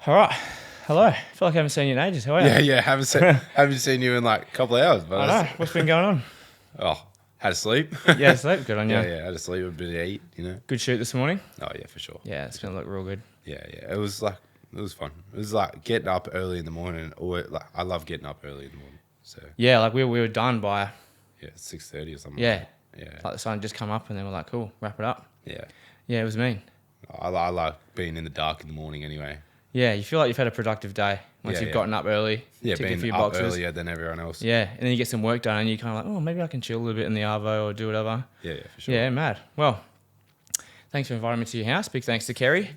All right. Hello. I feel like I haven't seen you in ages. How are you? Yeah. Haven't seen you in like a couple of hours. But I know. What's been going on? Had to sleep. Yeah, sleep. Good on you. Yeah. Had to sleep, a bit to eat. Good shoot this morning. Oh yeah, for sure. Yeah, it's going to look real good. Yeah. It was fun. It was like getting up early in the morning. I love getting up early in the morning. So Yeah, like we were done by 6:30 or something. yeah. Yeah. Like the sun just come up and then we're like, cool, wrap it up. Yeah. Yeah, it was mean. I like being in the dark in the morning anyway. Yeah, you feel like you've had a productive day once you've gotten up early. Yeah, ticked a being few up boxes. earlier than everyone else. Yeah, and then you get some work done and you're kind of like, oh, maybe I can chill a little bit in the arvo or do whatever. Yeah, for sure. Yeah, mad. Well, thanks for inviting me to your house. Big thanks to Kerry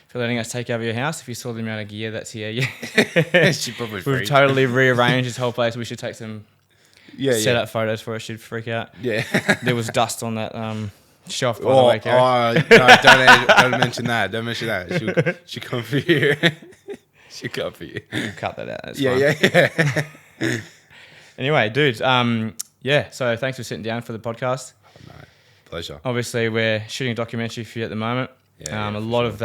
for letting us take over your house. If you saw the amount of gear that's here, She probably we've freaked. totally rearranged this whole place. We should take some Yeah. set up photos for her. She'd freak out. Yeah. There was dust on that shelf, by the way, Kerry. No, don't mention that. Don't mention that. She'll come for you. She'll come for you. Cut that out. That's Yeah. Anyway, dude, so thanks for sitting down for the podcast. No, pleasure. Obviously, we're shooting a documentary for you at the moment. Yeah, a lot of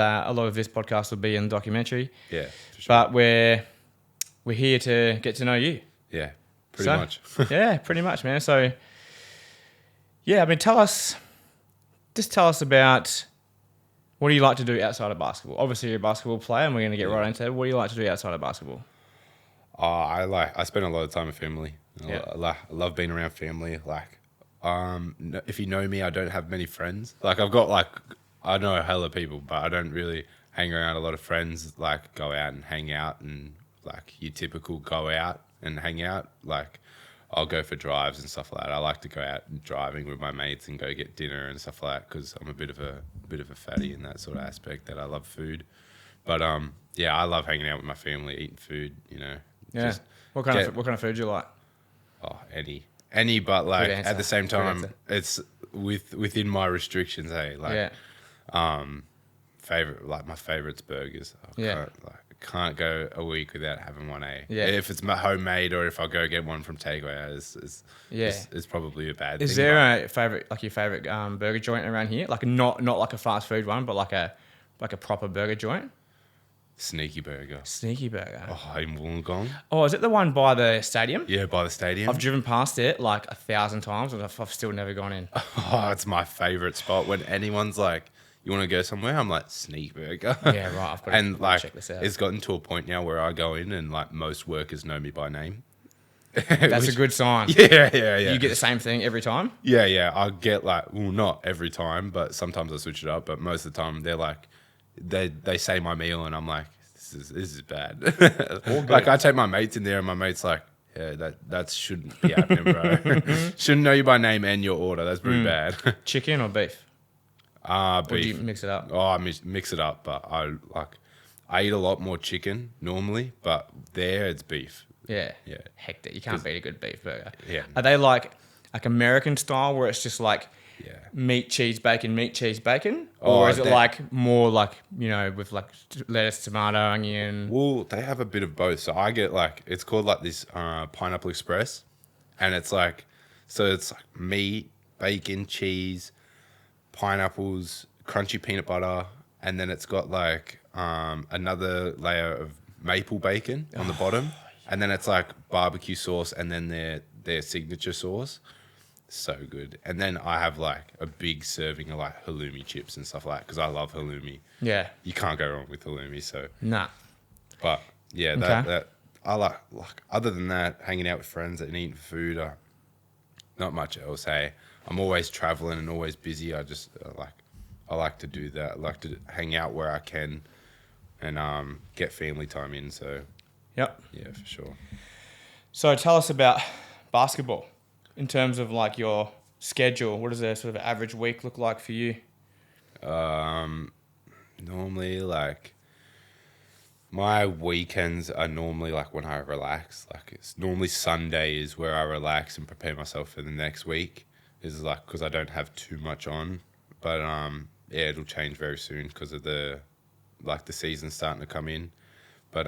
this podcast will be in the documentary. Yeah, for sure. But we're here to get to know you. Yeah, pretty much. Yeah, pretty much, man. So, yeah, I mean, tell us about what do you like to do outside of basketball? Obviously, you're a basketball player, and we're going to get right into it. What do you like to do outside of basketball? I spend a lot of time with family. Yeah. I love being around family. Like, if you know me, I don't have many friends. Like, I know a hell of people, but I don't really hang around a lot of friends. Like, go out and hang out, and like your typical go out and hang out. Like, I'll go for drives and stuff like that. I like to go out and driving with my mates and go get dinner and stuff like that because I'm a bit of a fatty in that sort of aspect that I love food. But I love hanging out with my family, eating food. Yeah. Just What kind of food do you like? any, but like answer. at the same Good time, answer. it's within my restrictions. Hey, like my favorite's burgers. I can't go a week without having one. Yeah. If it's my homemade or if I go get one from takeaway, it's probably a bad thing. Is there your favorite burger joint around here? Like not like a fast food one, but like a proper burger joint? Sneaky Burger? Sneaky Burger. Oh, in Wollongong? Oh, is it the one by the stadium? Yeah, by the stadium. I've driven past it like 1,000 times and I've still never gone in. Oh, it's my favorite spot. When anyone's like, you want to go somewhere? I'm like, Sneaky Burger. Yeah, right. I've got to check this out. It's gotten to a point now where I go in and like most workers know me by name. That's a good sign. Yeah. You get the same thing every time? Yeah. I get like, well, not every time, but sometimes I switch it up. But most of the time, they're like, they say my meal, and I'm like, this is bad. Like I take my mates in there, and my mates like, yeah, that shouldn't be happening, bro. Shouldn't know you by name and your order. That's pretty bad. Chicken or beef? Beef. Or do you mix it up? Oh, I mix it up, but I eat a lot more chicken normally, but there it's beef. Yeah. Yeah. Hectic. You can't beat a good beef burger. Yeah. Are they like American style where it's just like meat, cheese, bacon, or is it like more like, with like lettuce, tomato, onion? Well, they have a bit of both. So I get like, it's called like this Pineapple Express, and it's like, so it's like meat, bacon, cheese, pineapples, crunchy peanut butter, and then it's got like another layer of maple bacon on the bottom, and then it's like barbecue sauce, and then their signature sauce. So good. And then I have like a big serving of like halloumi chips and stuff like that because I love halloumi. Yeah. You can't go wrong with halloumi. So Nah. but yeah, that I like other than that, hanging out with friends and eating food, not much else. Hey, I'm always traveling and always busy. I like to do that. I like to hang out where I can and get family time in. So Yep. yeah, for sure. So tell us about basketball in terms of like your schedule. What does a sort of average week look like for you? Normally, like my weekends are normally like when I relax. Like it's normally Sunday is where I relax and prepare myself for the next week. Is like because I don't have too much on, but it'll change very soon because of the season's starting to come in. But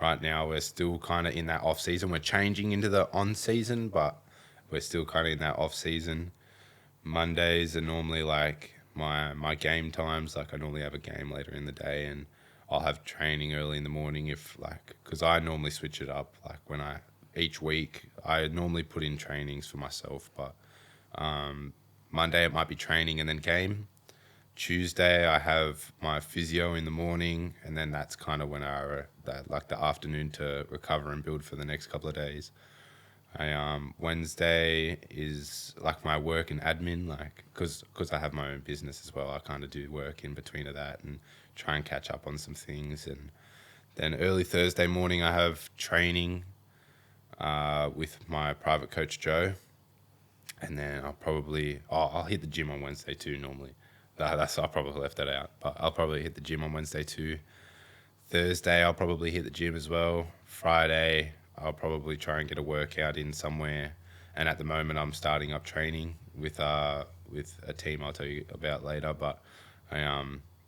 right now we're still kind of in that off season. We're changing into the on season, but we're still kind of in that off season. Mondays are normally like my game times. Like I normally have a game later in the day, and I'll have training early in the morning because I normally switch it up. Like each week, I normally put in trainings for myself, but Monday it might be training and then game. Tuesday I have my physio in the morning, and then that's kind of when the afternoon to recover and build for the next couple of days. Wednesday is like my work and admin, like because I have my own business as well. I kind of do work in between of that and try and catch up on some things. And then early Thursday morning I have training with my private coach Joe, and then I'll hit the gym on Wednesday too. Normally, I probably left that out, but I'll probably hit the gym on Wednesday too. Thursday I'll probably hit the gym as well. Friday I'll probably try and get a workout in somewhere. And at the moment, I'm starting up training with a team I'll tell you about later. But I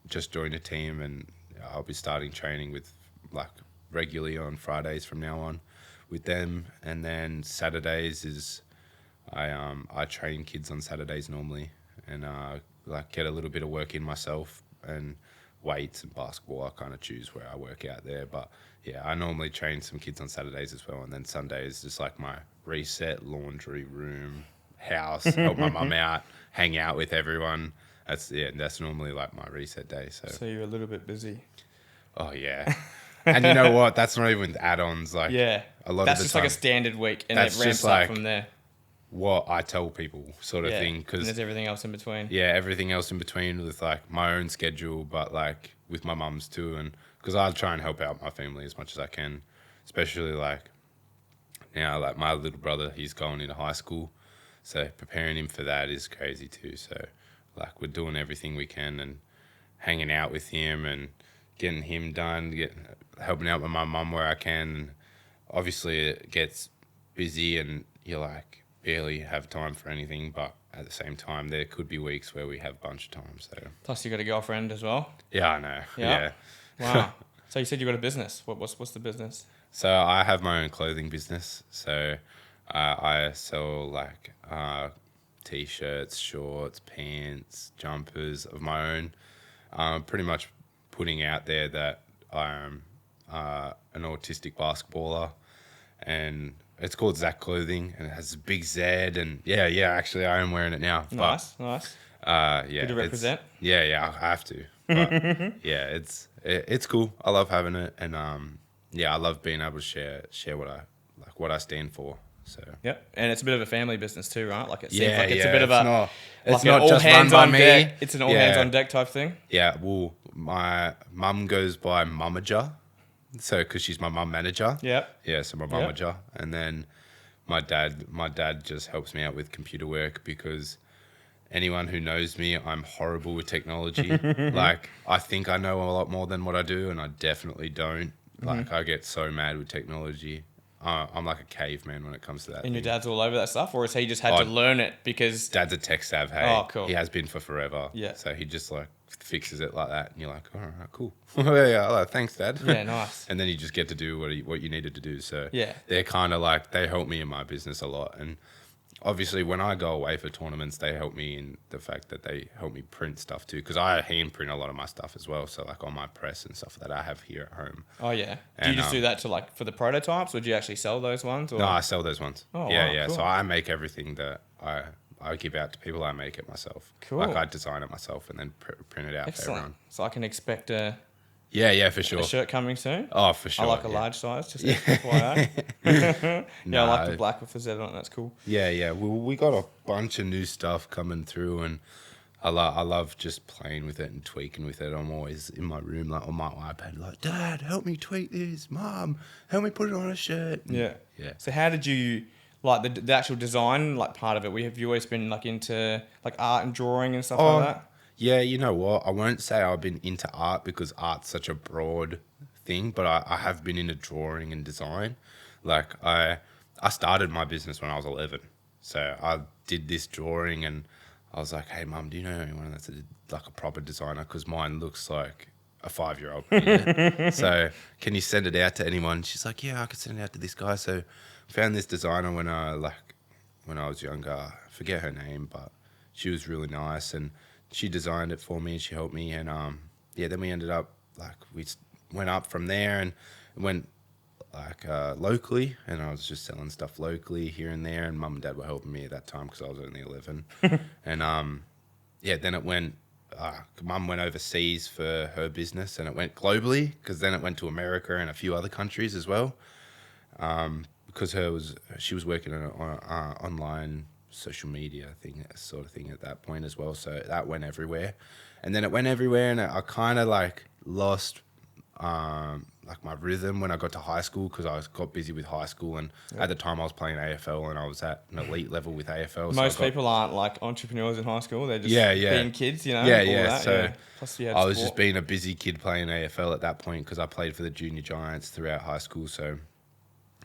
just joined a team, and I'll be starting training with regularly on Fridays from now on with them. And then Saturdays is I train kids on Saturdays normally, and get a little bit of work in myself, and weights and basketball. I kind of choose where I work out there, but yeah, I normally train some kids on Saturdays as well. And then Sunday is just like my reset, laundry room, house, help my mum out, hang out with everyone. That's normally like my reset day. So you're a little bit busy. Oh yeah. And you know what? That's not even with add-ons. Like yeah, a lot that's of the just time, like a standard week, and that's it ramps just up like from there. What I tell people, sort of thing. And Because there's everything else in between. yeah, everything else in between with like my own schedule, but like with my mum's too, and because I try and help out my family as much as I can, especially like now, like my little brother, he's going into high school, so preparing him for that is crazy too. So like we're doing everything we can and hanging out with him and getting him done, helping out with my mum where I can. Obviously, it gets busy and you're like barely have time for anything, but at the same time, there could be weeks where we have a bunch of time. So plus, you got a girlfriend as well. Yeah, I know. Yeah. Wow. So you said you got a business. What's the business? So I have my own clothing business. So I sell like t-shirts, shorts, pants, jumpers of my own. Pretty much putting out there that I'm an autistic basketballer, and it's called Izacc Clothing, and it has a big Z, and yeah, actually I am wearing it now. Nice. Yeah. Good to represent. Yeah, I have to. But yeah, it's cool. I love having it, and I love being able to share what I stand for. So yep, and it's a bit of a family business too, right? Like it seems yeah, like it's yeah, a bit of it's not just run by me. Deck. It's an all hands on deck type thing. Yeah, well, my mum goes by Mummager, so because she's my mum manager. Yep. Yeah, so my Mummager, and then my dad just helps me out with computer work, because anyone who knows me, I'm horrible with technology. Like I think I know a lot more than what I do, and I definitely don't. Like I get so mad with technology. I'm like a caveman when it comes to that. And your dad's all over that stuff, or has he just had to learn it because... Dad's a tech sav, hey. Oh, cool. He has been for forever. Yeah. So he just like fixes it like that, and you're like, all right, cool. Yeah, thanks, Dad. Yeah, nice. And then you just get to do what you needed to do. So yeah, they're kind of like, they help me in my business a lot. And obviously when I go away for tournaments, they help me in the fact that they help me print stuff too, because I hand print a lot of my stuff as well. So like on my press and stuff that I have here at home. Oh yeah. Do you just do that to like for the prototypes, or do you actually sell those ones? Or? No, I sell those ones. Oh, yeah, wow, yeah. cool. So I make everything that I give out to people. I make it myself. Cool. Like I design it myself and then print it out Excellent. for everyone. So I can expect a for sure. A shirt coming soon. Oh, for sure. I like a large size, just FYI. I like the black with the Z on it. That's cool. Yeah. Well, we got a bunch of new stuff coming through, and I love just playing with it and tweaking with it. I'm always in my room, like on my iPad, like, Dad, help me tweak this. Mom, help me put it on a shirt. And yeah. So how did you like the actual design, like part of it? Have you always been like into like art and drawing and stuff like that? Yeah, you know what? I won't say I've been into art, because art's such a broad thing, but I have been into drawing and design. Like I started my business when I was 11. So I did this drawing, and I was like, hey, Mum, do you know anyone that's like a proper designer? Because mine looks like a 5-year-old. Yeah. So can you send it out to anyone? She's like, yeah, I could send it out to this guy. So I found this designer when I was younger. I forget her name, but she was really nice, and she designed it for me, and she helped me, and then we ended up like went up from there and went like locally, and I was just selling stuff locally here and there, and mum and dad were helping me at that time because I was only 11. And then it went, mum went overseas for her business, and it went globally because then it went to America and a few other countries as well, because she was working on an online social media thing, sort of thing at that point as well, so that went everywhere. And then it went everywhere, and I kind of like lost like my rhythm when I got to high school because I got busy with high school, and at the time I was playing AFL and I was at an elite level with AFL. Most people aren't like entrepreneurs in high school; they're just being kids, you know. Plus I was just being a busy kid playing AFL at that point because I played for the junior Giants throughout high school, so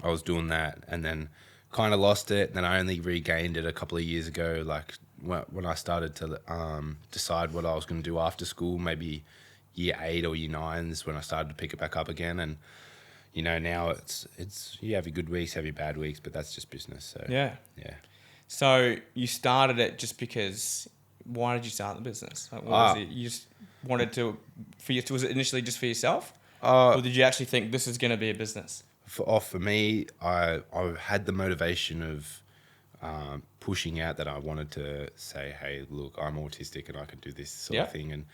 I was doing that, and then kind of lost it. Then I only regained it a couple of years ago, like when I started to decide what I was going to do after school, maybe year 8 or year 9 is when I started to pick it back up again. And now it's you have your good weeks, have your bad weeks, but that's just business. So yeah. So you started it just because. Why did you start the business? Like, what was it? You just wanted to was it initially just for yourself, or did you actually think this is going to be a business? For me, I had the motivation of pushing out that I wanted to say, hey, look, I'm autistic and I can do this sort of thing, and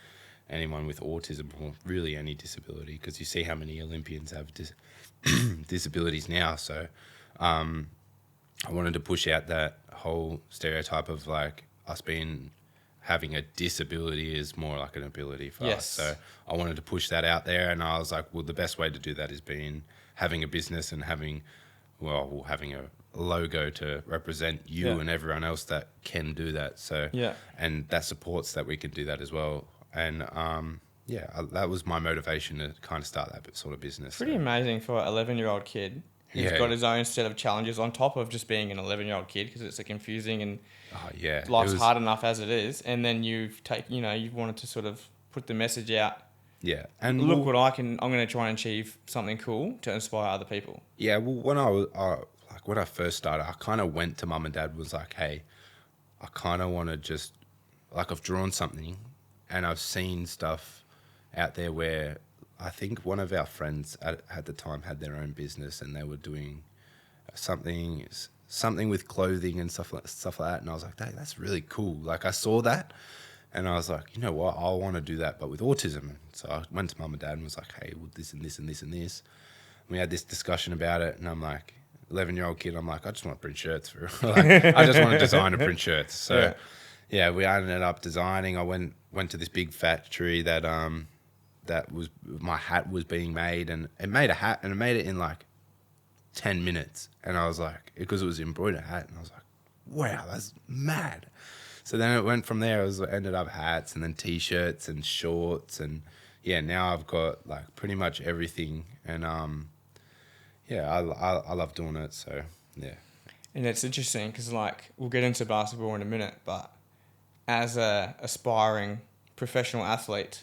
anyone with autism or really any disability, because you see how many Olympians have disabilities now. So I wanted to push out that whole stereotype of like us having a disability is more like an ability for us. So I wanted to push that out there, and I was like, well, the best way to do that is having a business and having a logo to represent you and everyone else that can do that. So and that supports that we can do that as well. And that was my motivation to kind of start that sort of business. Pretty amazing for an 11-year-old kid who's got his own set of challenges on top of just being an 11-year-old kid, because it's a confusing and life's hard enough as it is. And then you've wanted to sort of put the message out. Yeah, and look what I'm going to try and achieve something cool to inspire other people. Yeah, well, when I first started, I kind of went to mum and dad, was like, hey, I kind of want to just, like, I've drawn something and I've seen stuff out there where I think one of our friends at the time had their own business, and they were doing something with clothing and stuff like that. And I was like, hey, that's really cool. Like, I saw that and I was like, you know what, I want to do that, but with autism. And so I went to mum and dad and was like, hey, well, this and this and this and this. And we had this discussion about it, and I'm like, 11-year-old kid, I'm like, I just want to print shirts I just want to design and print shirts. So we ended up designing. I went to this big factory that was, my hat was being made, and it made a hat, and it made it in like 10 minutes. And I was like, because it was an embroidered hat, and I was like, wow, that's mad. So then it went from there. It ended up hats, and then t-shirts and shorts, and now I've got like pretty much everything. And I love doing it. So yeah. And it's interesting because, like, we'll get into basketball in a minute, but as a aspiring professional athlete,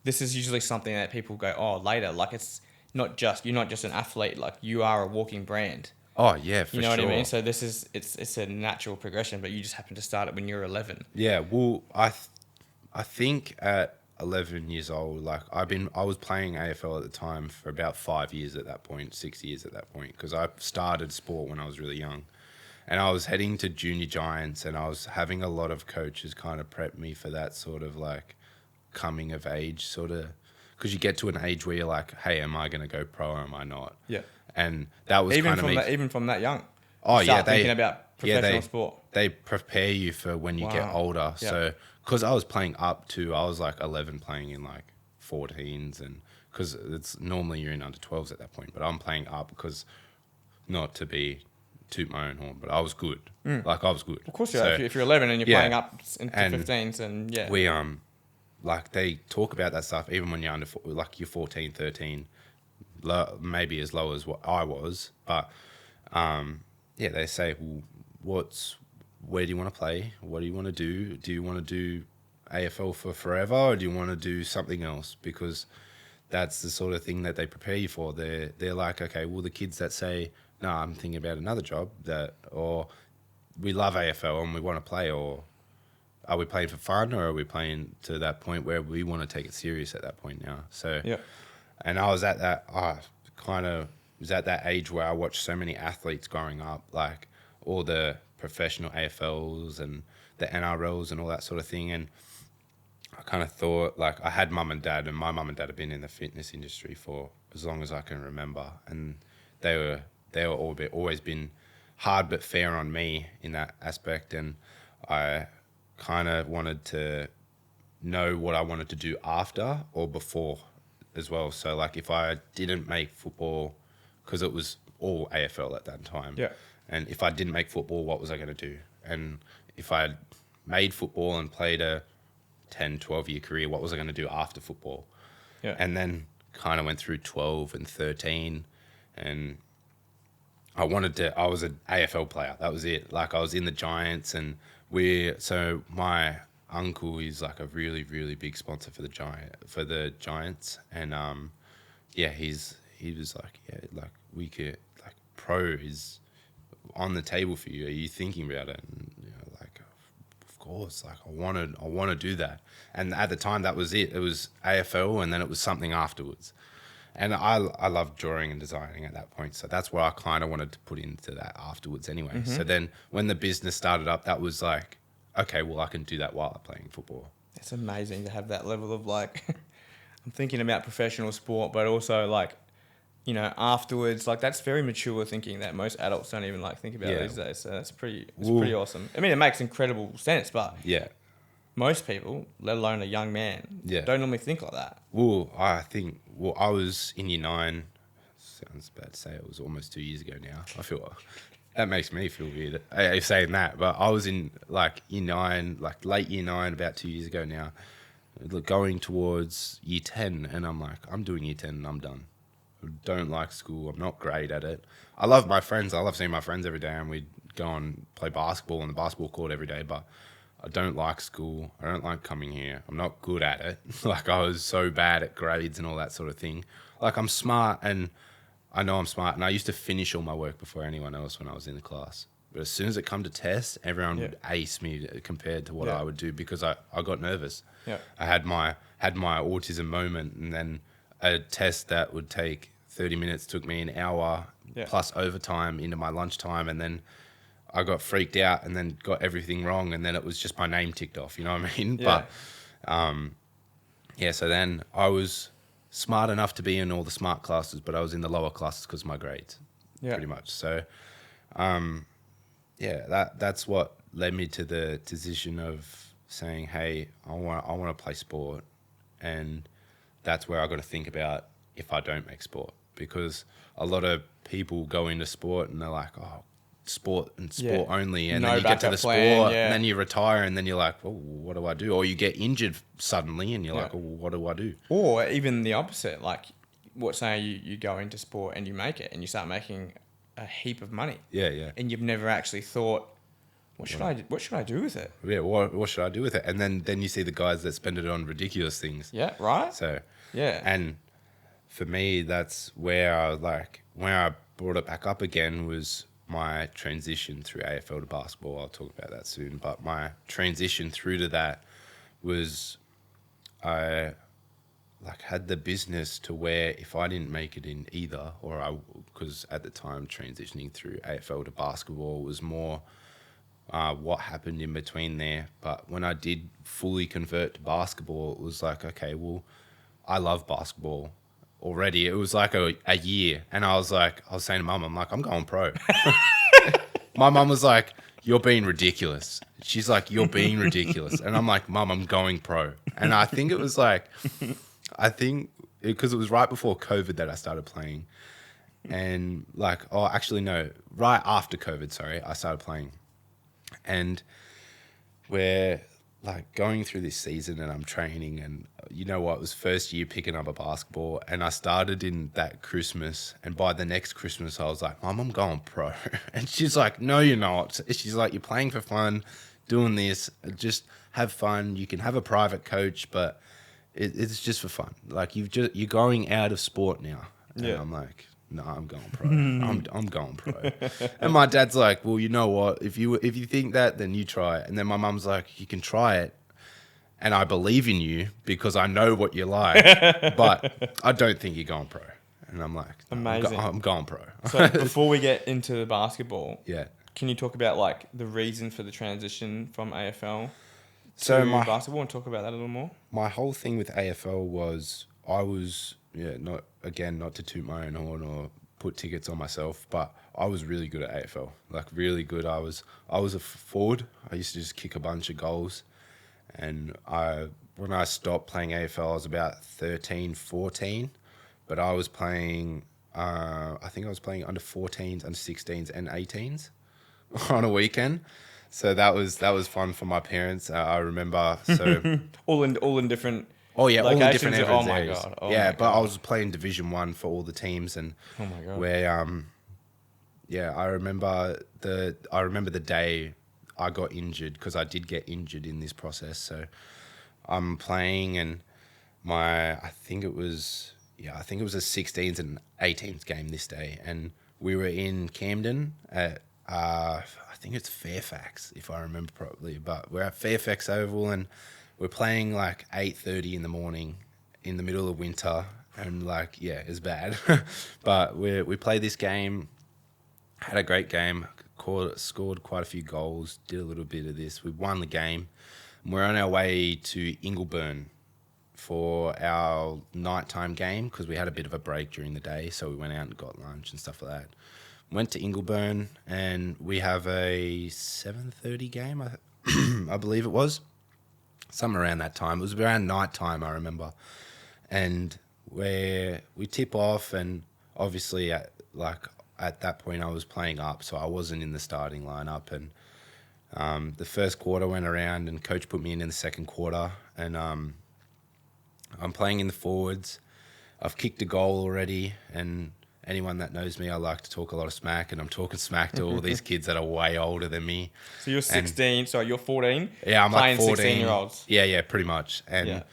this is usually something that people go, later. Like, it's not just, you're not just an athlete, like, you are a walking brand. Oh yeah, for sure. You know what I mean? So this is it's a natural progression, but you just happen to start it when you're 11. Yeah, well, I think at 11 years old, like I was playing AFL at the time for about 5 years at that point, 6 years at that point, because I started sport when I was really young, and I was heading to junior Giants, and I was having a lot of coaches kind of prep me for that sort of like coming of age sort of, because you get to an age where you're like, hey, am I going to go pro or am I not? Yeah. And that was even kind of me. Even from that young. Oh yeah, thinking about professional sport. They prepare you for when you get older. Yeah. So because I was playing I was like 11 playing in like 14s, and because it's normally you're in under 12s at that point, but I'm playing up because not to toot my own horn, but I was good. Like I was good. Of course you are. If you're 11 and you're playing up into 15s, and we like they talk about that stuff even when you're under like you're 14, 13. Maybe as low as what I was, but they say, well, where do you want to play? What do you want to do? Do you want to do AFL for forever, or do you want to do something else? Because that's the sort of thing that they prepare you for. They're like, okay, well, the kids that say, no, I'm thinking about another job, or we love AFL and we want to play, or are we playing for fun, or are we playing to that point where we want to take it serious at that point now? So And I was at that, was at that age where I watched so many athletes growing up, like all the professional AFLs and the NRLs and all that sort of thing. And I kind of thought, like, I had mum and dad, and my mum and dad have been in the fitness industry for as long as I can remember. And they were always been hard but fair on me in that aspect. And I kind of wanted to know what I wanted to do after or before as well. So, like, if I didn't make football, because it was all AFL at that time. Yeah. And if I didn't make football, what was I going to do? And if I made football and played a 10, 12-year career, what was I going to do after football? Yeah. And then kind of went through 12 and 13, and I was an AFL player. That was it. Like, I was in the Giants, and so my uncle is like a really, really big sponsor for the Giants. And he was like, yeah, like, we could, like, pro is on the table for you. Are you thinking about it? And, you know, like, of course, like, I want to do that. And at the time, that was it. It was AFL, and then it was something afterwards. And I loved drawing and designing at that point. So that's what I kind of wanted to put into that afterwards anyway. Mm-hmm. So then when the business started up, that was like, okay, well, I can do that while I'm playing football. It's amazing to have that level of, like, I'm thinking about professional sport, but also, like, you know, afterwards, like, that's very mature thinking that most adults don't even, like, think about these days. So that's pretty awesome. I mean, it makes incredible sense, but most people, let alone a young man, don't normally think like that. Well, I was in year 9. Sounds bad to say, it was almost 2 years ago now. I feel that makes me feel weird saying that, but I was in, like, year 9, like late year 9, about 2 years ago now, going towards year 10, and I'm like, I'm doing year 10 and I'm done. I don't like school. I'm not great at it. I love my friends. I love seeing my friends every day, and we'd go and play basketball on the basketball court every day, but I don't like school. I don't like coming here. I'm not good at it. Like, I was so bad at grades and all that sort of thing. Like, I'm smart, and I know I'm smart, and I used to finish all my work before anyone else when I was in the class. But as soon as it come to test, everyone would ace me compared to what I would do, because I got nervous. Yeah. I had my autism moment, and then a test that would take 30 minutes took me an hour plus overtime into my lunchtime, and then I got freaked out and then got everything wrong, and then it was just my name ticked off, you know what I mean? Yeah. But so then I was smart enough to be in all the smart classes, but I was in the lower classes because of my grades, pretty much. So that's what led me to the decision of saying, hey, I want to play sport, and that's where I got to think about if I don't make sport, because a lot of people go into sport and they're like, oh, sport and sport only, and then you get to the sport and then you retire, and then you're like, oh, what do I do? Or you get injured suddenly and you're like, oh, what do I do? Or even the opposite, like, what say you go into sport and you make it and you start making a heap of money, and you've never actually thought, what should I do with it? Yeah, what should I do with it? And then you see the guys that spend it on ridiculous things. Yeah, right. So and for me, that's where I brought it back up again, was my transition through AFL to basketball. I'll talk about that soon. But my transition through to that was, I had the business to where if I didn't make it in either, because at the time transitioning through AFL to basketball was more what happened in between there. But when I did fully convert to basketball, it was like, okay, well, I love basketball already. It was like a year, and I was saying to Mum, I'm like, I'm going pro. My mum was like, you're being ridiculous. She's like, you're being ridiculous. And I'm like, Mum, I'm going pro. And I think because it was right before COVID that I started playing. And right after COVID, I started playing. And we're like going through this season, and I'm training, and you know what, it was first year picking up a basketball, and I started in that Christmas, and by the next Christmas I was like, Mum, I'm going pro. And she's like, no, you're not. She's like, you're playing for fun, doing this, just have fun. You can have a private coach, but it's just for fun. Like, you're going out of sport now. And I'm like, no, I'm going pro. I'm going pro. And my dad's like, well, you know what? If you think that, then you try it. And then my mum's like, you can try it. and I believe in you because I know what you like, but I don't think you're going pro. And I'm like, no, amazing. I'm going pro. So before we get into the basketball, yeah, can you talk about like the reason for the transition from AFL to basketball and talk about that a little more? My whole thing with AFL was not to toot my own horn or put tickets on myself, but I was really good at AFL, like really good. I was a forward. I used to just kick a bunch of goals, and when I stopped playing AFL, I was about 13, 14, but I was playing. I think I was playing under 14s, under 16s, and 18s on a weekend. So that was fun for my parents. I remember. So all in different. Oh yeah, all in different areas. Oh my god! I was playing Division 1 for all the teams, and oh my god, where I remember the day I got injured, because I did get injured in this process. So I'm playing, and I think it was a 16s and 18s game this day, and we were in Camden at I think it's Fairfax, if I remember properly, but we're at Fairfax Oval, and we're playing like 8:30 in the morning in the middle of winter, and like, yeah, it's bad. But we played this game, had a great game, scored quite a few goals, did a little bit of this. We won the game. And we're on our way to Ingleburn for our nighttime game, because we had a bit of a break during the day, so we went out and got lunch and stuff like that. Went to Ingleburn, and we have a 7:30 game, I believe it was. Somewhere around that time. It was around night time, I remember. And where we tip off, and obviously at that point I was playing up, so I wasn't in the starting lineup. And the first quarter went around, and coach put me in the second quarter, and I'm playing in the forwards. I've kicked a goal already, and anyone that knows me, I like to talk a lot of smack, and I'm talking smack to all these kids that are way older than me. So you're 16, so you're 14? Yeah, I'm like 14. 16-year-olds. Yeah, pretty much. And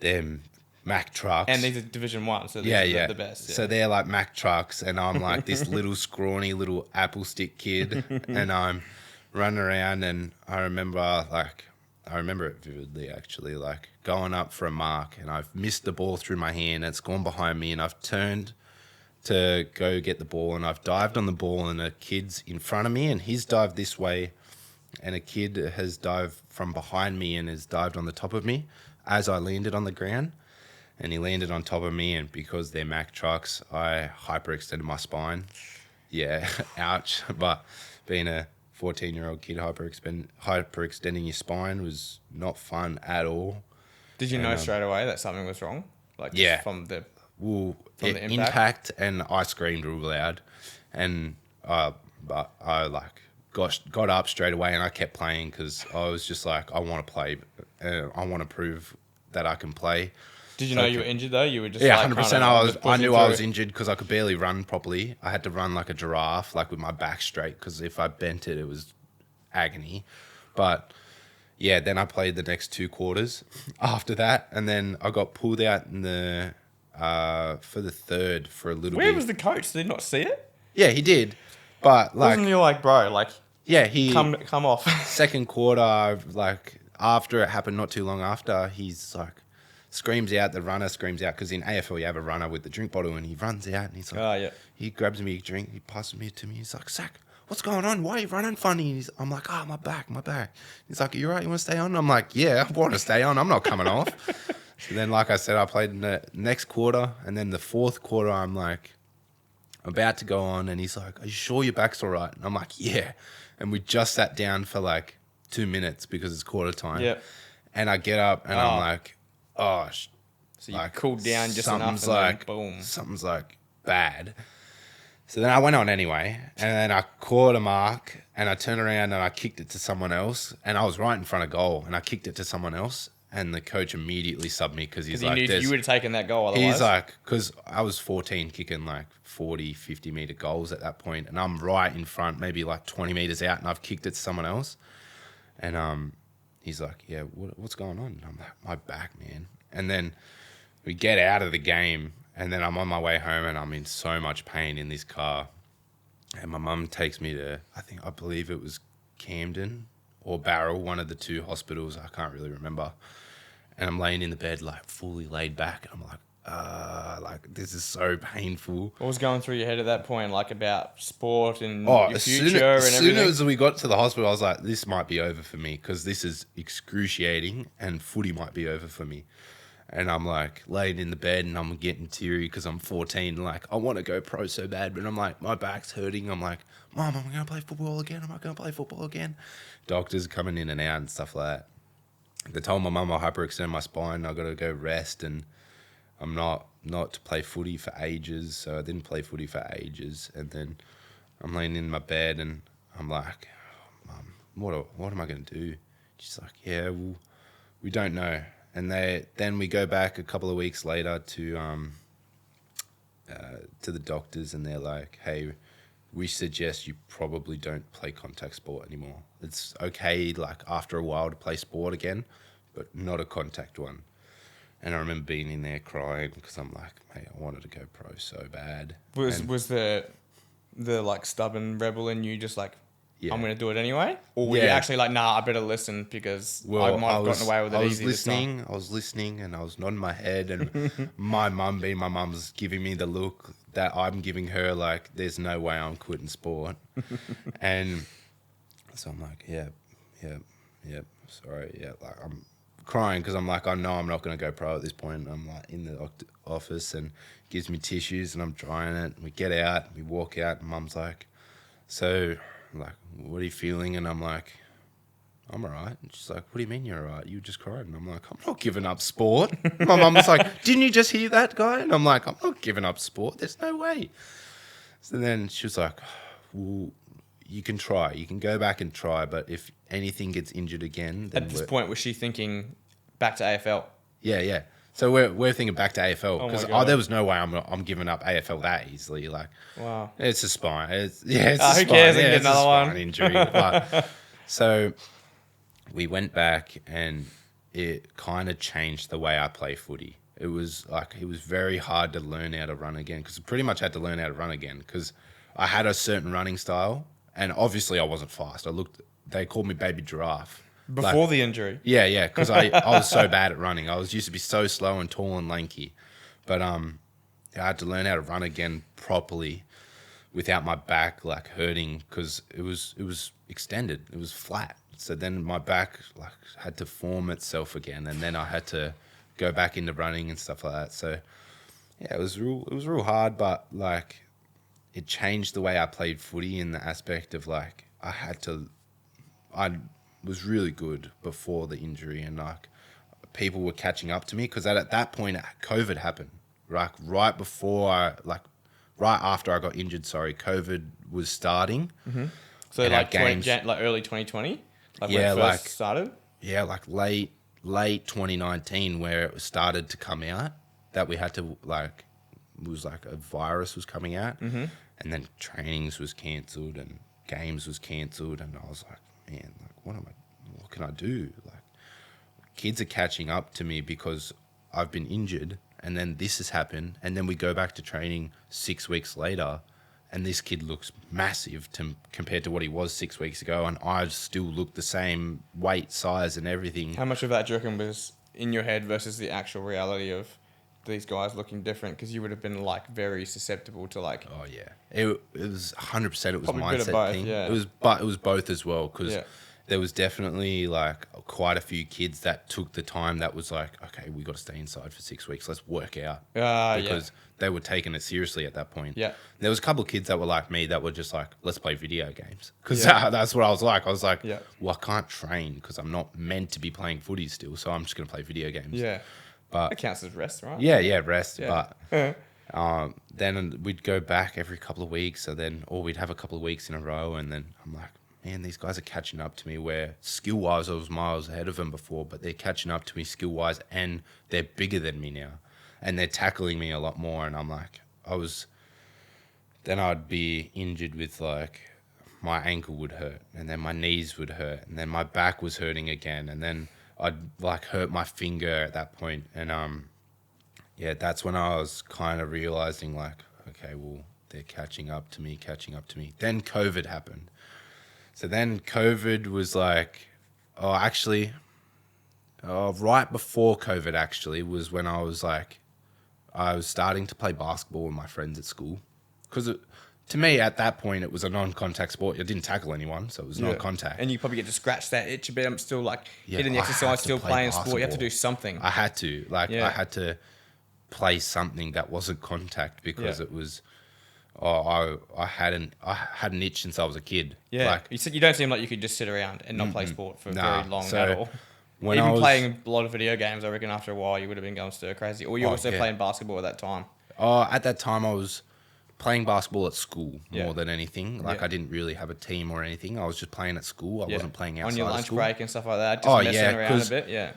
them Mack trucks. And these are Division 1, so these are the best. Yeah. So they're like Mack trucks, and I'm like this little scrawny little apple stick kid, and I'm running around, and I remember it vividly, actually, like going up for a mark, and I've missed the ball through my hand, and it's gone behind me, and I've turned to go get the ball, and I've dived on the ball, and a kid's in front of me, and he's dived this way, and a kid has dived from behind me and has dived on the top of me as I landed on the ground, and he landed on top of me, and because they're Mack trucks, I hyperextended my spine. Yeah, ouch. But being a 14-year-old kid, hyperextending your spine was not fun at all. Did you know straight away that something was wrong? Like, yeah. From the impact, and I screamed real loud, and but I like got up straight away, and I kept playing, because I was just like, I want to play, I want to prove that I can play. Did you know you were injured though? You were just 100%. I knew I was injured, because I could barely run properly. I had to run like a giraffe, like with my back straight, because if I bent it, it was agony. But yeah, then I played the next 2 quarters after that, and then I got pulled out in the for the third for a little bit. Where was the coach? Did he not see it? Yeah, he did. But like, wasn't he like, bro, like, yeah, he come off. Second quarter, like after it happened, not too long after, he's like screams out. The runner screams out, because in AFL you have a runner with the drink bottle, and he runs out, and he's like, he grabs me a drink, he passes me to me. He's like, Zach, what's going on? Why are you running funny? I'm like, my back. He's like, you all right? You want to stay on? I'm like, yeah, I want to stay on. I'm not coming off. So then, like I said, I played in the next quarter, and then the fourth quarter, I'm like about to go on, and he's like, are you sure your back's all right? And I'm like, yeah. And we just sat down for like 2 minutes, because it's quarter time. Yeah. And I get up, and I'm like, oh. So you cooled down just enough, and like, then boom. Something's like bad. So then I went on anyway, and then I caught a mark, and I turned around, and I kicked it to someone else, and I was right in front of goal, and I kicked it to someone else. And the coach immediately subbed me, because he's like, he knew you would have taken that goal otherwise. He's like, because I was 14 kicking like 40, 50 meter goals at that point, and I'm right in front, maybe like 20 meters out, and I've kicked it to someone else. And he's like, yeah, what's going on? And I'm like, my back, man. And then we get out of the game, and then I'm on my way home, and I'm in so much pain in this car. And my mum takes me to, I believe it was Camden or Barrel, one of the 2 hospitals. I can't really remember. And I'm laying in the bed, like fully laid back. And I'm like, this is so painful. What was going through your head at that point, like about sport and your future and everything? As soon as we got to the hospital, I was like, this might be over for me because this is excruciating and footy might be over for me. And I'm like laying in the bed and I'm getting teary because I'm 14. Like, I want to go pro so bad, but I'm like, my back's hurting. I'm like, Mom, am I going to play football again? Am I going to play football again? Doctors coming in and out and stuff like that. They told my mum I hyperextend my spine. I got to go rest, and I'm not to play footy for ages. So I didn't play footy for ages. And then I'm laying in my bed and I'm like, Mum, what am I going to do? She's like, yeah, well, we don't know. And then we go back a couple of weeks later to the doctors, and they're like, hey, we suggest you probably don't play contact sport anymore. It's okay, like, after a while to play sport again, but not a contact one. And I remember being in there crying because I'm like, mate, I wanted to go pro so bad. Was the like stubborn rebel in you just like, yeah. I'm going to do it anyway? Or were you actually like, nah, I better listen because I might have gotten away with it easy this time? I was listening and I was nodding my head, and my mum, being my mum, was giving me the look that I'm giving her, like, there's no way I'm quitting sport. And so I'm like, yeah, sorry, yeah. Like, I'm crying because I'm like, I know I'm not going to go pro at this point. And I'm like in the office and gives me tissues and I'm drying it. And we get out, we walk out, and Mum's like, so, like, what are you feeling? And I'm like, I'm all right. And she's like, what do you mean you're all right? You just cried. And I'm like, I'm not giving up sport. My mum was like, didn't you just hear that, guy? And I'm like, I'm not giving up sport. There's no way. So then she was like, well, you can try. You can go back and try. But if anything gets injured again... then at this point, was she thinking back to AFL? Yeah. So we're thinking back to AFL because there was no way I'm giving up AFL that easily. Like, wow, it's a spine. It's who cares? I can get another one. Injury. But, so we went back and it kind of changed the way I play footy. It was very hard to learn how to run again because I pretty much had to learn how to run again because I had a certain running style and obviously I wasn't fast. They called me Baby Giraffe. Before the injury? Yeah, because I was so bad at running. I used to be so slow and tall and lanky. But I had to learn how to run again properly without my back, like, hurting because it was extended. It was flat. So then my back, like, had to form itself again, and then I had to go back into running and stuff like that. So, yeah, it was real hard, but, like, it changed the way I played footy in the aspect of, like, I was really good before the injury, and like people were catching up to me because at that point COVID happened, right after I got injured. COVID was starting. Mm-hmm. So like early 2020, like when it first started. Yeah, like late 2019, where it started to come out that we had to like, it was like a virus was coming out, mm-hmm. and then trainings was cancelled and games was cancelled, and I was like, man, like, what can I do? Like, kids are catching up to me because I've been injured, and then this has happened, and then we go back to training 6 weeks later, and this kid looks massive compared to what he was 6 weeks ago, and I still look the same weight, size, and everything. How much of that, do you reckon, was in your head versus the actual reality of these guys looking different? Because you would have been like very susceptible to like... Oh yeah, it was 100%. It was a mindset both, thing. Yeah. It was both as well because there was definitely like quite a few kids that took the time that was like, okay, we got to stay inside for 6 weeks. Let's work out because they were taking it seriously at that point. Yeah, there was a couple of kids that were like me that were just like, let's play video games because that's what I was like. I was like, well, I can't train because I'm not meant to be playing footy still, so I'm just gonna play video games. Yeah. But it counts as rest, right? Yeah, rest. Yeah. But then we'd go back every couple of weeks, or we'd have a couple of weeks in a row, and then I'm like, man, these guys are catching up to me where skill-wise I was miles ahead of them before, but they're catching up to me skill-wise, and they're bigger than me now, and they're tackling me a lot more, and I'm like, then I'd be injured with like, my ankle would hurt, and then my knees would hurt, and then my back was hurting again, and then I'd like hurt my finger at that point. And that's when I was kind of realizing like, okay, well, they're catching up to me. Then COVID happened. So then COVID was like, oh, actually, right before COVID actually was when I was starting to play basketball with my friends at school. Because to me, at that point, it was a non-contact sport. I didn't tackle anyone, so it was non-contact. And you probably get to scratch that itch a bit. I'm still hitting the exercise, still playing sport. You have to do something. I had to. I had to play something that wasn't contact because it was... I had an itch since I was a kid. Yeah, you said you don't seem like you could just sit around and not play sport for very long at all. Even playing a lot of video games, I reckon after a while you would have been going stir crazy. Or you were also playing basketball at that time. At that time I was playing basketball at school more than anything. I didn't really have a team or anything. I was just playing at school. I wasn't playing outside on your of lunch school. break and stuff like that. Just messing around a bit. Yeah.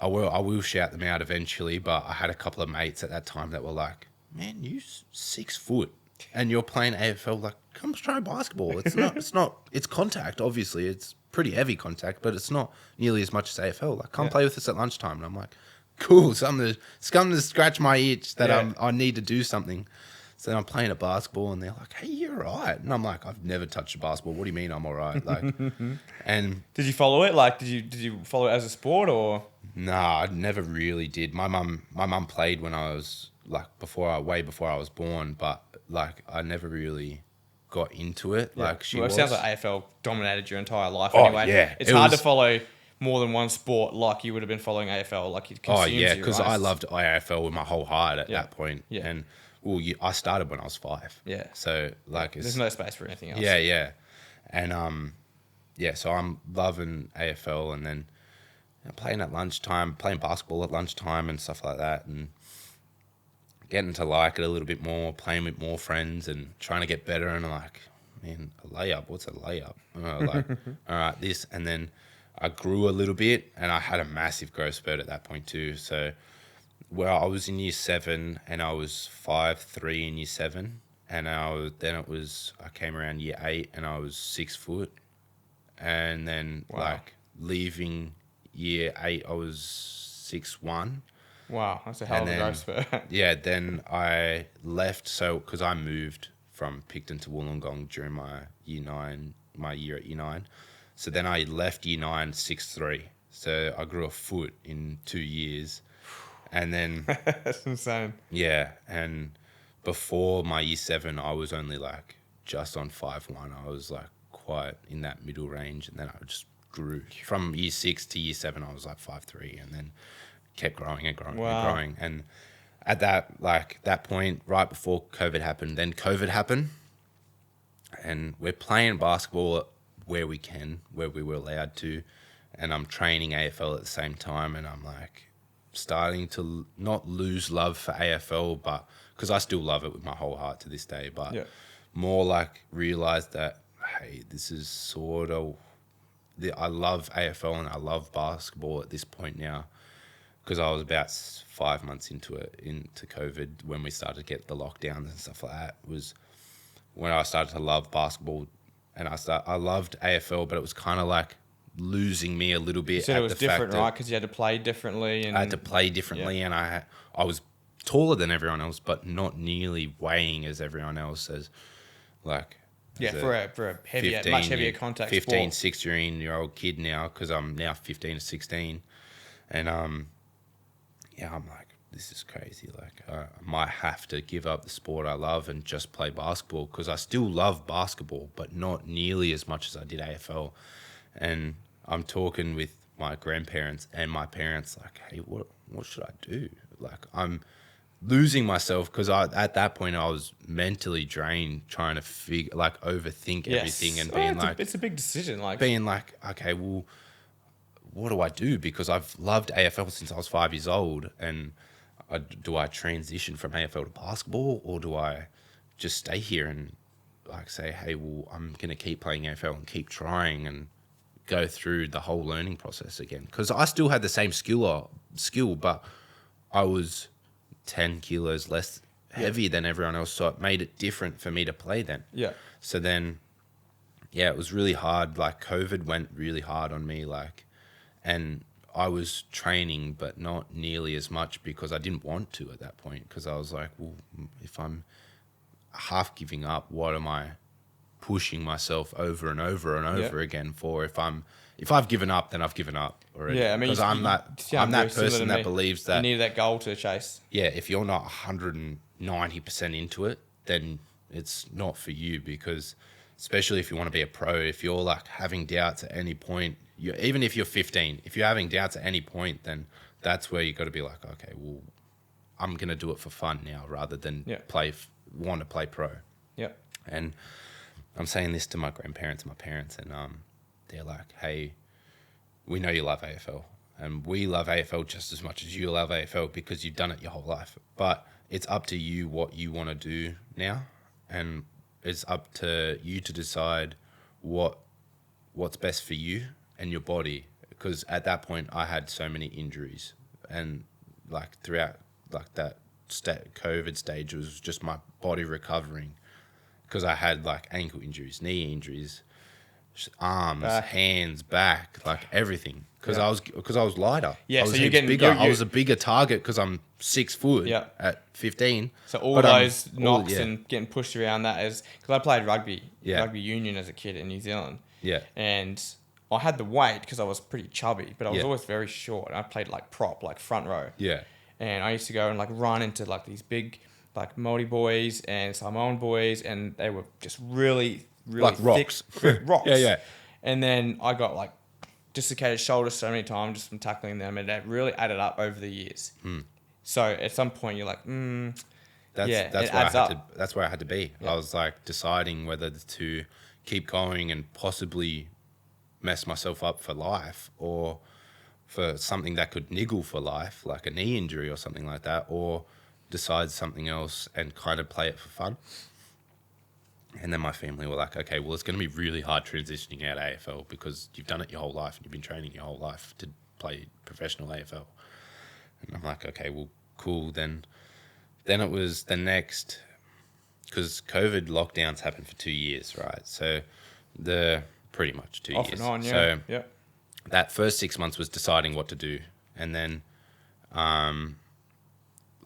I will shout them out eventually, but I had a couple of mates at that time that were like, "Man, you 6 foot and you're playing AFL. Like, come try basketball. It's contact. Obviously, it's pretty heavy contact, but it's not nearly as much as AFL. Like, come play with us at lunchtime." And I'm like, "Cool, something to scratch my itch that I need to do something." So then I'm playing a basketball, and they're like, "Hey, you're all right." And I'm like, "I've never touched a basketball. What do you mean I'm all right?" Like, and did you follow it? Like, did you follow it as a sport or? Nah, I never really did. My mum played when I was way before I was born, but I never really got into it. Yeah. It sounds like AFL dominated your entire life anyway. Yeah. It's hard to follow more than one sport like you would have been following AFL. Like, it consumes you, because I loved AFL with my whole heart at that point. Yeah. And I started when I was 5. Yeah. So there's no space for anything else. Yeah. And so I'm loving AFL, and then playing at lunchtime, playing basketball at lunchtime and stuff like that, and getting to like it a little bit more, playing with more friends and trying to get better. And I'm like, man, a layup, what's a layup? And I was like, all right, this. And then I grew a little bit, and I had a massive growth spurt at that point too. So I was in year 7, and I was 5'3" in year 7. And I came around year 8, and I was 6 foot. And then leaving year 8, I was 6'1". Wow, that's a hell of a growth spurt. Yeah, then I left, because I moved from Picton to Wollongong during my year at year 9. So then I left year 9 6'3". So I grew a foot in 2 years. And then that's insane. Yeah, and before my year 7, I was only just on 5'1". I was quite in that middle range, and then I just grew from year 6 to year 7. I was 5'3", and then kept growing and growing and growing. And at that point, right before COVID happened, then COVID happened, and we're playing basketball where we were allowed to, and I'm training AFL at the same time, and I'm starting to not lose love for AFL, but because I still love it with my whole heart to this day, but more realize that, hey, this is sort of I love AFL and I love basketball at this point now, because I was about 5 months into COVID when we started to get the lockdowns and stuff like that. Was when I started to love basketball, and I loved AFL, but it was kind of losing me a little bit. You said it was different, right? Because you had to play differently. And I had to play differently, and I was taller than everyone else, but not nearly weighing as everyone else. For a heavier, much heavier contact 15, sport. 16-year-old kid now, because I'm now 15 to 16. And I'm this is crazy. I might have to give up the sport I love and just play basketball, because I still love basketball, but not nearly as much as I did AFL. And I'm talking with my grandparents and my parents, hey, what should I do? I'm losing myself, because at that point I was mentally drained, trying to overthink everything, and being it's a big decision. Okay, well, what do I do? Because I've loved AFL since I was 5 years old, and do I transition from AFL to basketball, or do I just stay here and say, hey, well, I'm going to keep playing AFL and keep trying and go through the whole learning process again? Because I still had the same skill, but I was 10 kilos less heavy than everyone else, so it made it different for me to play then. Yeah. So then, it was really hard. COVID went really hard on me, and I was training, but not nearly as much, because I didn't want to at that point, because I was well, if I'm half giving up, what am I pushing myself over and over and over again for if I've given up, then I've given up already. Yeah, I mean, because I'm that person that believes that you need that goal to chase. Yeah, if you're not 190% into it, then it's not for you, because especially if you want to be a pro, if you're like having doubts at any point, even if you're 15, if you're having doubts at any point, then that's where you got to be like, okay, well, I'm going to do it for fun now rather than want to play pro. Yeah. And I'm saying this to my grandparents and my parents, and they're like, hey, we know you love AFL, and we love AFL just as much as you love AFL because you've done it your whole life. But it's up to you what you want to do now, and it's up to you to decide what's best for you and your body. Because at that point, I had so many injuries, and like throughout like that COVID stage, it was just my body recovering, because I had like ankle injuries, knee injuries, arms, hands, back, like everything. Because I was lighter. Yeah, I was so you're getting bigger. I was a bigger target because I'm 6 foot at 15. So all those knocks and getting pushed around that is because I played rugby union as a kid in New Zealand. Yeah, and I had the weight because I was pretty chubby, but I was always very short. I played like prop, like front row. Yeah, and I used to go and like run into like these big like Māori boys and Samoan boys, and they were just really like rocks. Thick rocks. Yeah. And then I got like dislocated shoulders so many times just from tackling them, and that really added up over the years. So at some point you're like, that's where I had to be. I was like deciding whether to keep going and possibly mess myself up for life, or for something that could niggle for life, like a knee injury or something like that, or decide something else and kind of play it for fun. And then my family were like, okay, well, it's going to be really hard transitioning out of AFL because you've done it your whole life and you've been training your whole life to play professional AFL. And I'm like, okay, well, cool. Then it was the next, because COVID lockdowns happened for 2 years, right? So pretty much 2 years. Off and on, yeah. So that first 6 months was deciding what to do. And then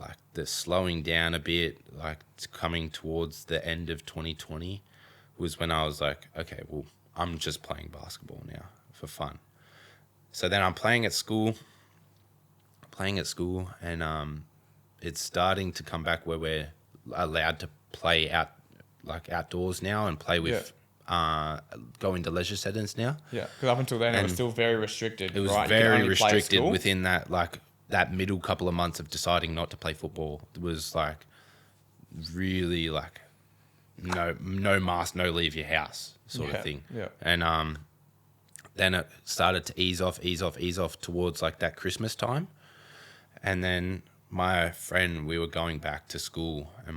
like the slowing down a bit, like coming towards the end of 2020 was when I was like, okay, well, I'm just playing basketball now for fun. So then I'm playing at school, and it's starting to come back where we're allowed to play outdoors now and play with go into leisure settings now. Yeah, because up until then it was still very restricted. It was very restricted within that middle couple of months of deciding not to play football. It was like really like no mask, no leave your house sort of thing. Yeah. And then it started to ease off towards like that Christmas time. And then my friend, we were going back to school, and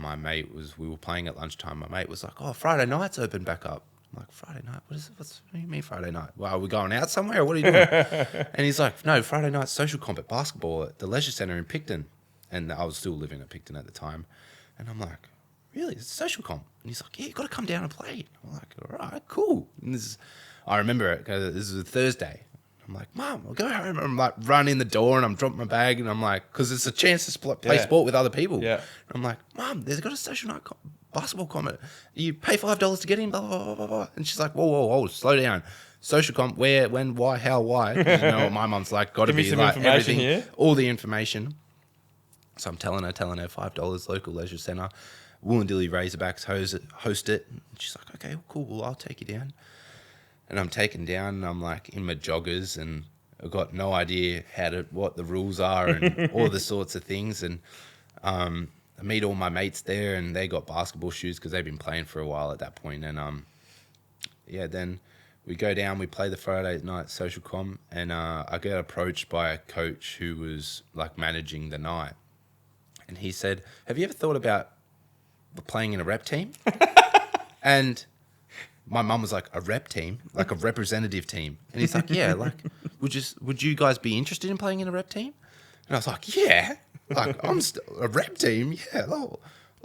we were playing at lunchtime. My mate was like, oh, Friday night's open back up. I'm like, Friday night? What do you mean Friday night? Well, are we going out somewhere? What are you doing? And he's like, no, Friday night's social comp at basketball at the leisure centre in Picton. And I was still living at Picton at the time. And I'm like, really? It's a social comp? And he's like, yeah, you got to come down and play. I'm like, all right, cool. And I remember it because this is a Thursday. I'm like, Mum, I'll go home. I'm like, run in the door, and I'm dropping my bag, and I'm like, because it's a chance to play sport with other people. Yeah. And I'm like, Mum, there's got a social night basketball comp. You pay $5 to get in, blah, blah, blah, blah, blah. And she's like, whoa, slow down. Social comp, where, when, why, how, why? You know what my mum's like, got to be like everything, here. All the information. So I'm telling her $5, local leisure centre. Wollondilly Razorbacks host it. And she's like, okay, cool, well, I'll take you down. And I'm taken down, and I'm like in my joggers, and I've got no idea what the rules are and all the sorts of things. And I meet all my mates there, and they got basketball shoes because they've been playing for a while at that point. And then we go down, we play the Friday night social com, and I get approached by a coach who was like managing the night. And he said, have you ever thought about playing in a rep team? And my mum was like, a rep team? Like a representative team? And he's like, yeah, like, would you guys be interested in playing in a rep team? And I was like, yeah. Like, I'm a rep team? Yeah.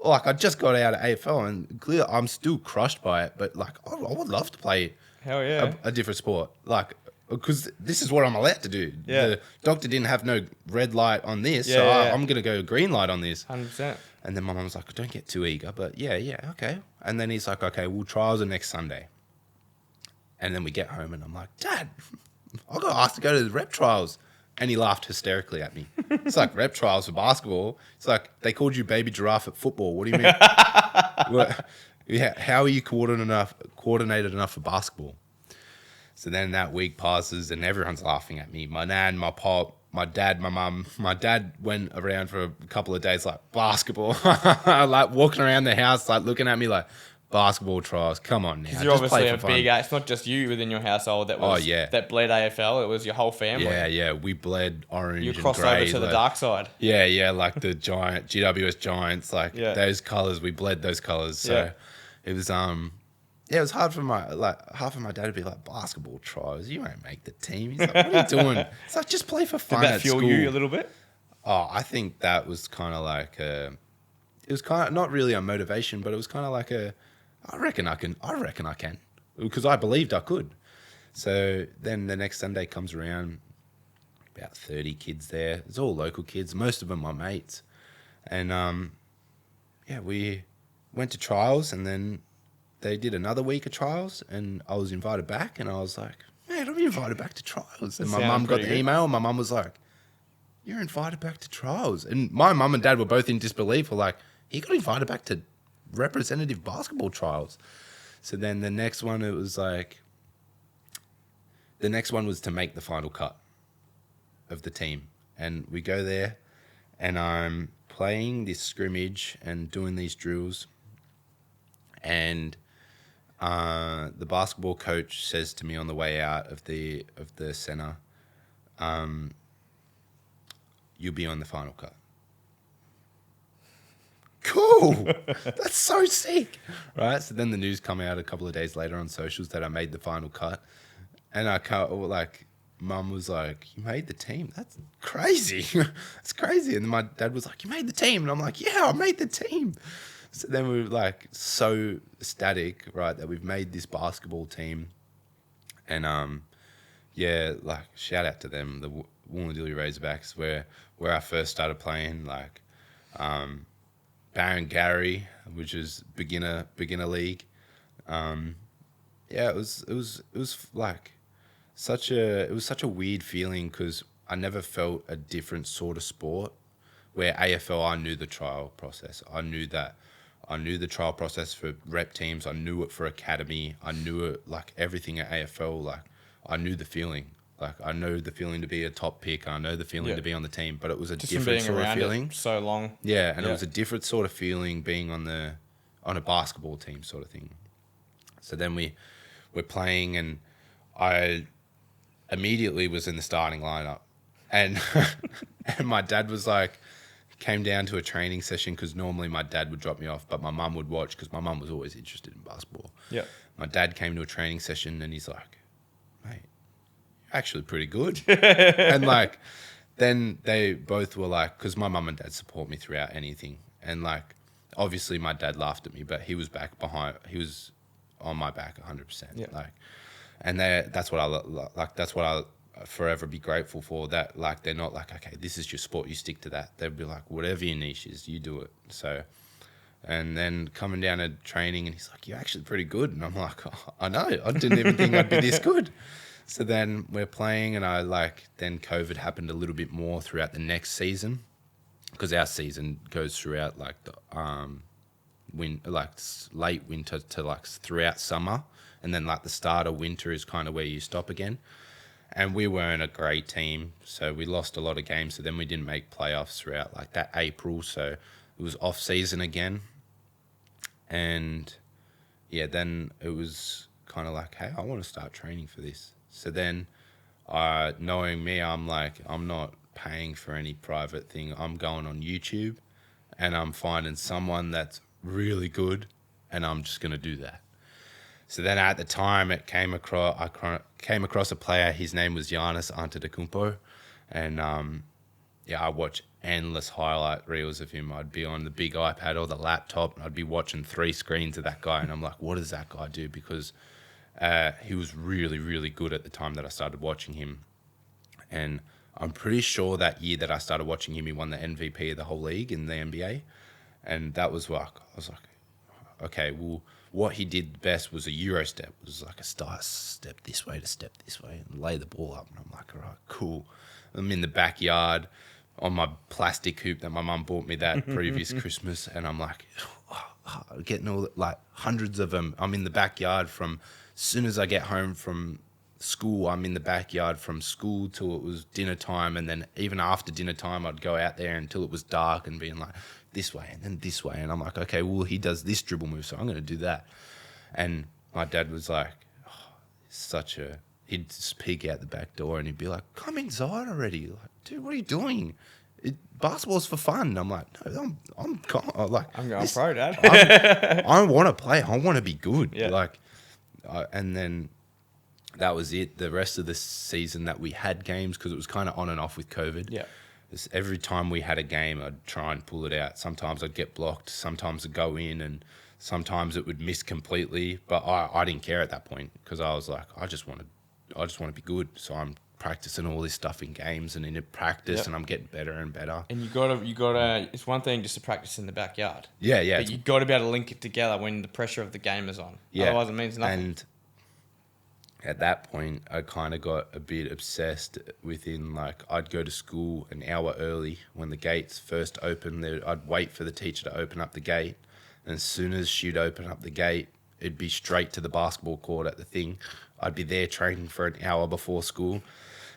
Like, I just got out of AFL, and clearly I'm still crushed by it, but like, I would love to play Hell yeah. a different sport. Like, because this is what I'm allowed to do. Yeah. The doctor didn't have no red light on this, so I'm going to go green light on this. 100%. And then my mum was like, don't get too eager, but yeah, okay. And then he's like, okay, well, trials are next Sunday. And then we get home and I'm like, Dad, I got asked to go to the rep trials. And he laughed hysterically at me. It's like rep trials for basketball. It's like they called you baby giraffe at football. What do you mean? How are you coordinated enough for basketball? So then that week passes and everyone's laughing at me. My nan, my pop, my dad, my mum. My dad went around for a couple of days like, basketball. Like walking around the house, like looking at me like, basketball trials, come on now. You're obviously a big, it's not just you within your household that bled AFL, it was your whole family. Yeah, we bled orange and grey. You crossed over to the dark side. Yeah, like the giant, GWS Giants, like those colours, we bled those colours. So it was, it was hard for half of my dad to be like, basketball trials, you won't make the team. He's like, what are you doing? It's like, just play for fun. Did that fuel you a little bit? Oh, I think that was kind of like, it was kind of not really a motivation, but it was kind of like I reckon I can, because I believed I could. So then the next Sunday comes around, about 30 kids there. It's all local kids, most of them my mates. And we went to trials, and then they did another week of trials, and I was invited back, and I was like, man, I'm invited back to trials. And my mum got the email, and my mum was like, you're invited back to trials. And my mum and dad were both in disbelief. Were like, he got invited back to representative basketball trials. So then the next one, it was like, the next one was to make the final cut of the team. And we go there, and I'm playing this scrimmage and doing these drills. And the basketball coach says to me on the way out of the center, you'll be on the final cut. Cool. That's so sick. Right. So then the news come out a couple of days later on socials that I made the final cut. And mum was like, you made the team? That's crazy. It's crazy. And then my dad was like, you made the team? And I'm like, yeah, I made the team. So then we were like so ecstatic, right, that we've made this basketball team. And like shout out to them, the Woolston Razorbacks, where I first started playing, like Baron Gary, which is beginner league. It was like such a weird feeling, because I never felt a different sort of sport. Where AFL, I knew the trial process. I knew the trial process for rep teams. I knew it for academy. I knew it, like everything at AFL. Like I knew the feeling. Like I know the feeling to be a top pick. I know the feeling to be on the team. But it was just different sort of feeling. So long. Yeah, and it was a different sort of feeling being on a basketball team sort of thing. So then we're playing, and I immediately was in the starting lineup, and and my dad was like, came down to a training session, because normally my dad would drop me off, but my mum would watch, because my mum was always interested in basketball. Yeah. My dad came to a training session, and he's like, mate, you're actually pretty good. And like, then they both were like, because my mum and dad support me throughout anything. And like, obviously my dad laughed at me, but he was he was on my back 100%. Yeah. Like, and that's what I forever be grateful for, that like they're not like, okay, this is your sport, you stick to that. They'd be like, whatever your niche is, you do it. So, and then coming down to training, and he's like, you're actually pretty good. And I'm like, oh, I know, I didn't even think I'd be this good. So then we're playing, and then COVID happened a little bit more throughout the next season, because our season goes throughout like the late winter to like throughout summer, and then like the start of winter is kind of where you stop again. And we weren't a great team, so we lost a lot of games. So then we didn't make playoffs throughout like that April. So it was off season again. And yeah, then it was kind of like, hey, I want to start training for this. So then knowing me, I'm like, I'm not paying for any private thing. I'm going on YouTube, and I'm finding someone that's really good, and I'm just going to do that. So then at the time, I came across a player. His name was Giannis Antetokounmpo, and I watched endless highlight reels of him. I'd be on the big iPad or the laptop, and I'd be watching 3 screens of that guy, and I'm like, what does that guy do? Because He was really, really good at the time that I started watching him. And I'm pretty sure that year that I started watching him, he won the MVP of the whole league in the NBA. And that was like, I was like, okay, well, what he did best was a Euro step. It was like a step this way to step this way and lay the ball up. And I'm like, all right, cool. I'm in the backyard on my plastic hoop that my mum bought me that previous Christmas. And I'm like, getting all like hundreds of them. I'm in the backyard from as soon as I get home from school. I'm in the backyard from school till it was dinner time, and then even after dinner time I'd go out there until it was dark and being like this way and then this way, and I'm like, okay, well, he does this dribble move, so I'm going to do that. And my dad was like, he'd just peek out the back door and he'd be like, come inside already, like, dude, what are you doing? Basketball's for fun. I'm like, no, I'm going pro, Dad. I want to play. I want to be good. Yeah. And then that was it. The rest of the season that we had games, because it was kind of on and off with COVID. Yeah. Every time we had a game, I'd try and pull it out. Sometimes I'd get blocked. Sometimes I'd go in, and sometimes it would miss completely. But I didn't care at that point, because I was like, I just want to be good. So I'm practicing all this stuff in games and in practice, and I'm getting better and better. And you gotta. It's one thing just to practice in the backyard. Yeah. But you got to be able to link it together when the pressure of the game is on. Yeah. Otherwise, it means nothing. And at that point, I kind of got a bit obsessed within, like, I'd go to school an hour early when the gates first opened. I'd wait for the teacher to open up the gate. And as soon as she'd open up the gate, it'd be straight to the basketball court at the thing. I'd be there training for an hour before school,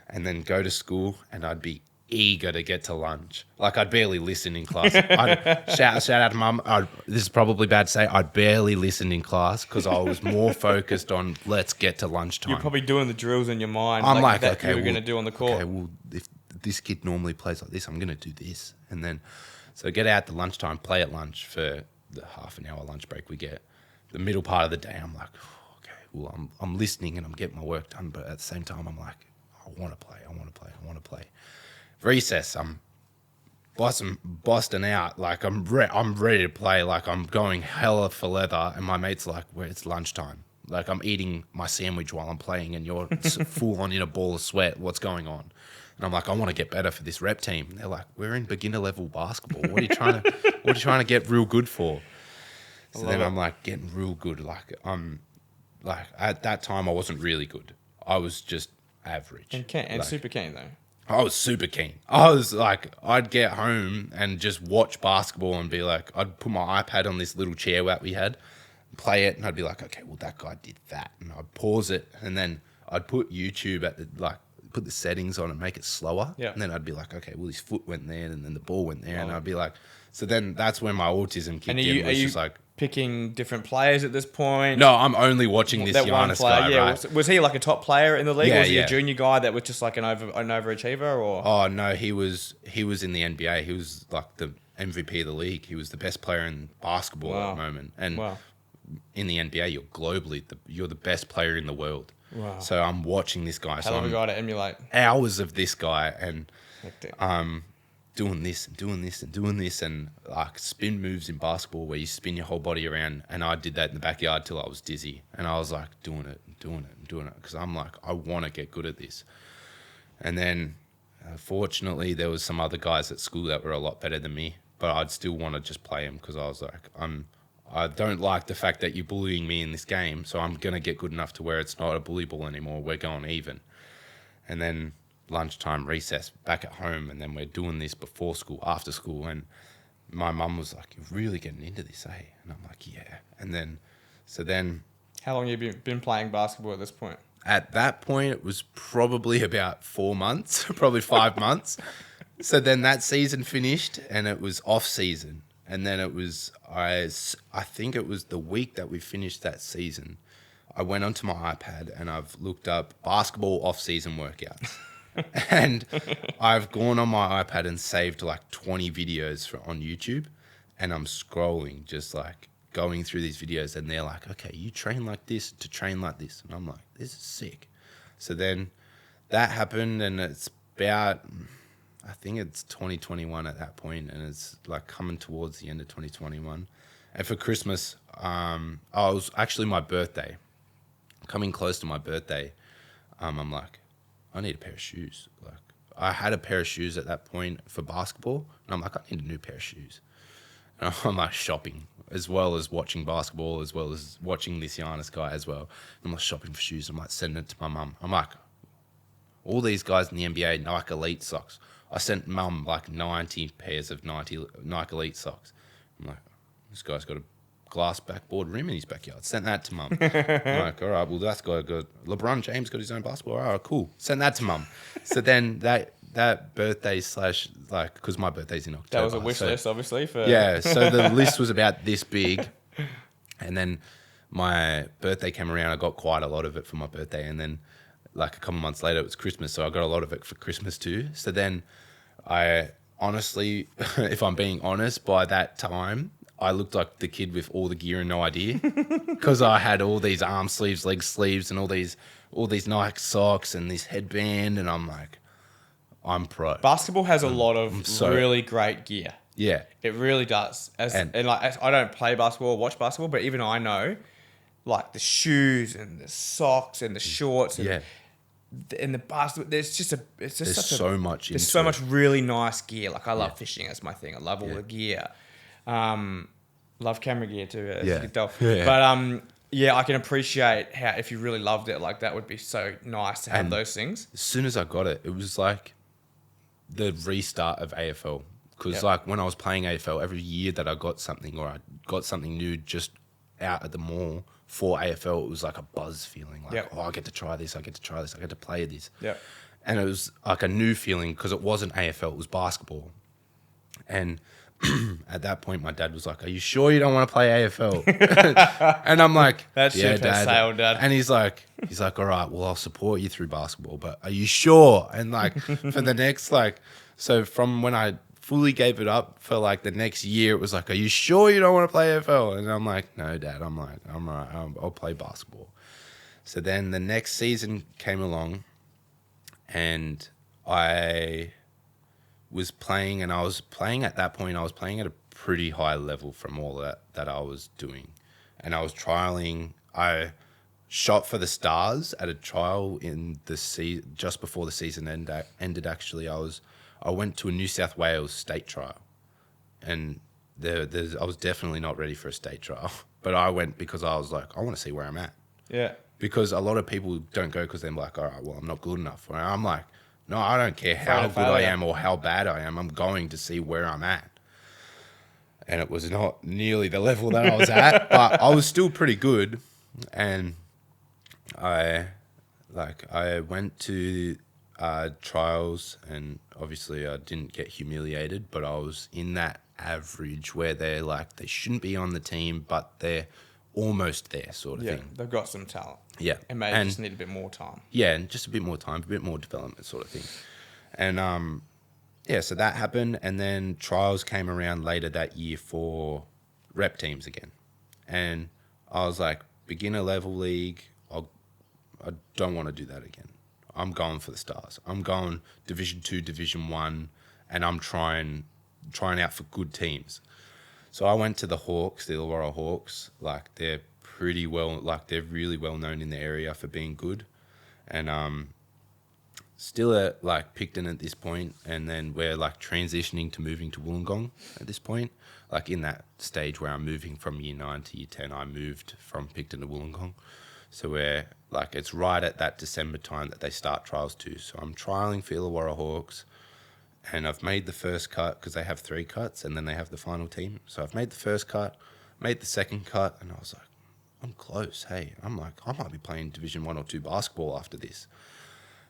and then go to school, and I'd be eager to get to lunch. Like, I'd barely listen in class. I'd shout out to Mum. This is probably bad to say. I'd barely listen in class because I was more focused on let's get to lunchtime. You're probably doing the drills in your mind. I'm like that okay, you were going to do on the court. Okay, well, if this kid normally plays like this, I'm going to do this. And then, so get out to lunchtime, play at lunch for the half an hour lunch break we get. The middle part of the day, I'm like, okay, well, I'm listening and I'm getting my work done. But at the same time, I'm like, I want to play. Recess, I'm busting out, like I'm ready to play, like I'm going hella for leather, and my mate's like, well, it's lunchtime, like I'm eating my sandwich while I'm playing and you're full on in a ball of sweat, what's going on? And I'm like, I want to get better for this rep team. And they're like, we're in beginner level basketball, what are you trying to get real good for? So then I'm like getting real good, like at that time I wasn't really good, I was just average and super keen though. I was super keen. I was like, I'd get home and just watch basketball and be like, I'd put my iPad on this little chair that we had, play it, and I'd be like, okay, well, that guy did that. And I'd pause it, and then I'd put YouTube put the settings on and make it slower. Yeah. And then I'd be like, okay, well, his foot went there, and then the ball went there. And I'd be like, so then that's when my autism kicked in. Are you just like, picking different players at this point? No, I'm only watching this Giannis guy. Yeah, right? Was he like a top player in the league? Yeah, or was he a junior guy that was just like an overachiever? Or oh no, he was in the NBA. He was like the MVP of the league. He was the best player in basketball at the moment. And in the NBA, you're the best player in the world. Wow. So I'm watching this guy. Hell of a guy to emulate. Hours of this guy, and doing this and doing this and doing this, and like spin moves in basketball where you spin your whole body around. And I did that in the backyard till I was dizzy. And I was like doing it because I'm like, I want to get good at this. And then fortunately there was some other guys at school that were a lot better than me, but I'd still want to just play them because I was like, I don't like the fact that you're bullying me in this game, so I'm going to get good enough to where it's not a bully ball anymore. We're going even. And then lunchtime, recess, back at home, and then we're doing this before school, after school, and my mum was like, you're really getting into this, eh? And I'm like, yeah. And then, how long have you been playing basketball at this point? At that point, it was probably about 4 months, probably 5 months. So then that season finished, and it was off season. And then it was, I think it was the week that we finished that season, I went onto my iPad and I've looked up basketball off-season workouts. And I've gone on my iPad and saved like 20 videos on YouTube, and I'm scrolling, just like going through these videos, and they're like, okay, you train like this to train like this. And I'm like, this is sick. So then that happened, and it's about, I think it's 2021 at that point, and it's like coming towards the end of 2021. And for Christmas, it was actually my birthday. coming close to my birthday, I'm like, I need a pair of shoes. Like, I had a pair of shoes at that point for basketball, and I'm like, I need a new pair of shoes. And I'm like shopping, as well as watching basketball, as well as watching this Giannis guy as well. I'm like shopping for shoes. I'm like sending it to my mum. I'm like, all these guys in the NBA, Nike Elite socks. I sent mum like 90 pairs of Nike Elite socks. I'm like, this guy's got a glass backboard rim in his backyard. Sent that to mum. I'm like, all right, well, that's got LeBron James got his own basketball. All right, cool. Send that to mum. So then that birthday / like, because my birthday's in October. That was a wish list, obviously. Yeah, so the list was about this big. And then my birthday came around. I got quite a lot of it for my birthday. And then like a couple months later, it was Christmas. So I got a lot of it for Christmas too. So then I honestly, if I'm being honest, by that time, I looked like the kid with all the gear and no idea, because I had all these arm sleeves, leg sleeves, and all these Nike socks and this headband, and I'm like, I'm pro. Basketball has a lot of really great gear. Yeah, it really does. And I don't play basketball or watch basketball, but even I know, like the shoes and the socks and the shorts and the basketball. There's so much really nice gear. Like I love fishing as my thing. I love all the gear. Love camera gear too, as you can tell. Yeah. But I can appreciate how if you really loved it, like that would be so nice to have those things. As soon as I got it, it was like the restart of AFL. Because like when I was playing AFL, every year that I got something or I got something new just out at the mall for AFL, it was like a buzz feeling. Like, I get to try this, I get to play this. Yeah. And it was like a new feeling because it wasn't AFL, it was basketball. And at that point, my dad was like, "Are you sure you don't want to play AFL?" And I'm like, "That's your sale, Dad." And he's like, "All right, well, I'll support you through basketball, but are you sure?" And like for the next so from when I fully gave it up for like the next year, it was like, "Are you sure you don't want to play AFL?" And I'm like, "No, Dad." I'm like, "I'm all right. I'll play basketball." So then the next season came along, and I was playing, and I was playing at that point, I was playing at a pretty high level from all that I was doing. And I was trialing, I shot for the Stars at a trial in the just before the season ended actually. I went to a New South Wales state trial, and I was definitely not ready for a state trial, but I went because I was like, I want to see where I'm at. Yeah. Because a lot of people don't go because they're like, all right, well, I'm not good enough. And I'm like, no, I don't care how good I am or how bad I am. I'm going to see where I'm at. And it was not nearly the level that I was at, but I was still pretty good. And I went to trials, and obviously I didn't get humiliated, but I was in that average where they're like, they shouldn't be on the team, but they're almost there sort of thing. Yeah, they've got some talent. Yeah. And maybe just need a bit more time. Yeah, and just a bit more time, a bit more development sort of thing. And so that happened, and then trials came around later that year for rep teams again. And I was like, beginner level league, I don't want to do that again. I'm going for the Stars. I'm going Division 2, Division 1, and I'm trying out for good teams. So I went to the Hawks, the Illawarra Hawks. Like they're pretty well, like they're really well known in the area for being good, and still at like Picton at this point, and then we're like transitioning to moving to Wollongong at this point. Like in that stage where I'm moving from year 9 to year 10, I moved from Picton to Wollongong. So we're like, it's right at that December time that they start trials too. So I'm trialing for Illawarra Hawks. And I've made the first cut because they have 3 cuts and then they have the final team. So I've made the first cut, made the second cut, and I was like, I'm close. Hey, I'm like, I might be playing Division 1 or 2 basketball after this.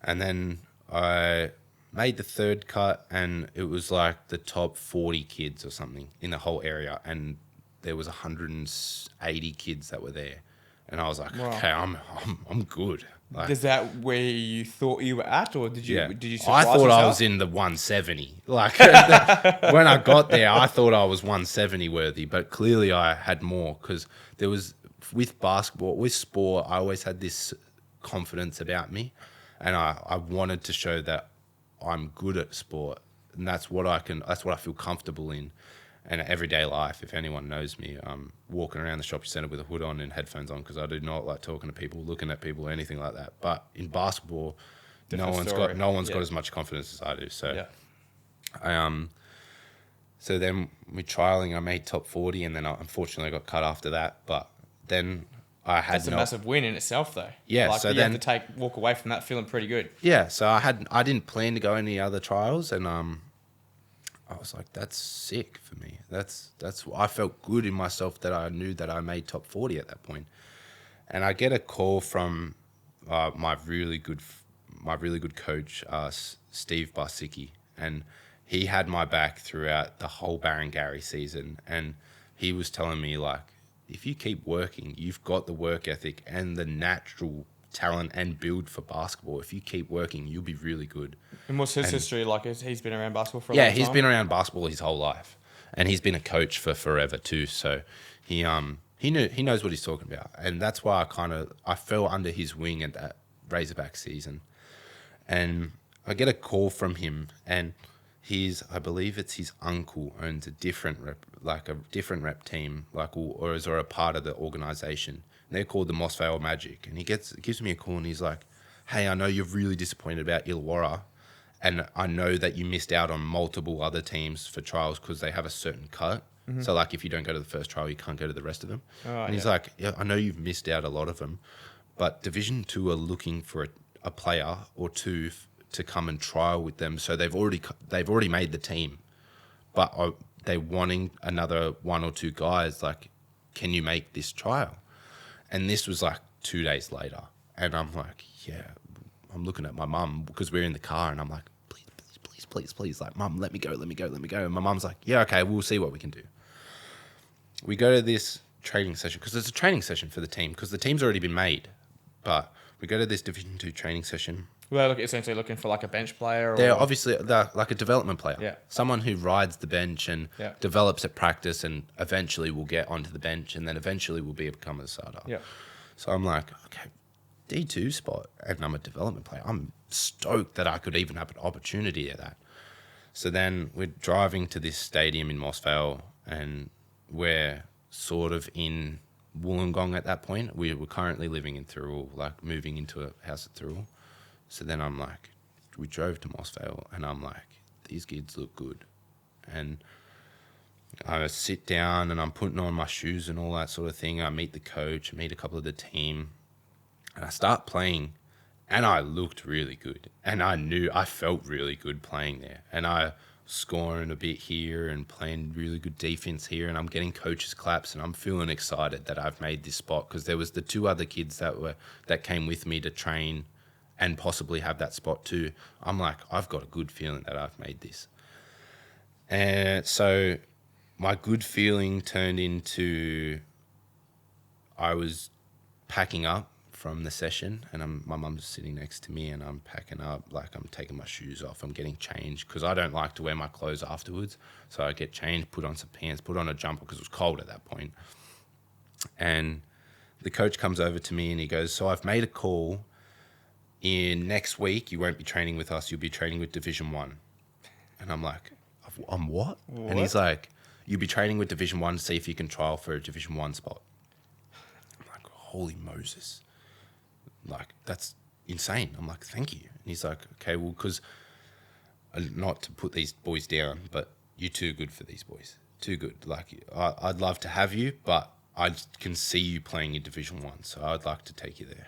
And then I made the third cut, and it was like the top 40 kids or something in the whole area. And there was 180 kids that were there. And I was like, wow. Okay, I'm good. Like, is that where you thought you were at, or did you surprise I thought yourself? I was in the 170. Like when I got there, I thought I was 170 worthy, but clearly I had more because there was with basketball, with sport, I always had this confidence about me, and I wanted to show that I'm good at sport, and that's what I feel comfortable in. And everyday life, if anyone knows me, I'm walking around the shopping centre with a hood on and headphones on because I do not like talking to people, looking at people, or anything like that. But in basketball, no one's got as much confidence as I do. So, so then we're trialing. I made top 40, and then unfortunately I got cut after that. But then that's a massive win in itself, though. Yeah. Like, so you then have to walk away from that feeling pretty good. Yeah. So I didn't plan to go any other trials, and I was like, that's sick for me. I felt good in myself that I knew that I made top 40 at that point. And I get a call from my really good coach, Steve Barsicki, and he had my back throughout the whole Barrengarry season. And he was telling me, like, if you keep working, you've got the work ethic and the natural talent and build for basketball. If you keep working, you'll be really good. And what's his history like? He's been around basketball for a long time? Yeah, he's been around basketball his whole life. And he's been a coach for forever too. So he knows what he's talking about. And that's why I fell under his wing at that Razorback season. And I get a call from him, and I believe it's his uncle owns a different rep team, or is a part of the organization. And they're called the Moss Vale Magic. And he gives me a call, and he's like, hey, I know you're really disappointed about Illawarra, and I know that you missed out on multiple other teams for trials because they have a certain cut. Mm-hmm. So, like, if you don't go to the first trial, you can't go to the rest of them. And he's like, yeah, I know you've missed out a lot of them, but Division 2 are looking for a player or two to come and trial with them. So they've already made the team, but they're wanting another one or two guys. Like, can you make this trial? And this was like 2 days later. And I'm like, yeah, I'm looking at my mum because we're in the car, and I'm like, please, like, Mum, let me go. And my mum's like, yeah, okay, we'll see what we can do. We go to this training session because it's a training session for the team because the team's already been made. But we go to this Division 2 training session. Well, they're essentially looking for like a bench player. They're like a development player. Yeah. Someone who rides the bench and develops at practice and eventually will get onto the bench and then eventually will become a starter. Yeah. So I'm like, okay, D2 spot, and I'm a development player. I'm stoked that I could even have an opportunity at that. So then we're driving to this stadium in Moss Vale, and we're sort of in Wollongong at that point. We were currently living in Thirroul, like moving into a house at Thirroul. So then I'm like, we drove to Moss Vale, and I'm like, these kids look good. And I sit down and I'm putting on my shoes and all that sort of thing. I meet the coach, meet a couple of the team, and I start playing, and I looked really good. And I felt really good playing there. And I scoring a bit here and playing really good defense here, and I'm getting coaches' claps, and I'm feeling excited that I've made this spot because there was the two other kids that came with me to train and possibly have that spot too. I'm like, I've got a good feeling that I've made this. And so my good feeling turned into I was packing up from the session, and my mum's sitting next to me, and I'm packing up, like I'm taking my shoes off, I'm getting changed because I don't like to wear my clothes afterwards. So I get changed, put on some pants, put on a jumper because it was cold at that point. And the coach comes over to me and he goes, so I've made a call. In next week, you won't be training with us, you'll be training with Division 1. And I'm like, I'm what? And he's like, you'll be training with Division 1 to see if you can trial for a Division 1 spot. I'm like, holy Moses. Like, that's insane. I'm like, thank you. And he's like, okay, well, because not to put these boys down, but you're too good for these boys. Too good. Like, I'd love to have you, but I can see you playing in Division 1, so I'd like to take you there.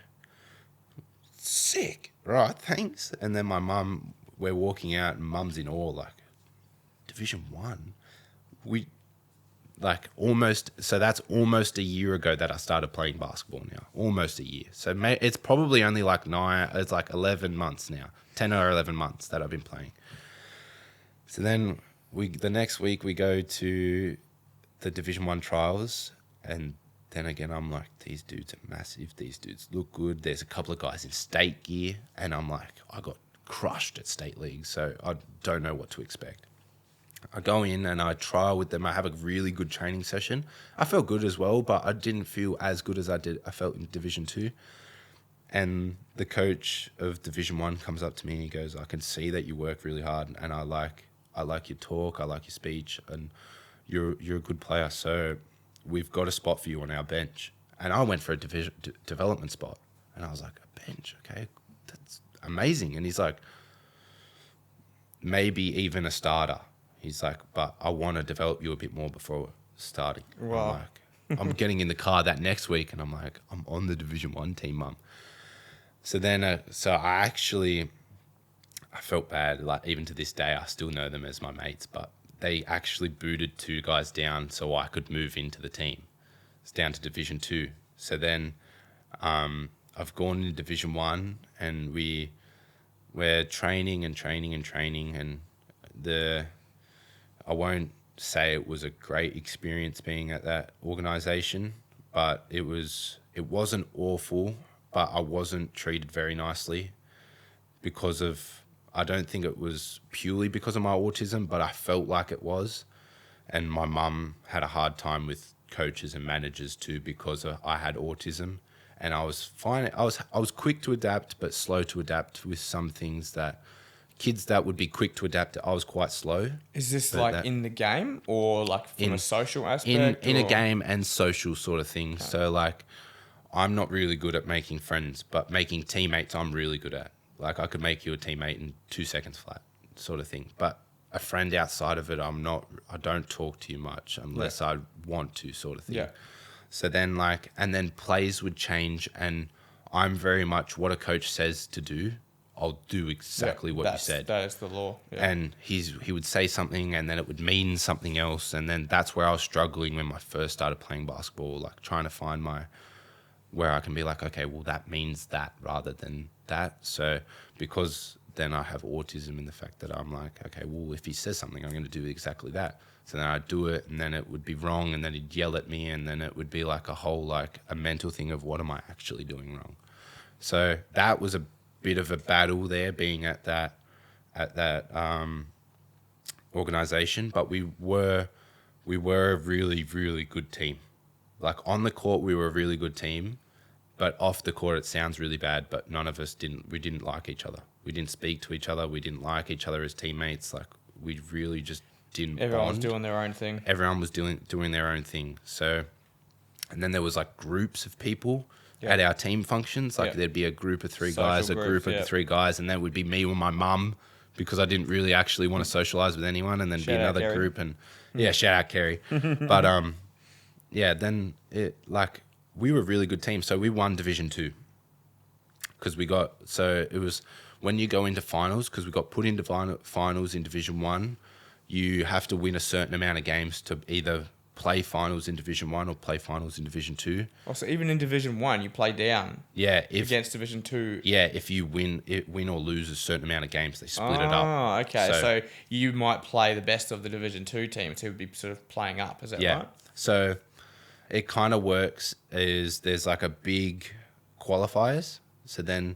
Sick. Right, thanks. And then my mum, we're walking out, and mum's in awe, like, Division 1? So that's almost a year ago that I started playing basketball now. Almost a year. So it's probably only like 11 months now. 10 or 11 months that I've been playing. So then the next week we go to the Division 1 trials, and then again I'm like, these dudes are massive. These dudes look good. There's a couple of guys in state gear, and I'm like, I got crushed at state league, so I don't know what to expect. I go in and I trial with them. I have a really good training session. I felt good as well, but I didn't feel as good as I felt in Division 2. And the coach of Division 1 comes up to me and he goes, I can see that you work really hard, and I like your talk, I like your speech, and you're a good player, so we've got a spot for you on our bench. And I went for a development spot, and I was like, a bench, okay, that's amazing. And he's like, maybe even a starter. He's like, but I want to develop you a bit more before starting. Wow. I'm like, I'm getting in the car that next week, and I'm like, I'm on the Division 1 team, Mum. So then, so I felt bad. Like, even to this day, I still know them as my mates, but they actually booted 2 guys down so I could move into the team. It's down to Division 2. So then I've gone into Division 1, and we're training, and I won't say it was a great experience being at that organisation, but it wasn't awful, but I wasn't treated very nicely because of, I don't think it was purely because of my autism, but I felt like it was. And my mum had a hard time with coaches and managers too because I had autism, and I was fine. I was quick to adapt, but slow to adapt with some things that kids that would be quick to adapt. I was quite slow. Is this like in the game or like from a social aspect? In a game and social sort of thing. Okay. So like, I'm not really good at making friends, but making teammates I'm really good at. Like, I could make you a teammate in 2 seconds flat sort of thing. But a friend outside of it, I don't talk to you much unless I want to sort of thing. Yeah. So then and then plays would change, and I'm very much what a coach says to do, I'll do exactly what you said. That is the law. Yeah. And he would say something, and then it would mean something else. And then that's where I was struggling when I first started playing basketball, like trying to find where I can be like, okay, well, that means that rather than that. So because then I have autism in the fact that I'm like, okay, well, if he says something, I'm going to do exactly that. So then I'd do it, and then it would be wrong, and then he'd yell at me, and then it would be like a whole, like a mental thing of what am I actually doing wrong? So that was a bit of a battle there, being at that organization, but we were a really, really good team. Like, on the court, we were a really good team, but off the court, it sounds really bad, but none of us didn't like each other. We didn't speak to each other. We didn't like each other as teammates. Like, we really just didn't Everyone bond. was doing their own thing. Everyone was doing their own thing. So, and then there was like groups of people at our team functions. Like, there'd be a group of 3 guys, a group of 3 guys, and that would be me or my mum, because I didn't really actually want to socialize with anyone. And then be another group, and shout out Kerry. But then we were a really good team. So we won Division 2 because it was when you go into finals, because we got put into finals in Division 1, you have to win a certain amount of games to either play finals in Division 1 or play finals in Division 2. Oh, so even in Division 1, you play down against Division 2? Yeah, if you win or lose a certain amount of games, they split it up. Oh, okay. So you might play the best of the Division 2 teams who would be sort of playing up, is that right? So it kind of works is there's like a big qualifiers. So then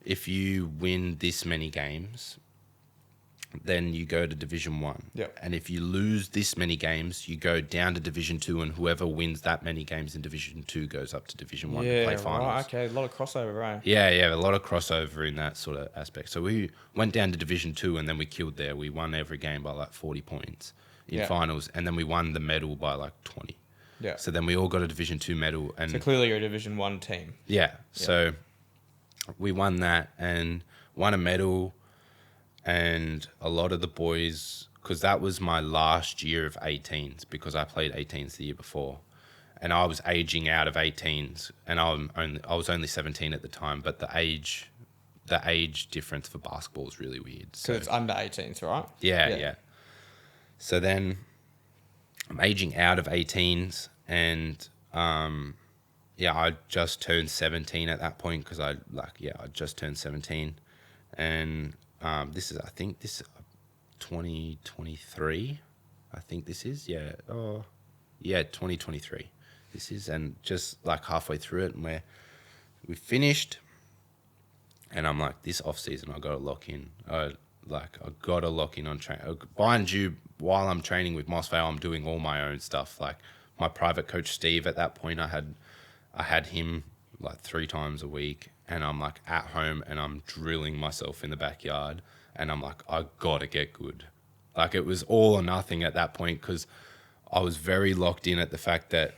if you win this many games, then you go to Division 1. Yep. And if you lose this many games, you go down to Division 2, and whoever wins that many games in Division 2 goes up to Division 1 to play finals. Right, okay. A lot of crossover, right? Yeah, a lot of crossover in that sort of aspect. So we went down to Division 2, and then we killed there. We won every game by like 40 points in finals, and then we won the medal by like 20. Yeah. So then we all got a Division 2 medal. And so clearly you're a Division 1 team. Yeah. So we won that and won a medal. And a lot of the boys, because that was my last year of 18s, because I played 18s the year before, and I was aging out of 18s, and I was only 17 at the time, but the age difference for basketball is really weird. So it's under 18s, right? Yeah. So then I'm aging out of 18s, and I just turned 17 at that point, because I just turned 17, and this is 2023. I think this is 2023. This is, and just like halfway through it, and we finished, and I'm like, this off season I got to lock in. I got to lock in on training. Mind you, while I'm training with Mossvale, I'm doing all my own stuff. Like my private coach Steve, at that point, I had him like 3 times a week. And I'm like at home, and I'm drilling myself in the backyard, and I'm like, I gotta get good. Like, it was all or nothing at that point, because I was very locked in at the fact that,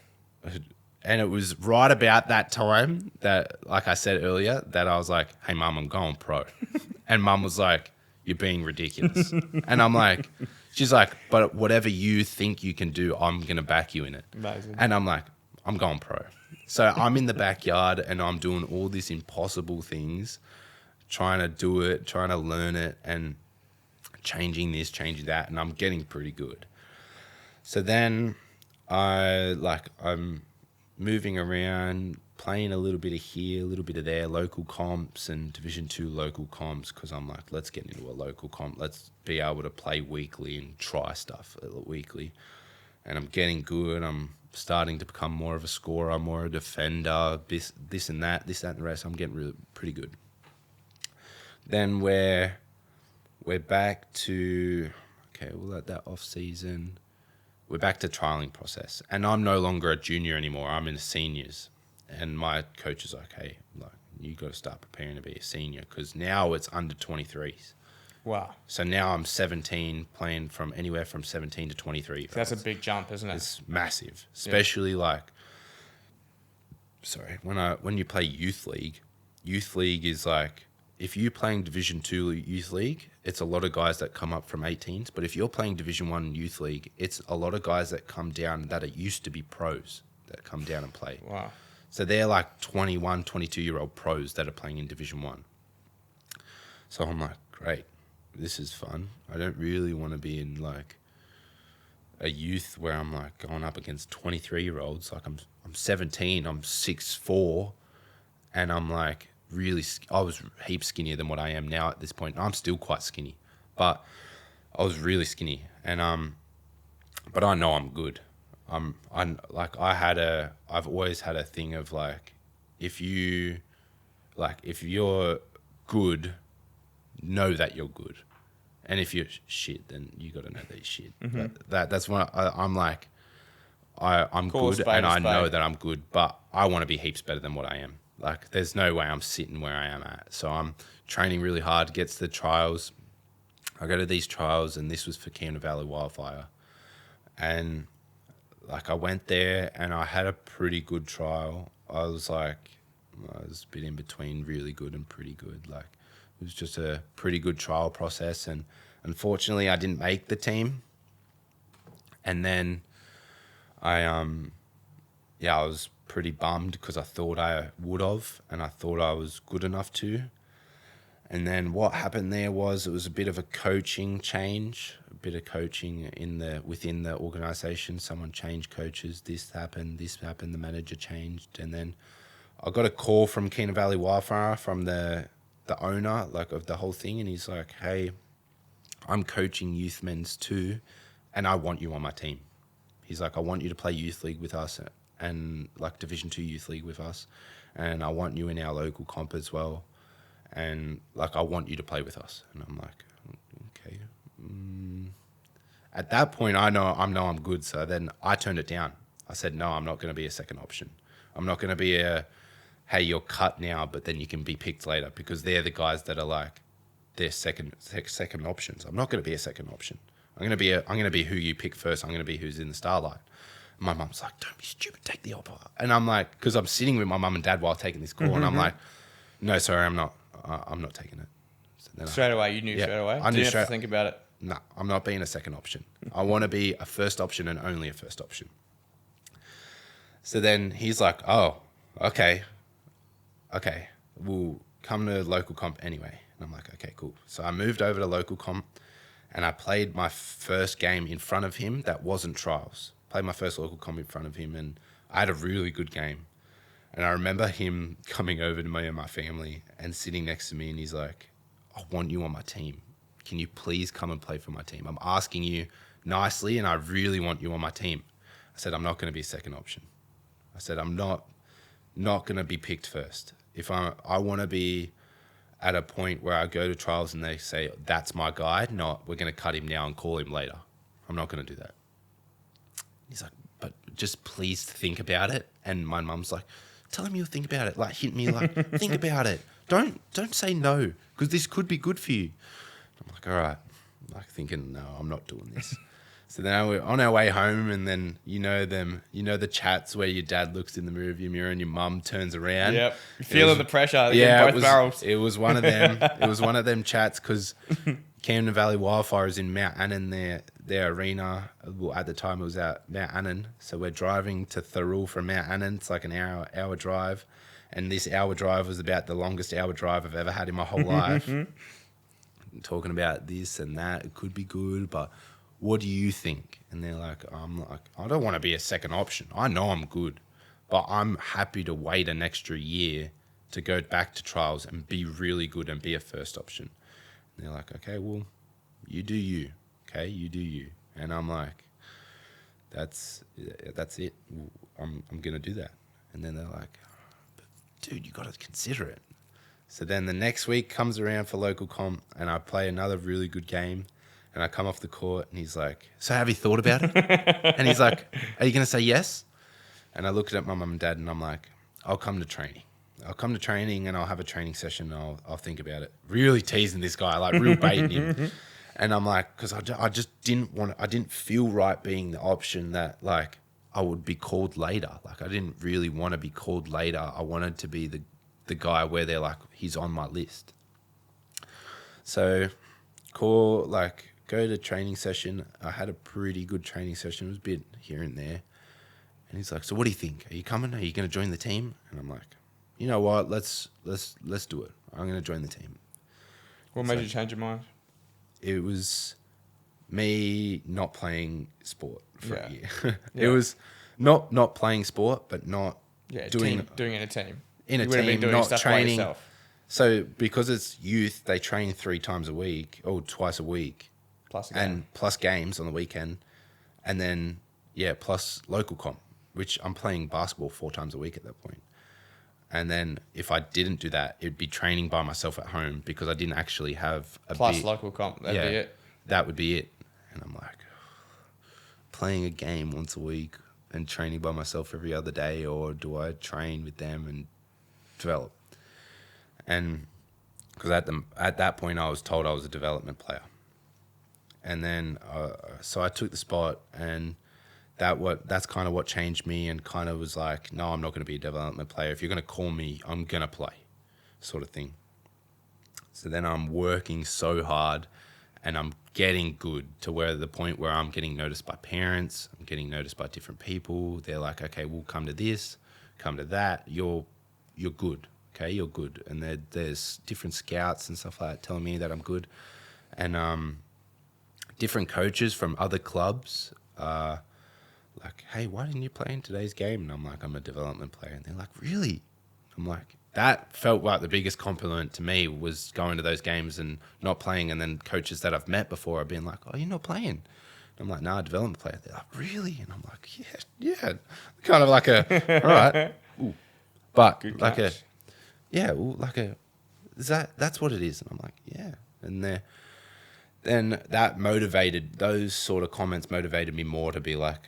and it was right about that time that, like I said earlier, that I was like, hey, Mum, I'm going pro. And Mum was like, you're being ridiculous. And I'm like, she's like, but whatever you think you can do, I'm going to back you in it. Amazing. And I'm like, I'm going pro. So I'm in the backyard and I'm doing all these impossible things, trying to do it, trying to learn it, and changing this, changing that, and I'm getting pretty good. So then I'm moving around, playing a little bit of here, a little bit of there, local comps and Division 2 local comps, because I'm like, let's get into a local comp. Let's be able to play weekly and try stuff weekly. And I'm getting good. I'm starting to become more of a scorer, more a defender, this and that, and the rest. I'm getting pretty good. Then we're back to, we'll let that off season. We're back to trialing process. And I'm no longer a junior anymore. I'm in the seniors. And my coach is like, hey, you got to start preparing to be a senior, because now it's under 23s. Wow. So now I'm 17, playing from anywhere from 17 to 23. So that's a big jump, isn't it? It's massive, especially when you play youth league is like, if you're playing Division 2 youth league, it's a lot of guys that come up from 18s. But if you're playing Division 1 youth league, it's a lot of guys that come down that are used to be pros that come down and play. Wow. So they're like 21, 22-year-old pros that are playing in Division 1. So I'm like, great, this is fun. I don't really want to be in like a youth where I'm like going up against 23-year-olds. Like I'm 17, I'm 6'4", and I'm like I was heaps skinnier than what I am now at this point. I'm still quite skinny, but I was really skinny, and but I know I'm good. I've always had a thing of like, if you're good, know that you're good, and if you're shit, then you got to know that you're shit. Mm-hmm. That's when I'm like, I'm good, and I know that I'm good, but I want to be heaps better than what I am. Like, there's no way I'm sitting where I am at. So I'm training really hard, gets the trials. I go to these trials, and this was for Keenan Valley Wildfire. And like, I went there and I had a pretty good trial. I was a bit in between really good and pretty good. Like, it was just a pretty good trial process. And unfortunately, I didn't make the team. And then I was pretty bummed, because I thought I would have, and I thought I was good enough to. And then what happened there was, it was a bit of a coaching change, a bit of coaching within the organisation. Someone changed coaches. This happened. The manager changed, and then I got a call from Keenan Valley Wildfire, from the owner, like, of the whole thing, and he's like, "Hey, I'm coaching youth men's too, and I want you on my team." He's like, "I want you to play youth league with us, and like Division 2 youth league with us, and I want you in our local comp as well, and like, I want you to play with us." And I'm like, okay. At that point, I know I'm good. So then I turned it down. I said, no, I'm not going to be a second option. I'm not going to be hey, you're cut now, but then you can be picked later, because they're the guys that are like, they're second options. I'm not going to be a second option. I'm going to be who you pick first. I'm going to be who's in the starlight. My mum's like, don't be stupid, take the offer. And I'm like, because I'm sitting with my mum and dad while taking this call, and I'm like, no, sorry, I'm not taking it. So straight away, you knew straight away? Didn't have to think about it? No, I'm not being a second option. I want to be a first option, and only a first option. So then he's like, oh, okay, we'll come to local comp anyway. And I'm like, okay, cool. So I moved over to local comp, and I played my first game in front of him that wasn't trials. Played my first local comp in front of him, and I had a really good game. And I remember him coming over to me and my family and sitting next to me, and he's like, I want you on my team. Can you please come and play for my team? I'm asking you nicely, and I really want you on my team. I said, I'm not going to be a second option. I said, I'm not going to be picked first. If I want to be at a point where I go to trials and they say, that's my guy, no, we're going to cut him now and call him later. I'm not going to do that. He's like, but just please think about it. And my mum's like, tell him you'll think about it. Like, hit me, like, think about it. Don't say no, because this could be good for you. I'm like, all right. Like, thinking, no, I'm not doing this. So then we're on our way home, and then the chats where your dad looks in the rearview mirror and your mum turns around. Yep, feeling the pressure. Yeah, both barrels. It was one of them. It was one of them chats because Camden Valley Wildfires in Mount Annan, their arena. Well, at the time it was at Mount Annan, so we're driving to Thirroul from Mount Annan. It's like an hour drive, and this hour drive was about the longest hour drive I've ever had in my whole life. Talking about this and that, it could be good, but what do you think? And they're like, I'm like, I don't want to be a second option. I know I'm good, but I'm happy to wait an extra year to go back to trials and be really good and be a first option. And they're like, okay, well, you do you. Okay, you do you. And I'm like, that's it. I'm going to do that. And then they're like, but dude, you got to consider it. So then the next week comes around for local comp, and I play another really good game. And I come off the court, and he's like, so have you thought about it? And he's like, are you going to say yes? And I looked at my mum and dad, and I'm like, I'll come to training. I'll come to training, and I'll have a training session, and I'll think about it. Really teasing this guy, like real baiting him. And I'm like, because I just I didn't feel right being the option that, like, I would be called later. Like, I didn't really want to be called later. I wanted to be the guy where they're like, he's on my list. So go to training session. I had a pretty good training session. It was a bit here and there. And he's like, so what do you think? Are you coming? Are you going to join the team? And I'm like, you know what? Let's do it. I'm going to join the team. What made you change your mind? It was me not playing sport for a year. Yeah. It was not playing sport, but not doing it in a team. In a team, not training. So because it's youth, they train 3 times a week or twice a week. Plus games on the weekend. And then, plus local comp, which I'm playing basketball 4 times a week at that point. And then if I didn't do that, it'd be training by myself at home because I didn't actually have plus local comp. That'd be it. That would be it. And I'm like, playing a game once a week and training by myself every other day, or do I train with them and develop? And because at that point I was told I was a development player. And then, so I took the spot, and that's kind of what changed me, and kind of was like, no, I'm not going to be a development player. If you're going to call me, I'm going to play, sort of thing. So then I'm working so hard, and I'm getting good to the point where I'm getting noticed by parents. I'm getting noticed by different people. They're like, okay, we'll come to this, come to that. You're good. Okay, you're good. And there's different scouts and stuff like that telling me that I'm good. And different coaches from other clubs like, hey, why didn't you play in today's game? And I'm like, I'm a development player. And they're like, really? I'm like, that felt like the biggest compliment to me was going to those games and not playing. And then coaches that I've met before have been like, oh, you're not playing. And I'm like, nah, development player. They're like, really? And I'm like, yeah. Kind of like a, all right. Ooh. But good like catch. That's what it is. And I'm like, yeah. And then that motivated, those sort of comments motivated me more to be like,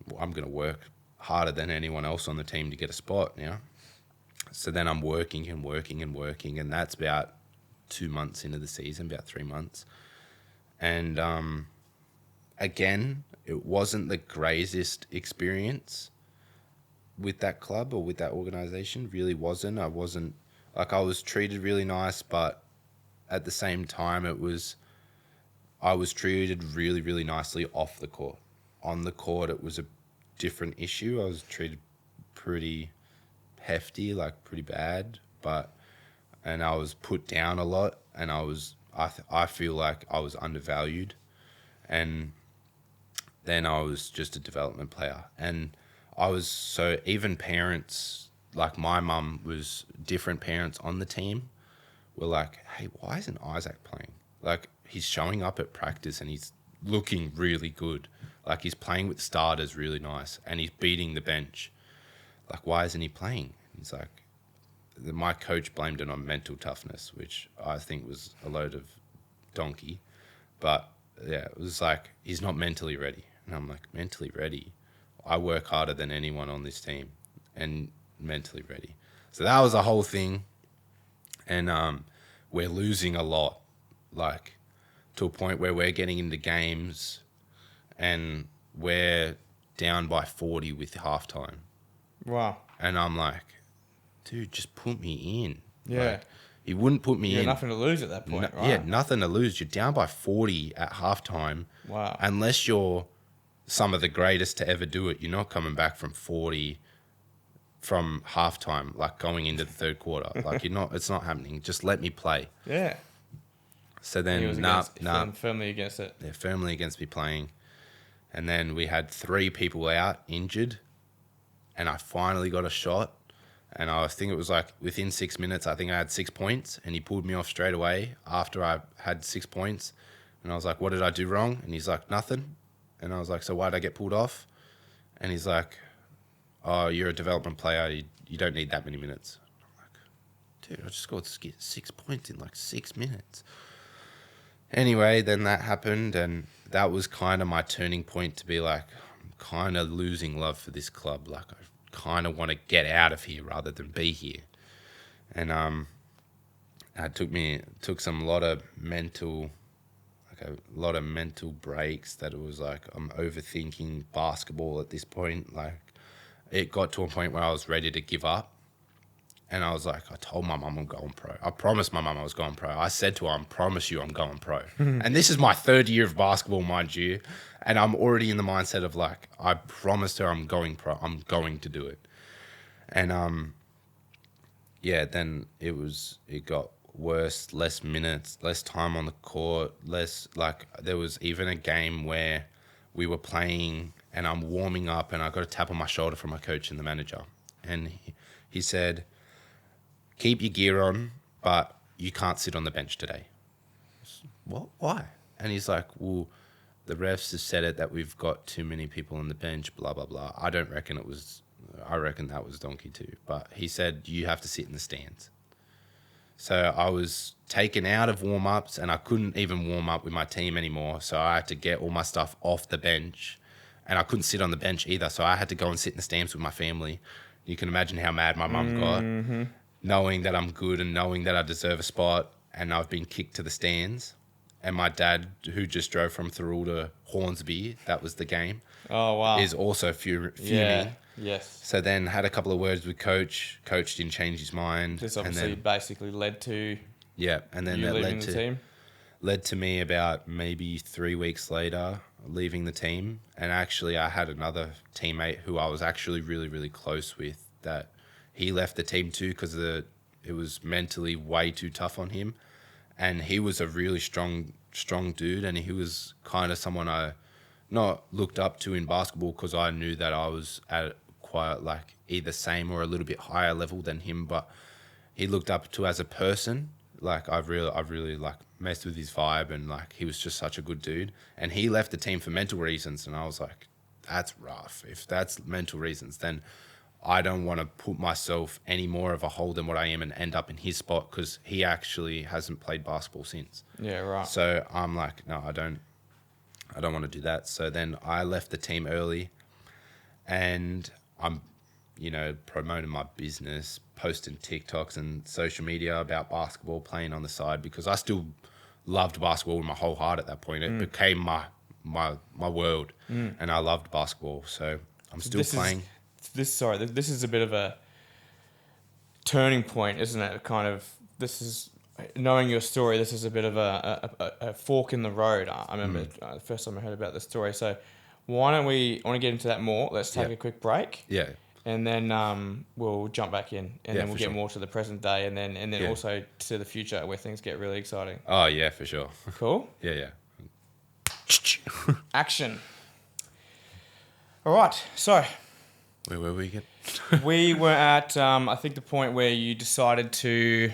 well, I'm going to work harder than anyone else on the team to get a spot, you know? So then I'm working, and that's about 2 months into the season, about 3 months. And again, it wasn't the greatest experience with that club or with that organization. Really wasn't. I was treated really nice, but at the same time, I was treated really, really nicely off the court. On the court, it was a different issue. I was treated pretty hefty, like pretty bad, and I was put down a lot, and I feel like I was undervalued, and then I was just a development player, and so even parents, like my mum was different parents on the team were like, hey, why isn't Izacc playing? Like, he's showing up at practice and he's looking really good. Like, he's playing with starters really nice and he's beating the bench. Like, why isn't he playing? He's like, my coach blamed it on mental toughness, which I think was a load of donkey. But yeah, it was like, he's not mentally ready. And I'm like, mentally ready? I work harder than anyone on this team and mentally ready. So that was a whole thing. And we're losing a lot, like to a point where we're getting into games and we're down by 40 with halftime. Wow. And I'm like, dude, just put me in. Yeah. Like, he wouldn't put me in. You had nothing to lose at that point, right? Yeah, nothing to lose. You're down by 40 at halftime. Wow. Unless you're some of the greatest to ever do it, you're not coming back from 40 from halftime, like going into the third quarter. Like, it's not happening. Just let me play. Yeah. So then, firmly against it. They're firmly against me playing. And then we had 3 people out injured, and I finally got a shot. And I think it was like within 6 minutes, I think I had 6 points, and he pulled me off straight away after I had 6 points. And I was like, what did I do wrong? And he's like, nothing. And I was like, so why did I get pulled off? And he's like, oh, you're a development player. You don't need that many minutes. I'm like, dude, I just got 6 points in like 6 minutes. Anyway, then that happened, and that was kind of my turning point to be like, I'm kind of losing love for this club. Like, I kind of want to get out of here rather than be here. And it took some lot of mental breaks. That it was like I'm overthinking basketball at this point. Like, it got to a point where I was ready to give up. And I was like, I told my mum I'm going pro. I promised my mum I was going pro. I said to her, I promise you I'm going pro. And this is my 3rd year of basketball, mind you. And I'm already in the mindset of like, I promised her I'm going pro. I'm going to do it. And then it got worse, less minutes, less time on the court, there was even a game where we were playing and I'm warming up and I got a tap on my shoulder from my coach and the manager. And he said, keep your gear on, but you can't sit on the bench today. What? Why? And he's like, well, the refs have said it that we've got too many people on the bench, blah, blah, blah. I reckon that was donkey too. But he said, you have to sit in the stands. So I was taken out of warm-ups and I couldn't even warm up with my team anymore. So I had to get all my stuff off the bench and I couldn't sit on the bench either. So I had to go and sit in the stands with my family. You can imagine how mad my mum got, knowing that I'm good and knowing that I deserve a spot, and I've been kicked to the stands. And my dad, who just drove from Thirroul to Hornsby, that was the game. Oh, wow. Is also fuming. Yeah, yes. So then had a couple of words with Coach. Coach didn't change his mind. This obviously basically led to and then that led to me about maybe 3 weeks later leaving the team. And actually I had another teammate who I was actually really, really close with that he left the team too because it was mentally way too tough on him. And he was a really strong dude, and he was kind of someone I not looked up to in basketball because I knew that I was at quite like either same or a little bit higher level than him, but he looked up to as a person. Like I've really like messed with his vibe, and like he was just such a good dude. And he left the team for mental reasons, and I was like, that's rough. If that's mental reasons, then I don't want to put myself any more of a hole than what I am and end up in his spot because he actually hasn't played basketball since. Yeah, right. So I'm like, no, I don't want to do that. So then I left the team early, and I'm, promoting my business, posting TikToks and social media about basketball, playing on the side because I still loved basketball with my whole heart at that point. It became my world, and I loved basketball. So I'm still playing. This is a bit of a turning point, isn't it? This is knowing your story. This is a bit of a fork in the road. I remember the first time I heard about this story. So why don't I want to get into that more. Let's take a quick break. Yeah. And then we'll jump back in, and then we'll get more to the present day, and then also to the future where things get really exciting. Oh yeah, for sure. Cool. Yeah. Action. All right. So. Where were we again? We were at, I think, the point where you decided to...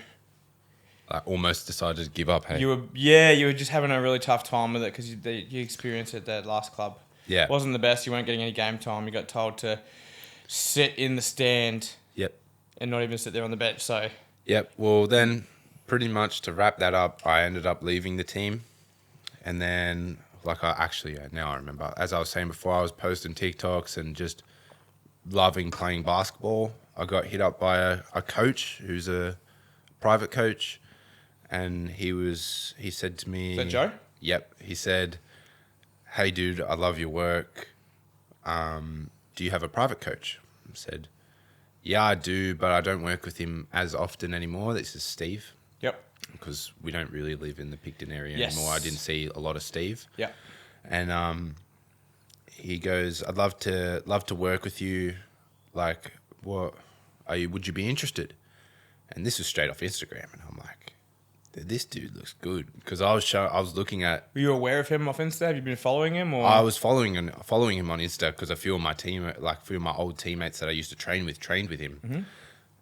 I almost decided to give up, hey? You were just having a really tough time with it because you experienced it at that last club. Yeah. It wasn't the best. You weren't getting any game time. You got told to sit in the stand. Yep. And not even sit there on the bench, so... Yep. Well, then, pretty much to wrap that up, I ended up leaving the team. And then, now I remember. As I was saying before, I was posting TikToks and just... loving playing basketball. I got hit up by a coach who's a private coach, and he said to me... Is that Joe? Yep. He said, hey, dude, I love your work. Do you have a private coach? I said, yeah, I do, but I don't work with him as often anymore. This is Steve. Yep. Because we don't really live in the Picton area Yes. anymore. I didn't see a lot of Steve. Yeah. And he goes, I'd love to work with you. Like, what would you be interested? And this was straight off Instagram. And I'm like, this dude looks good. Because I was looking at... Were you aware of him off Insta? Have you been following him? Or? I was following him on Insta because a few of my old teammates that I used to trained with him. Mm-hmm.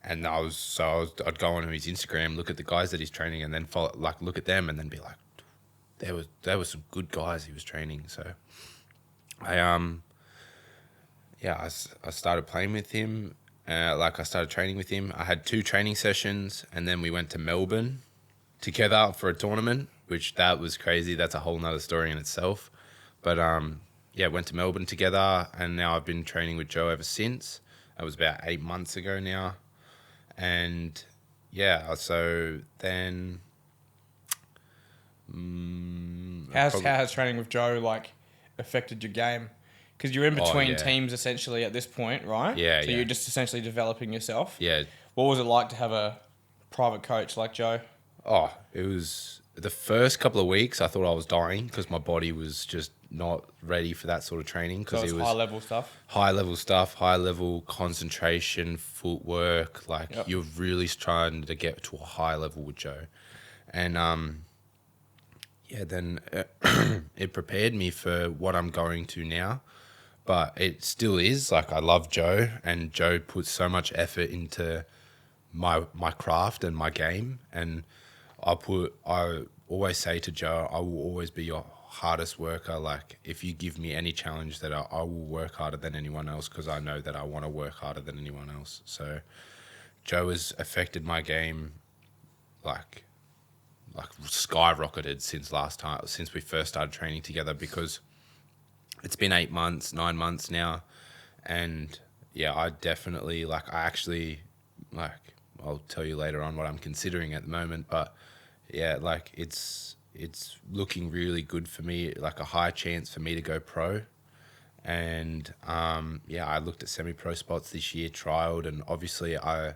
And I'd go on his Instagram, look at the guys that he's training, and then look at them, and then be like, there were some good guys he was training. So I started playing with him. I started training with him. I had 2 training sessions, and then we went to Melbourne together for a tournament, which that was crazy. That's a whole nother story in itself. But went to Melbourne together, and now I've been training with Joe ever since. That was about 8 months ago now. And so then... How has training with Joe affected your game? Because you're in between teams essentially at this point, right? Yeah. So you're just essentially developing yourself. Yeah. What was it like to have a private coach like Joe? Oh, it was the first couple of weeks. I thought I was dying because my body was just not ready for that sort of training. So it was high level stuff. High level concentration, footwork. You're really trying to get to a high level with Joe, and then it prepared me for what I'm going to now. But it still is I love Joe, and Joe puts so much effort into my craft and my game, and I always say to Joe, I will always be your hardest worker. If you give me any challenge, that I will work harder than anyone else, because I know that I want to work harder than anyone else. So Joe has affected my game skyrocketed since we first started training together, because it's been 9 months now. And I definitely I'll tell you later on what I'm considering at the moment, but it's looking really good for me, a high chance for me to go pro. And I looked at semi-pro spots this year, trialed, and obviously I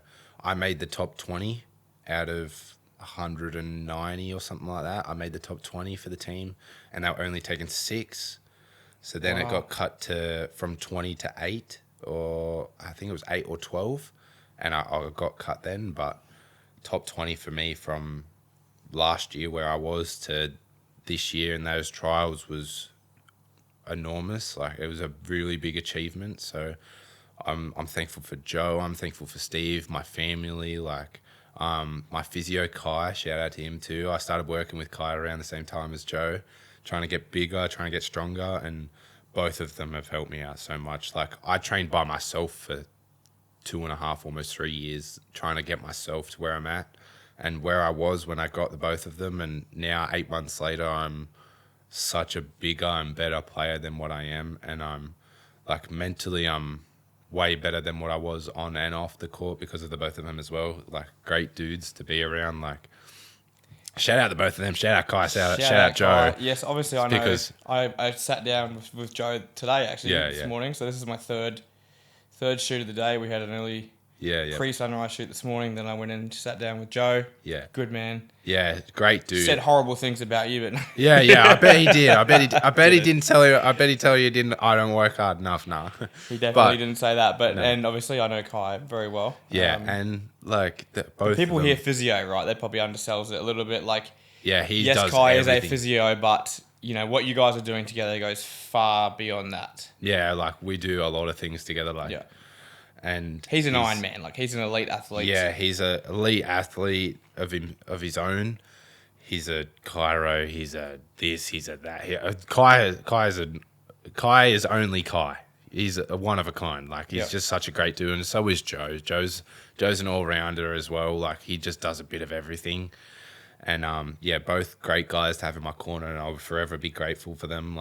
made the top 20 out of 190 or something like that. I made the top 20 for the team, and they were only taking 6. So then It got cut from 20 to 8, or I think it was 8 or 12, and I got cut then. But top 20 for me from last year where I was to this year in those trials was enormous. It was a really big achievement. So I'm thankful for Joe. I'm thankful for Steve, my family, my physio Kai. Shout out to him too. I started working with Kai around the same time as Joe, trying to get bigger, trying to get stronger, and both of them have helped me out so much. I trained by myself for 2.5, almost 3 years, trying to get myself to where I'm at and where I was when I got the both of them. And now 8 months later, I'm such a bigger and better player than what I am. And I'm mentally, I'm way better than what I was on and off the court because of the both of them as well. Great dudes to be around. Shout out to both of them. Shout out Kai. Shout out Joe. Kai. Yes, obviously I know. I sat down with Joe today actually this morning. So this is my third shoot of the day. We had an early pre-sunrise shoot this morning. Then I went in and sat down with Joe. Yeah, good man. Yeah, great dude. Said horrible things about you, but yeah. I bet he did. I bet he didn't tell you. I bet he tell you didn't. I don't work hard enough. Nah. He definitely didn't say that. But no. And obviously I know Kai very well. Yeah, and both people hear physio, right? They probably undersells it a little bit. He yes, does Kai everything. is a physio, but what you guys are doing together goes far beyond that. Yeah, we do a lot of things together. And he's an Iron Man. He's an elite athlete. Yeah, he's an elite athlete of his own. He's a chiro. He's a this. He's a that. Kai is only Kai. He's a one of a kind. He's just such a great dude, and so is Joe. Joe's an all rounder as well. He just does a bit of everything. And both great guys to have in my corner, and I'll forever be grateful for them.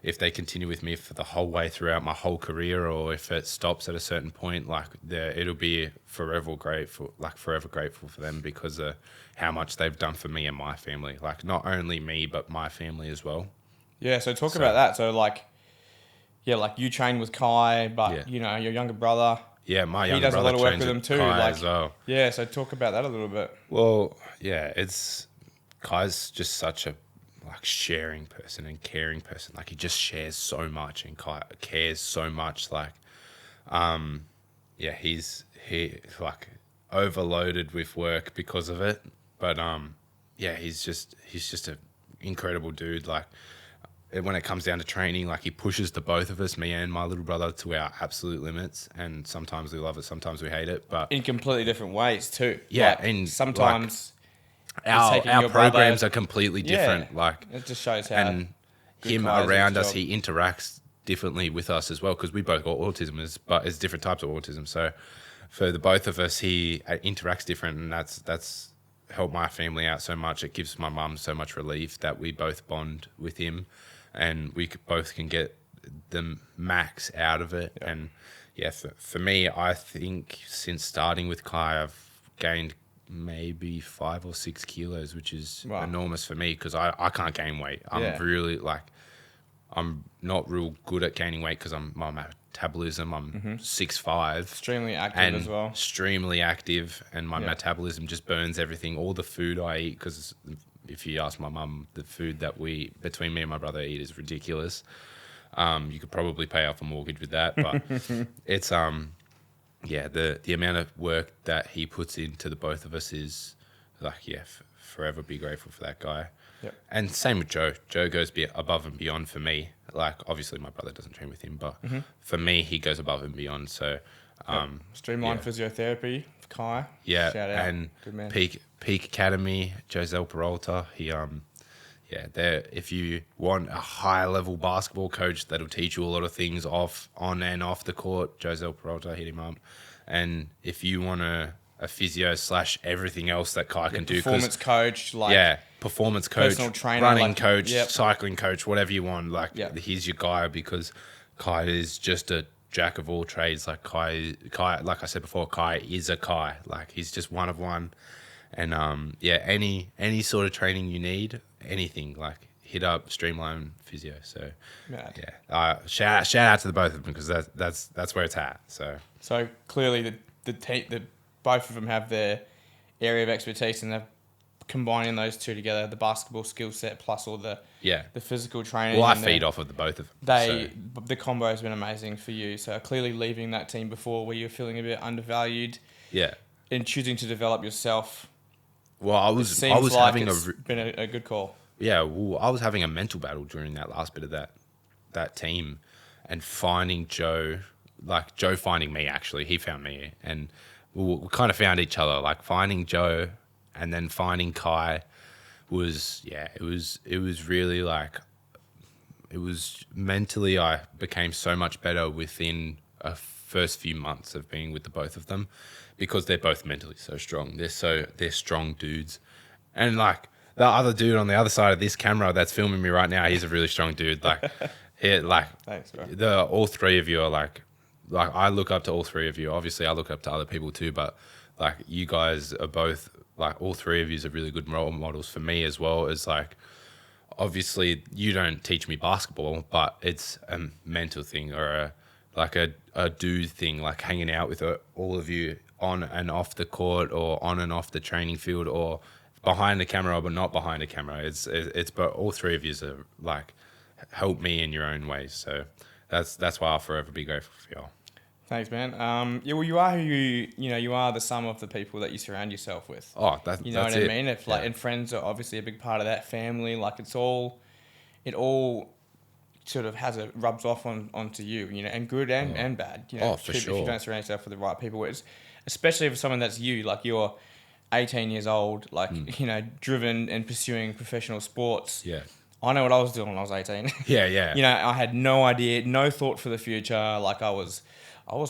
If they continue with me for the whole way throughout my whole career, or if it stops at a certain point, it'll be forever grateful for them because of how much they've done for me and my family. Not only me, but my family as well. Yeah, so talk about that. So like you train with Kai, but you know, your younger brother. Yeah, my younger brother. He does a lot of work with him too. Kai like as well. Yeah, so talk about that a little bit. Well, yeah, Kai's just such a sharing person and caring person. Like he just shares so much and Kai cares so much. Like, he's like overloaded with work because of it. But he's just an incredible dude. Like when it comes down to training, like he pushes the both of us, me and my little brother, to our absolute limits. And sometimes we love it, sometimes we hate it. But in completely different ways too. Yeah, like, and sometimes our programs are completely different. Yeah, like it just shows how. And him around us, he interacts differently with us as well because we both got autism, but it's different types of autism. So for the both of us, he interacts different, and that's helped my family out so much. It gives my mum so much relief that we both bond with him, and we both can get the max out of it. And for me, I think since starting with Kai, I've gained maybe 5 or 6 kilos, which is enormous for me because I can't gain weight. I'm really I'm not real good at gaining weight because my metabolism, I'm 6'5". Extremely active as well. Extremely active, and my metabolism just burns everything, all the food I eat, because if you ask my mum, the food that between me and my brother eat is ridiculous. You could probably pay off a mortgage with that, but it's the amount of work that he puts into the both of us is forever be grateful for that guy. Yep. And same with Joe. Joe goes above and beyond for me. Like obviously my brother doesn't train with him, but for me he goes above and beyond. So Streamline Physiotherapy, Kai. Yeah, shout out. and good man. Peak Academy, Josel Peralta. He if you want a high level basketball coach that'll teach you a lot of things on and off the court, Josel Peralta, hit him up. And if you want a physio / everything else that Kai can do, performance coach, performance coach, personal trainer, running coach, cycling coach, whatever you want. He's your guy because Kai is just a jack of all trades. Like Kai, like I said before, Kai is a Kai. Like he's just one of one. And any sort of training you need, anything, like hit up Streamline Physio. So shout out to the both of them because that's where it's at. So clearly the both of them have their area of expertise, and they're combining those two together, the basketball skill set plus all the physical training. Well, I feed off of the both of them. The combo has been amazing for you. So clearly leaving that team before where you're feeling a bit undervalued. Yeah. And choosing to develop yourself. Well, I was having been a good call. Yeah, well, I was having a mental battle during that last bit of that team, and finding Joe, like Joe finding me. Actually, he found me, and we kind of found each other. Like finding Joe, and then finding Kai was it was really like it was mentally. I became so much better within a first few months of being with the both of them, because they're both mentally so strong. They're strong dudes, and like the other dude on the other side of this camera that's filming me right now, he's a really strong dude. Like, Thanks, bro. All three of you are like I look up to all three of you. Obviously, I look up to other people too, but like you guys are both like all three of you are really good role models for me as well. As like, obviously, you don't teach me basketball, but it's a mental thing or a dude thing, like hanging out with all of you on and off the court or on and off the training field or behind the camera but not behind the camera. It's but all three of you are like help me in your own ways. So that's why I'll forever be grateful for y'all. Thanks, man. Well, you are who you are the sum of the people that you surround yourself with. Oh, that's you know that's what it. I mean? And friends are obviously a big part of that family. Like it all sort of rubs off onto you, and good and bad. For sure. If you don't surround yourself with the right people, especially for someone that's you, like you're 18 years old, like driven and pursuing professional sports. Yeah. I know what I was doing when I was 18. Yeah. I had no idea, no thought for the future. Like I was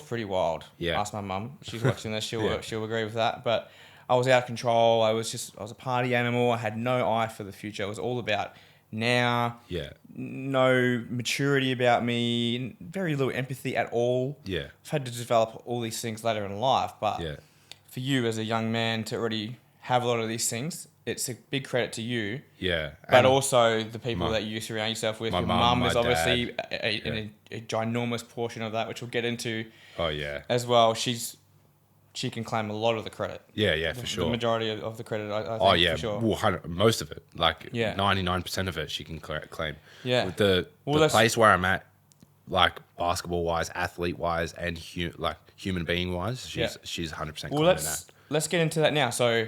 pretty wild. Yeah. Ask my mum. She's watching this. She'll agree with that. But I was out of control. I was a party animal. I had no eye for the future. It was all about now. Yeah. No maturity about me. Very little empathy at all. Yeah. I've had to develop all these things later in life. But for you as a young man to already have a lot of these things, it's a big credit to you. Yeah. But also the people that you surround yourself with. Your mum is obviously a ginormous portion of that, which we'll get into. Oh, yeah. As well. She can claim a lot of the credit. Yeah, for sure. The majority of the credit, I think, for sure. Well, most of it. 99% of it she can claim. Yeah. With the place where I'm at, like basketball-wise, athlete-wise, and human being-wise, she's 100% claiming that. Let's get into that now. So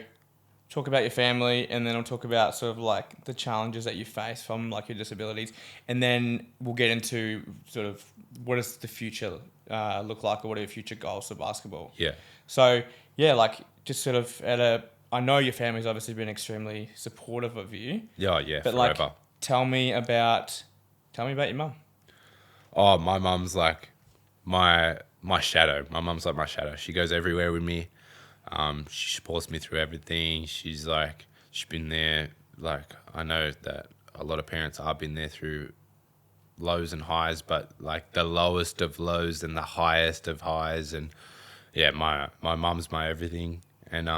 talk about your family, and then I'll talk about sort of like the challenges that you face from like your disabilities, and then we'll get into sort of what does the future look like, or what are your future goals for basketball. Yeah. So like just sort of I know your family's obviously been extremely supportive of you. Yeah, but forever. Like, tell me about your mum. Oh, my mum's like my shadow. My mum's like my shadow. She goes everywhere with me. She supports me through everything. She's been there. Like, I know that a lot of parents have been there through lows and highs, but like the lowest of lows and the highest of highs. And yeah, my mum's my everything. And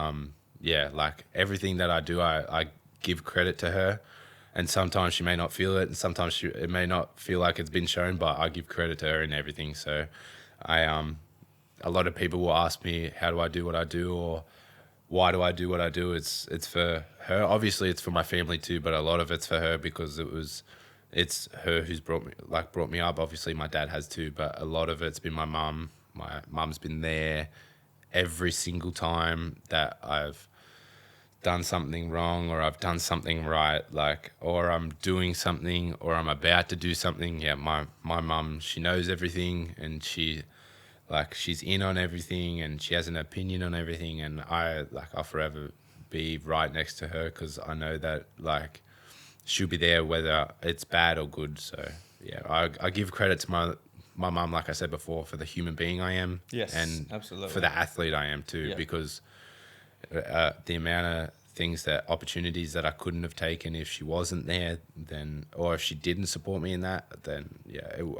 like everything that I do, I give credit to her. And sometimes she may not feel it, and sometimes it may not feel like it's been shown, but I give credit to her in everything. So a lot of people will ask me, how do I do what I do, or why do I do what I do? It's for her. Obviously, it's for my family too, but a lot of it's for her because it's her who's brought me up. Obviously, my dad has too, but a lot of it's been my mum. My mum's been there every single time that I've done something wrong or I've done something right, or I'm doing something or I'm about to do something. Yeah, my mum, she knows everything, and she's in on everything, and she has an opinion on everything, and I'll forever be right next to her because I know that she'll be there whether it's bad or good. So yeah, I give credit to my mum, like I said before, for the human being I am. Yes, and absolutely. For the athlete I am too, because the amount of opportunities that I couldn't have taken if she wasn't there, or if she didn't support me in that, then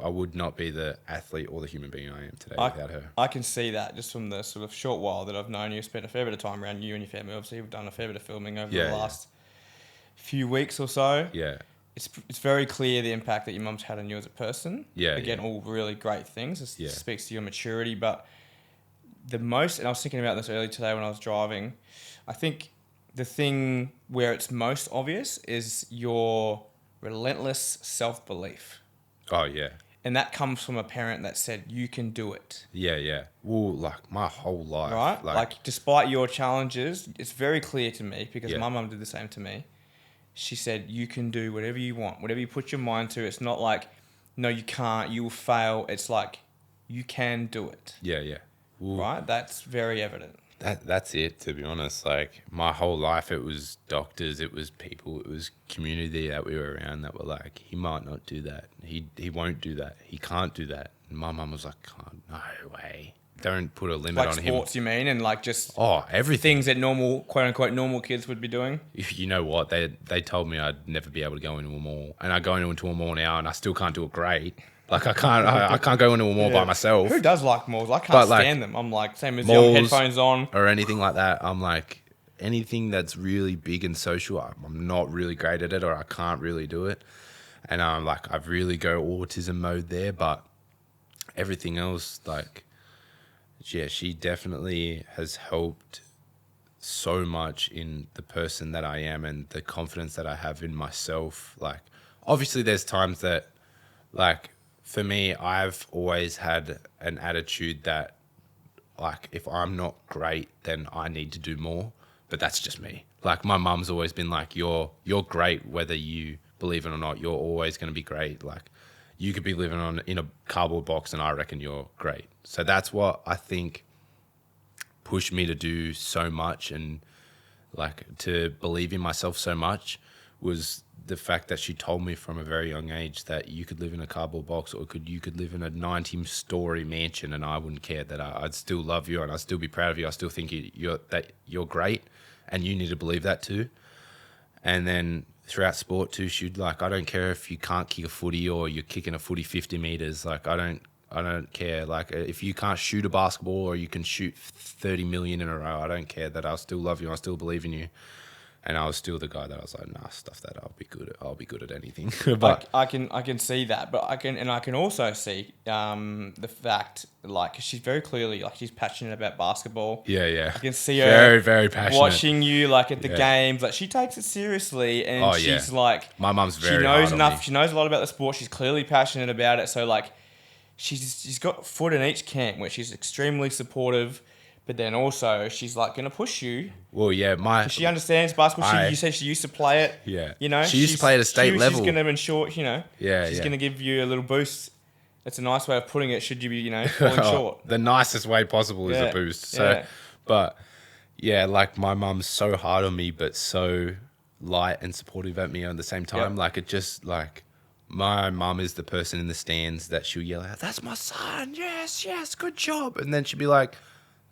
I would not be the athlete or the human being I am today without her. I can see that just from the sort of short while that I've known you. Spent a fair bit of time around you and your family. Obviously, we've done a fair bit of filming over the last few weeks or so. Yeah. It's very clear the impact that your mum's had on you as a person. Yeah. Again, all really great things. It speaks to your maturity, but the most, and I was thinking about this earlier today when I was driving, I think the thing where it's most obvious is your relentless self-belief. Oh, yeah. And that comes from a parent that said, you can do it. Yeah. Well, my whole life. Right? Despite your challenges, it's very clear to me, because my mum did the same to me. She said, you can do whatever you want, whatever you put your mind to. It's not like, no, you can't, you will fail. It's like, you can do it. Yeah. Well, right? That's very evident. That's it, to be honest. My whole life, it was doctors, it was people, it was community that we were around that were like, he might not do that. He won't do that. He can't do that. And my mum was like, oh, no way. Don't put a limit on him. Like sports, you mean? And just... Oh, everything. Things that normal, quote-unquote, normal kids would be doing? You know what? They told me I'd never be able to go into a mall. And I go into a mall now and I still can't do it great. I can't go into a mall by myself. Who does like malls? I can't stand them. I'm same as malls, young headphones on. Or anything like that. I'm anything that's really big and social, I'm not really great at it, or I can't really do it. And I really go autism mode there, but everything else, she definitely has helped so much in the person that I am and the confidence that I have in myself. Obviously there's times that, for me, I've always had an attitude that, if I'm not great, then I need to do more. But that's just me. My mum's always been you're great whether you believe it or not. You're always going to be great. You could be living in a cardboard box and I reckon you're great. So that's what I think pushed me to do so much and to believe in myself so much was the fact that she told me from a very young age that you could live in a cardboard box or you could live in a 90-story mansion and I wouldn't care, that I'd still love you and I'd still be proud of you. I still think you're great and you need to believe that too. And then throughout sport too, she'd I don't care if you can't kick a footy or you're kicking a footy 50 meters. I don't I don't care. Like, if you can't shoot a basketball or you can shoot 30 million in a row, I don't care. That I'll still love you. I still believe in you. And I was still the guy that I was like, nah, stuff that. I'll be good at anything. But I can see that, but I can also see the fact, like, she's very clearly, like, she's passionate about basketball. Yeah. I can see her very, very passionate. watching you, like, at the games. Like, she takes it seriously, and she's like, my mum's very she knows hard enough. on me. She knows a lot about the sport. She's clearly passionate about it. So, like, she's got foot in each camp where she's extremely supportive. But then also, she's like going to push you. Well, yeah, she understands basketball. You said she used to play it. Yeah. You know, she used to play at a state level. She's going to ensure, you know. Yeah, she's going to give you a little boost. That's a nice way of putting it. Should you be, you know, falling short. The nicest way possible is a boost. So, but yeah, like, my mum's so hard on me, but so light and supportive at me at the same time. Yep. Like, it just, like, my mum is the person in the stands that she'll yell out, "That's my son. Yes, good job." And then she'll be like,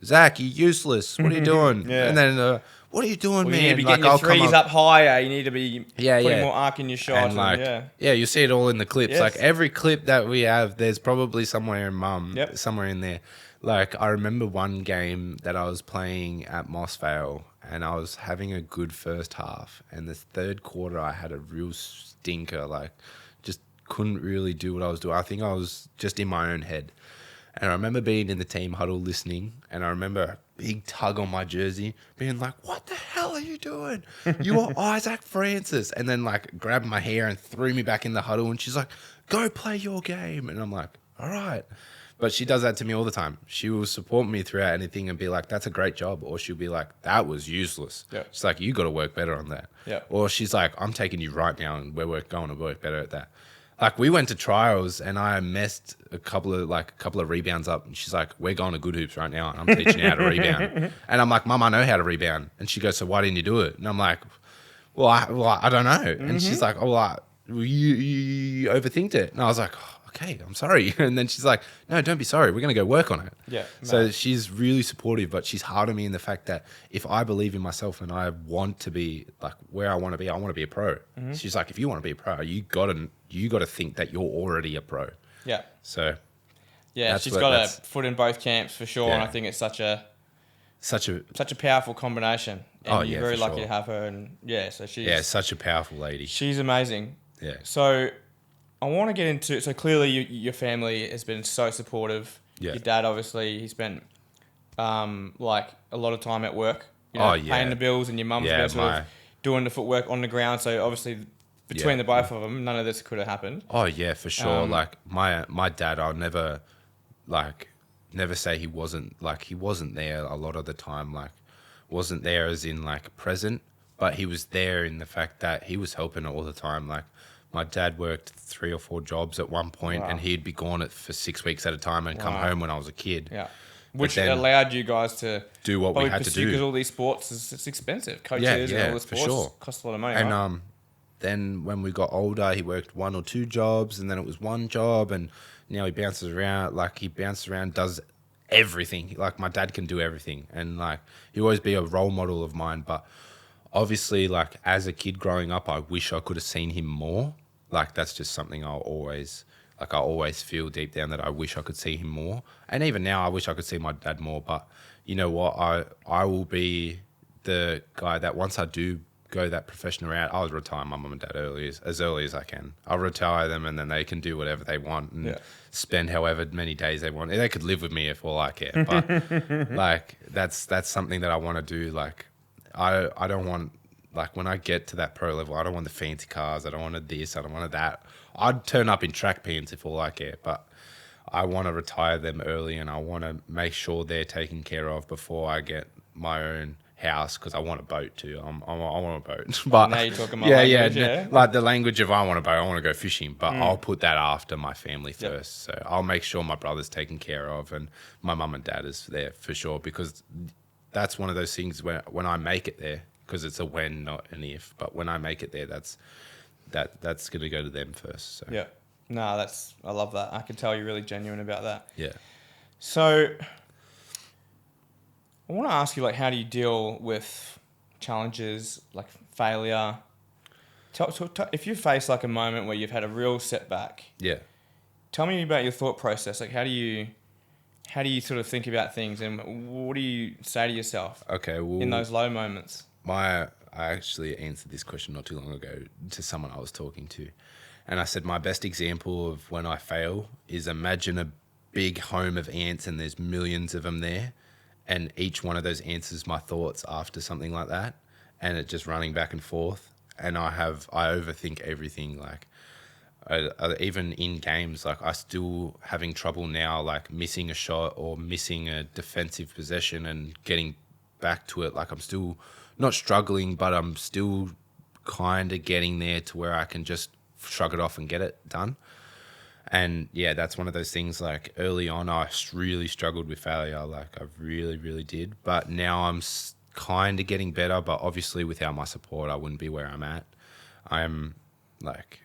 "Zach, you're useless. What are you doing?" And then, "What are you doing, man?" You need to be getting your threes up higher. You need to be putting more arc in your shot. And like, you see it all in the clips. Yes. Like, every clip that we have, there's probably somewhere in there. Like, I remember one game that I was playing at Mossvale, and I was having a good first half. And the third quarter, I had a real stinker. Like, just couldn't really do what I was doing. I think I was just in my own head. And I remember being in the team huddle listening, and I remember a big tug on my jersey, being like, "What the hell are you doing? You are Izacc Francis." And then, like, grabbed my hair and threw me back in the huddle, and she's like, "Go play your game." And I'm like, "All right." But she does that to me all the time. She will support me throughout anything and be like, "That's a great job." Or she'll be like, "That was useless." Yeah. She's like, "You got to work better on that." Yeah. Or she's like, "I'm taking you right now, and we're going to work better at that." Like, we went to trials and I messed a couple of rebounds up, and she's like, "We're going to Good Hoops right now, and I'm teaching you how to rebound." And I'm like, "Mum, I know how to rebound." And she goes, "So why didn't you do it?" And I'm like, well, I don't know. Mm-hmm. And she's like, "Oh, you overthinked it." And I was like, "Oh, okay, I'm sorry." And then she's like, "No, don't be sorry. We're going to go work on it." Yeah. So she's really supportive, but she's hard on me in the fact that if I believe in myself and I want to be like where I want to be a pro. Mm-hmm. She's like, "If you want to be a pro, you got to think that you're already a pro." Yeah. So she's got a foot in both camps for sure, and I think it's such a powerful combination. And you're very lucky to have her, and so she's such a powerful lady. She's amazing. Yeah. So I want to get into, so clearly your family has been so supportive. Yeah. Your dad, obviously, he spent like a lot of time at work, paying the bills, and your mum's been sort of doing the footwork on the ground. So obviously, between the both of them, none of this could have happened. Oh yeah, for sure. Like my dad, I'll never say he wasn't there a lot of the time. Like, wasn't there as in like present, but he was there in the fact that he was helping all the time. Like, my dad worked 3 or 4 jobs at one point, and he'd be gone for 6 weeks at a time and come home when I was a kid. Yeah. Which allowed you guys to do what we had to do. Because all these sports, it's expensive. Coaches and all the sports for sure. Cost a lot of money, and, right? Then when we got older, he worked 1 or 2 jobs, and then it was 1 job, and now he bounces around. Like, he bounces around, does everything. Like, my dad can do everything, and like, he'll always be a role model of mine. But obviously, like, as a kid growing up, I wish I could have seen him more. Like, that's just something I always feel deep down, that I wish I could see him more. And even now, I wish I could see my dad more. But you know what? I will be the guy that once I do go that professional route, I'll retire my mum and dad as early as I can. I'll retire them, and then they can do whatever they want and spend however many days they want. They could live with me if all I care. But like, that's something that I want to do. Like, I don't want, like, when I get to that pro level, I don't want the fancy cars. I don't want this. I don't want that. I'd turn up in track pants if all I care. But I want to retire them early, and I want to make sure they're taken care of before I get my own house, because I want a boat too. I want a boat. But now you're talking my language, yeah. Like, the language of I want a boat, I want to go fishing. But I'll put that after my family first. So I'll make sure my brother's taken care of, and my mum and dad is there for sure, because that's one of those things where when I make it there, because it's a when, not an if. But when I make it there, that's going to go to them first. So. Yeah. No, I love that. I can tell you're really genuine about that. Yeah. So I want to ask you, like, how do you deal with challenges, like failure? If you face like a moment where you've had a real setback, tell me about your thought process. Like, how do you sort of think about things, and what do you say to yourself? Okay, well, in those low moments. I actually answered this question not too long ago to someone I was talking to, and I said my best example of when I fail is imagine a big home of ants and there's millions of them there, and each one of those ants is my thoughts after something like that, and it just running back and forth, and I overthink everything. Like even in games, like I still having trouble now, like missing a shot or missing a defensive possession and getting back to it. Like I'm still not struggling, but I'm still kind of getting there to where I can just shrug it off and get it done. And yeah, that's one of those things. Like early on, I really struggled with failure. Like I really, really did. But now I'm kind of getting better. But obviously, without my support, I wouldn't be where I'm at. I'm like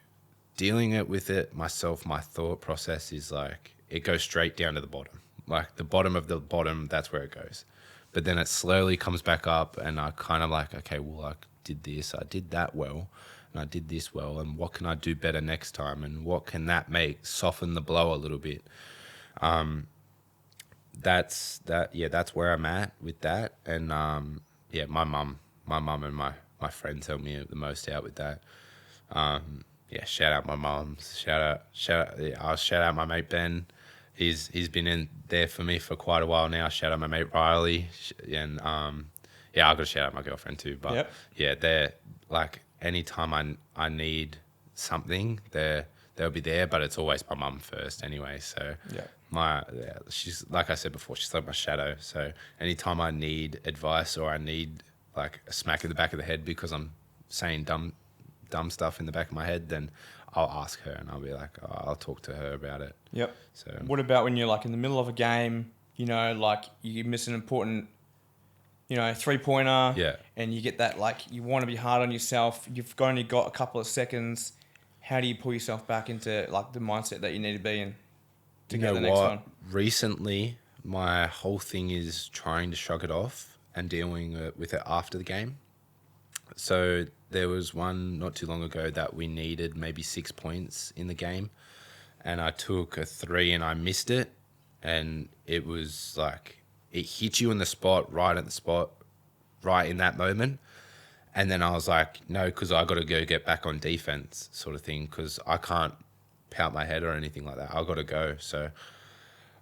dealing with it myself. My thought process is like it goes straight down to the bottom. Like the bottom of the bottom, that's where it goes. But then it slowly comes back up, and I kind of like, okay, well, I did this, I did that well, and I did this well, and what can I do better next time, and what can that soften the blow a little bit. That's where I'm at with that. And my mum and my friends help me the most out with that. Shout out my mum. Shout out my mate Ben. He's been in there for me for quite a while now. Shout out my mate Riley, and I've got to shout out my girlfriend too. But they're like anytime I need something, they'll be there. But it's always my mum first anyway. So she's like I said before, she's like my shadow. So anytime I need advice or I need like a smack in the back of the head because I'm saying dumb stuff in the back of my head, then I'll ask her and I'll be like, I'll talk to her about it. Yep. So what about when you're like in the middle of a game, like you miss an important, 3-pointer, and you get that, like, you want to be hard on yourself. You've only got a couple of seconds. How do you pull yourself back into like the mindset that you need to be in to get the next one? Recently, my whole thing is trying to shrug it off and dealing with it after the game. So there was one not too long ago that we needed maybe 6 points in the game, and I took a 3 and I missed it, and it was like it hit you in the spot, right in that moment. And then I was like, no, because I got to go get back on defense sort of thing, because I can't pout my head or anything like that. I got to go. So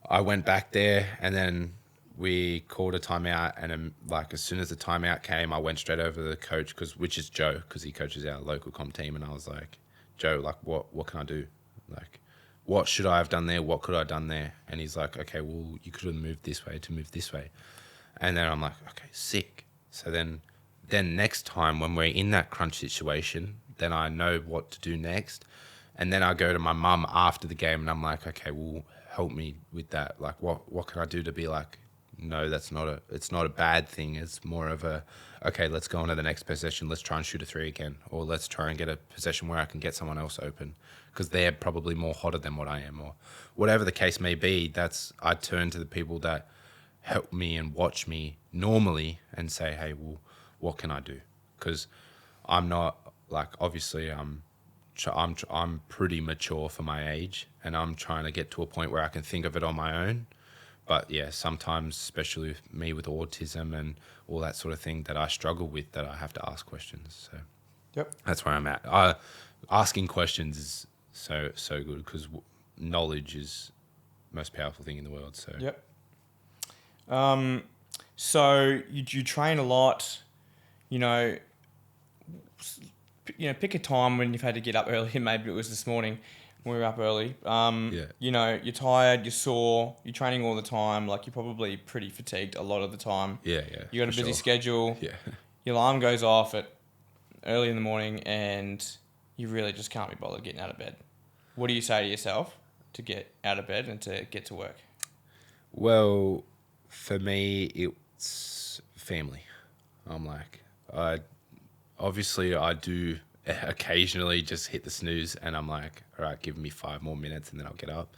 I went back there, and then we called a timeout, and like as soon as the timeout came, I went straight over to the coach, which is Joe, because he coaches our local comp team, and I was like, Joe, like what can I do? Like, what should I have done there? What could I have done there? And he's like, okay, well, you could have moved this way to move this way. And then I'm like, okay, sick. So then next time when we're in that crunch situation, then I know what to do next. And then I go to my mum after the game, and I'm like, okay, well, help me with that. Like, what can I do to be like, no, it's not a bad thing. It's more of a, okay, let's go on to the next possession. Let's try and shoot a 3 again. Or let's try and get a possession where I can get someone else open, because they're probably more hotter than what I am, or whatever the case may be. I turn to the people that help me and watch me normally and say, hey, well, what can I do? Because I'm not, like, obviously I'm pretty mature for my age, and I'm trying to get to a point where I can think of it on my own. But yeah, sometimes, especially with me with autism and all that sort of thing, that I struggle with, that I have to ask questions. So that's where I'm at. Asking questions is so good, because knowledge is the most powerful thing in the world. So so you train a lot, pick a time when you've had to get up early. Maybe it was this morning when we were up early. You're tired, you're sore, you're training all the time. Like, you're probably pretty fatigued a lot of the time. Yeah. You got a busy schedule. Yeah. Your alarm goes off at early in the morning, and you really just can't be bothered getting out of bed. What do you say to yourself to get out of bed and to get to work? Well, for me, it's family. I'm like, I do occasionally just hit the snooze, and I'm like, all right, give me 5 more minutes and then I'll get up.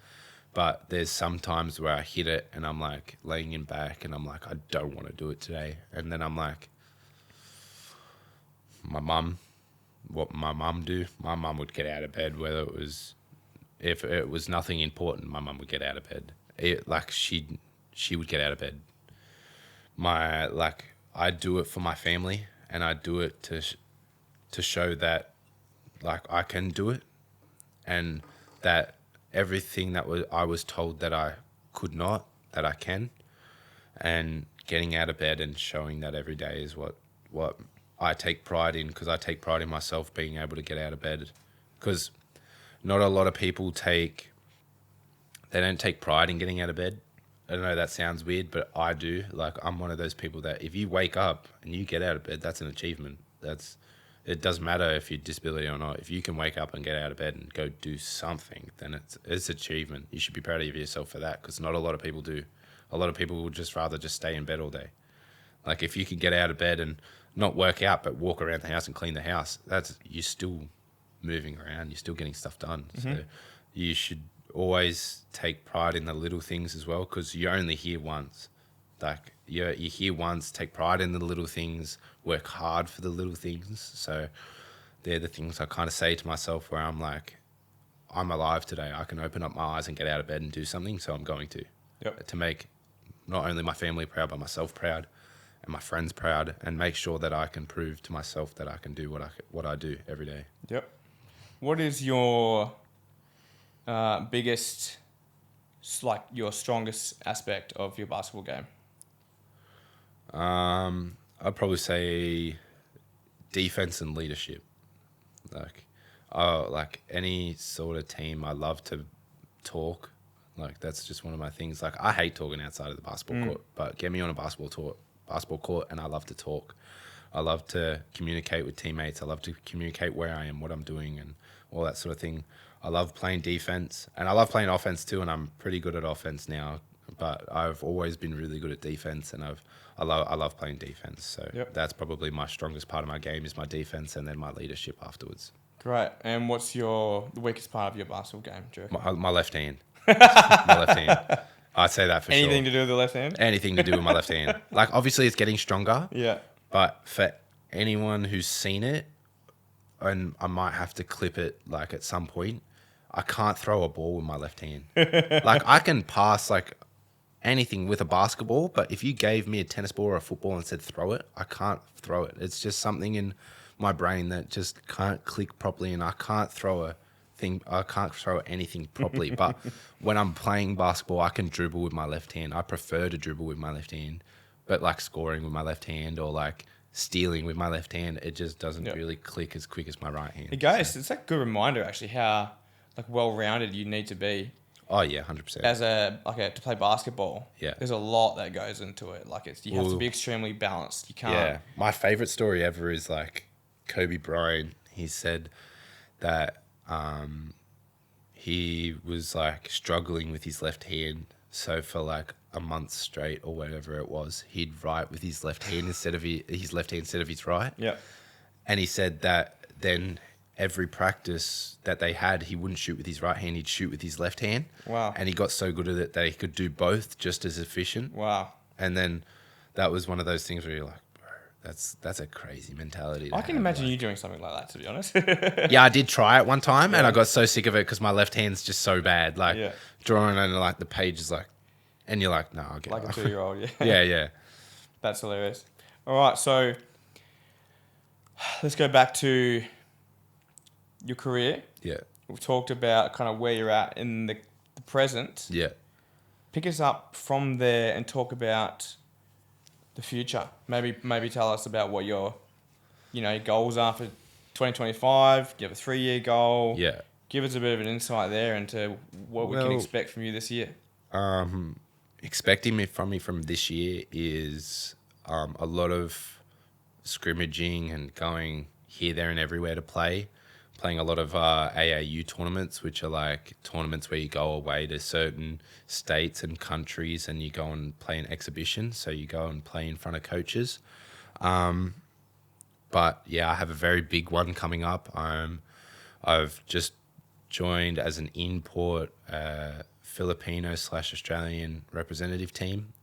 But there's some times where I hit it and I'm like laying in back and I'm like, I don't want to do it today. And then I'm like, what my mum do? My mum would get out of bed, whether it was if it was nothing important, my mum would get out of bed. She would get out of bed. I do it for my family, and I do it to show that like I can do it, and that everything that I was told that I could not, that I can, and getting out of bed and showing that every day is what I take pride in, because I take pride in myself being able to get out of bed, because not a lot of people don't take pride in getting out of bed. I don't know, that sounds weird, but I do. Like, I'm one of those people that if you wake up and you get out of bed, that's an achievement. It doesn't matter if you're disability or not. If you can wake up and get out of bed and go do something, then it's achievement. You should be proud of yourself for that, because not a lot of people do. A lot of people would just rather just stay in bed all day. Like, if you could get out of bed and not work out, but walk around the house and clean the house, you're still moving around. You're still getting stuff done. Mm-hmm. So you should always take pride in the little things as well, because you're only here once. Like, you're here once. Take pride in the little things. Work hard for the little things. So they're the things I kind of say to myself, where I'm like, I'm alive today. I can open up my eyes and get out of bed and do something, so I'm going to. Yep. To make not only my family proud, but myself proud, and my friends proud, and make sure that I can prove to myself that I can do what I do every day. Yep. What is your biggest, like, your strongest aspect of your basketball game? I'd probably say defense and leadership. Like any sort of team, I love to talk. Like, that's just one of my things. Like, I hate talking outside of the basketball court, but get me on a basketball court, and I love to talk. I love to communicate with teammates. I love to communicate where I am, what I'm doing, and all that sort of thing. I love playing defense, and I love playing offense too, and I'm pretty good at offense now, but I've always been really good at defense, and I love playing defense. So That's probably my strongest part of my game, is my defense, and then my leadership afterwards. Great. And what's the weakest part of your basketball game, do you reckon? My left hand. My left hand. I'd say that for sure. Anything to do with the left hand? Anything to do with my left hand. Like, obviously it's getting stronger. Yeah. But for anyone who's seen it, and I might have to clip it like at some point, I can't throw a ball with my left hand. Like, I can pass like anything with a basketball, but if you gave me a tennis ball or a football and said throw it, I can't throw it. It's just something in my brain that just can't click properly, and I can't throw anything properly. But when I'm playing basketball, I can dribble with my left hand. I prefer to dribble with my left hand, but like scoring with my left hand or like stealing with my left hand, it just doesn't really click as quick as my right hand. Hey guys, it's a good reminder actually how like well-rounded you need to be. Oh yeah, 100%. As to play basketball, there's a lot that goes into it. Like, you have to be extremely balanced. You can't. Yeah, my favorite story ever is like Kobe Bryant. He said that he was like struggling with his left hand, so for like a month straight or whatever it was, he'd write with his left hand instead of his right. Yeah, and he said that then every practice that they had, he wouldn't shoot with his right hand, he'd shoot with his left hand. Wow. And he got so good at it that he could do both just as efficient. Wow. And then that was one of those things where you're like, bro, that's a crazy mentality. I can imagine you doing something like that, to be honest. Yeah, I did try it one time, and I got so sick of it because my left hand's just so bad. Like, drawing on like the pages, like, and you're like, no, I'll get like it. a 2-year-old, Yeah. That's hilarious. All right, so let's go back to your career. Yeah. We've talked about kind of where you're at in the present. Yeah. Pick us up from there and talk about the future. Maybe tell us about what your goals are for 2025. Do you have a 3-year goal? Yeah. Give us a bit of an insight there into what we can expect from you this year. Expecting from me from this year is a lot of scrimmaging and going here, there, and everywhere to play. Playing a lot of AAU tournaments, which are like tournaments where you go away to certain states and countries and you go and play an exhibition. So you go and play in front of coaches. But yeah, I have a very big one coming up. I've just joined as an import Filipino/Australian representative team.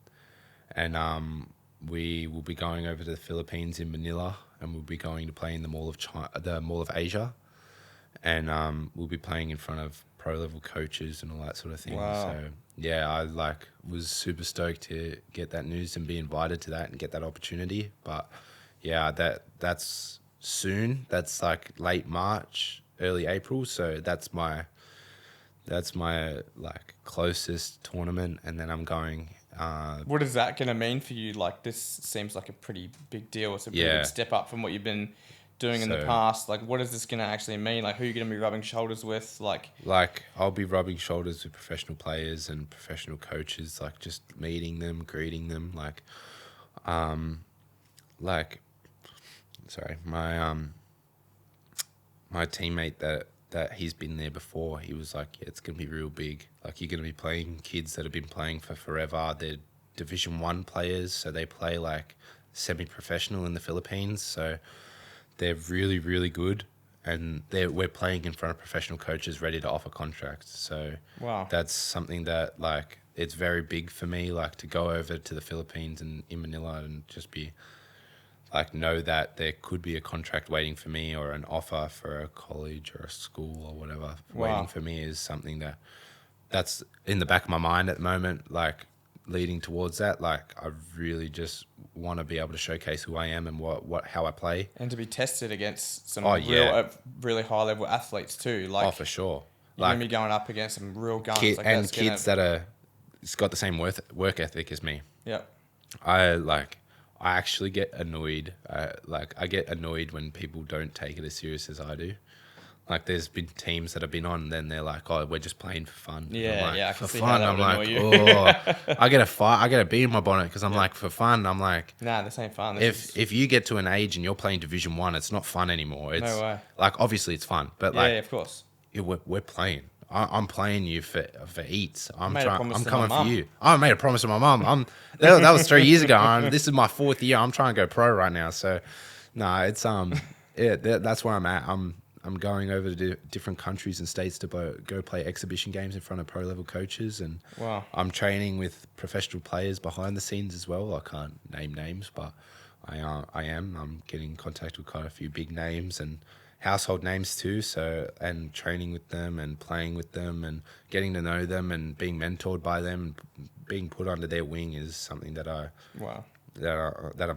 And we will be going over to the Philippines in Manila, and we'll be going to play in the Mall of Asia. And we'll be playing in front of pro level coaches and all that sort of thing. Wow. So yeah, I like was super stoked to get that news and be invited to that and get that opportunity. But yeah, that's soon. That's like late March, early April. So that's my like closest tournament, and then I'm going. What is that going to mean for you? Like, this seems like a pretty big deal. It's a pretty big step up from what you've been doing in the past. Like, what is this going to actually mean? Like, who are you going to be rubbing shoulders with? Like I'll be rubbing shoulders with professional players and professional coaches. Like, just meeting them, greeting them. Sorry, my teammate that he's been there before, he was like, yeah, it's going to be real big. Like, you're going to be playing kids that have been playing for forever. They're Division 1 players, so they play like semi-professional in the Philippines. So they're really, really good. And we're playing in front of professional coaches ready to offer contracts. So wow, that's something that, like, it's very big for me, like, to go over to the Philippines and in Manila and just be like, know that there could be a contract waiting for me or an offer for a college or a school or whatever waiting for me is something that's in the back of my mind at the moment, like leading towards that. Like, I really just want to be able to showcase who I am and how I play. And to be tested against some really high level athletes too. Like, for sure. You're going to be going up against some real guns. Kids that are got the same work ethic as me. Yep. I actually get annoyed. I get annoyed when people don't take it as serious as I do. Like, there's been teams that have been on, then they're like, "Oh, we're just playing for fun." Yeah, like, I for can see fun. how that I'm would like, annoy you. I get a bee in my bonnet because I'm like, for fun. I'm like, nah, this ain't fun. If you get to an age and you're playing Division 1, it's not fun anymore. It's no way. Like, obviously it's fun, but yeah, of course. We're playing. I'm playing you for eats. I'm coming for you. I made a promise to my mum. That was 3 years ago. This is my 4th year. I'm trying to go pro right now. So, no, it's that's where I'm at. I'm going over to different countries and states to go play exhibition games in front of pro level coaches, and I'm training with professional players behind the scenes as well. I can't name names, but I am. I'm getting in contact with quite a few big names and household names too, and training with them and playing with them and getting to know them and being mentored by them, being put under their wing is something that I'm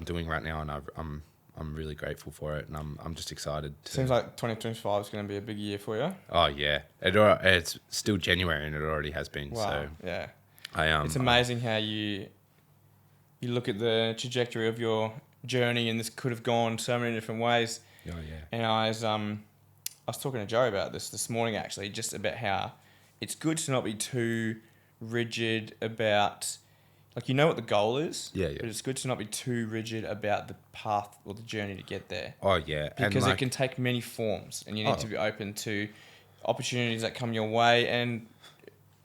doing right now, and I'm really grateful for it, and I'm just excited. Seems like 2025 is going to be a big year for you. Oh yeah, it's still January and it already has been. Wow. So yeah, it's amazing how you look at the trajectory of your journey, and this could have gone so many different ways. Oh yeah. And I was talking to Joe about this morning, actually, just about how it's good to not be too rigid about, like, you know what the goal is. Yeah. But it's good to not be too rigid about the path or the journey to get there. Oh yeah. Because it can take many forms, and you need to be open to opportunities that come your way and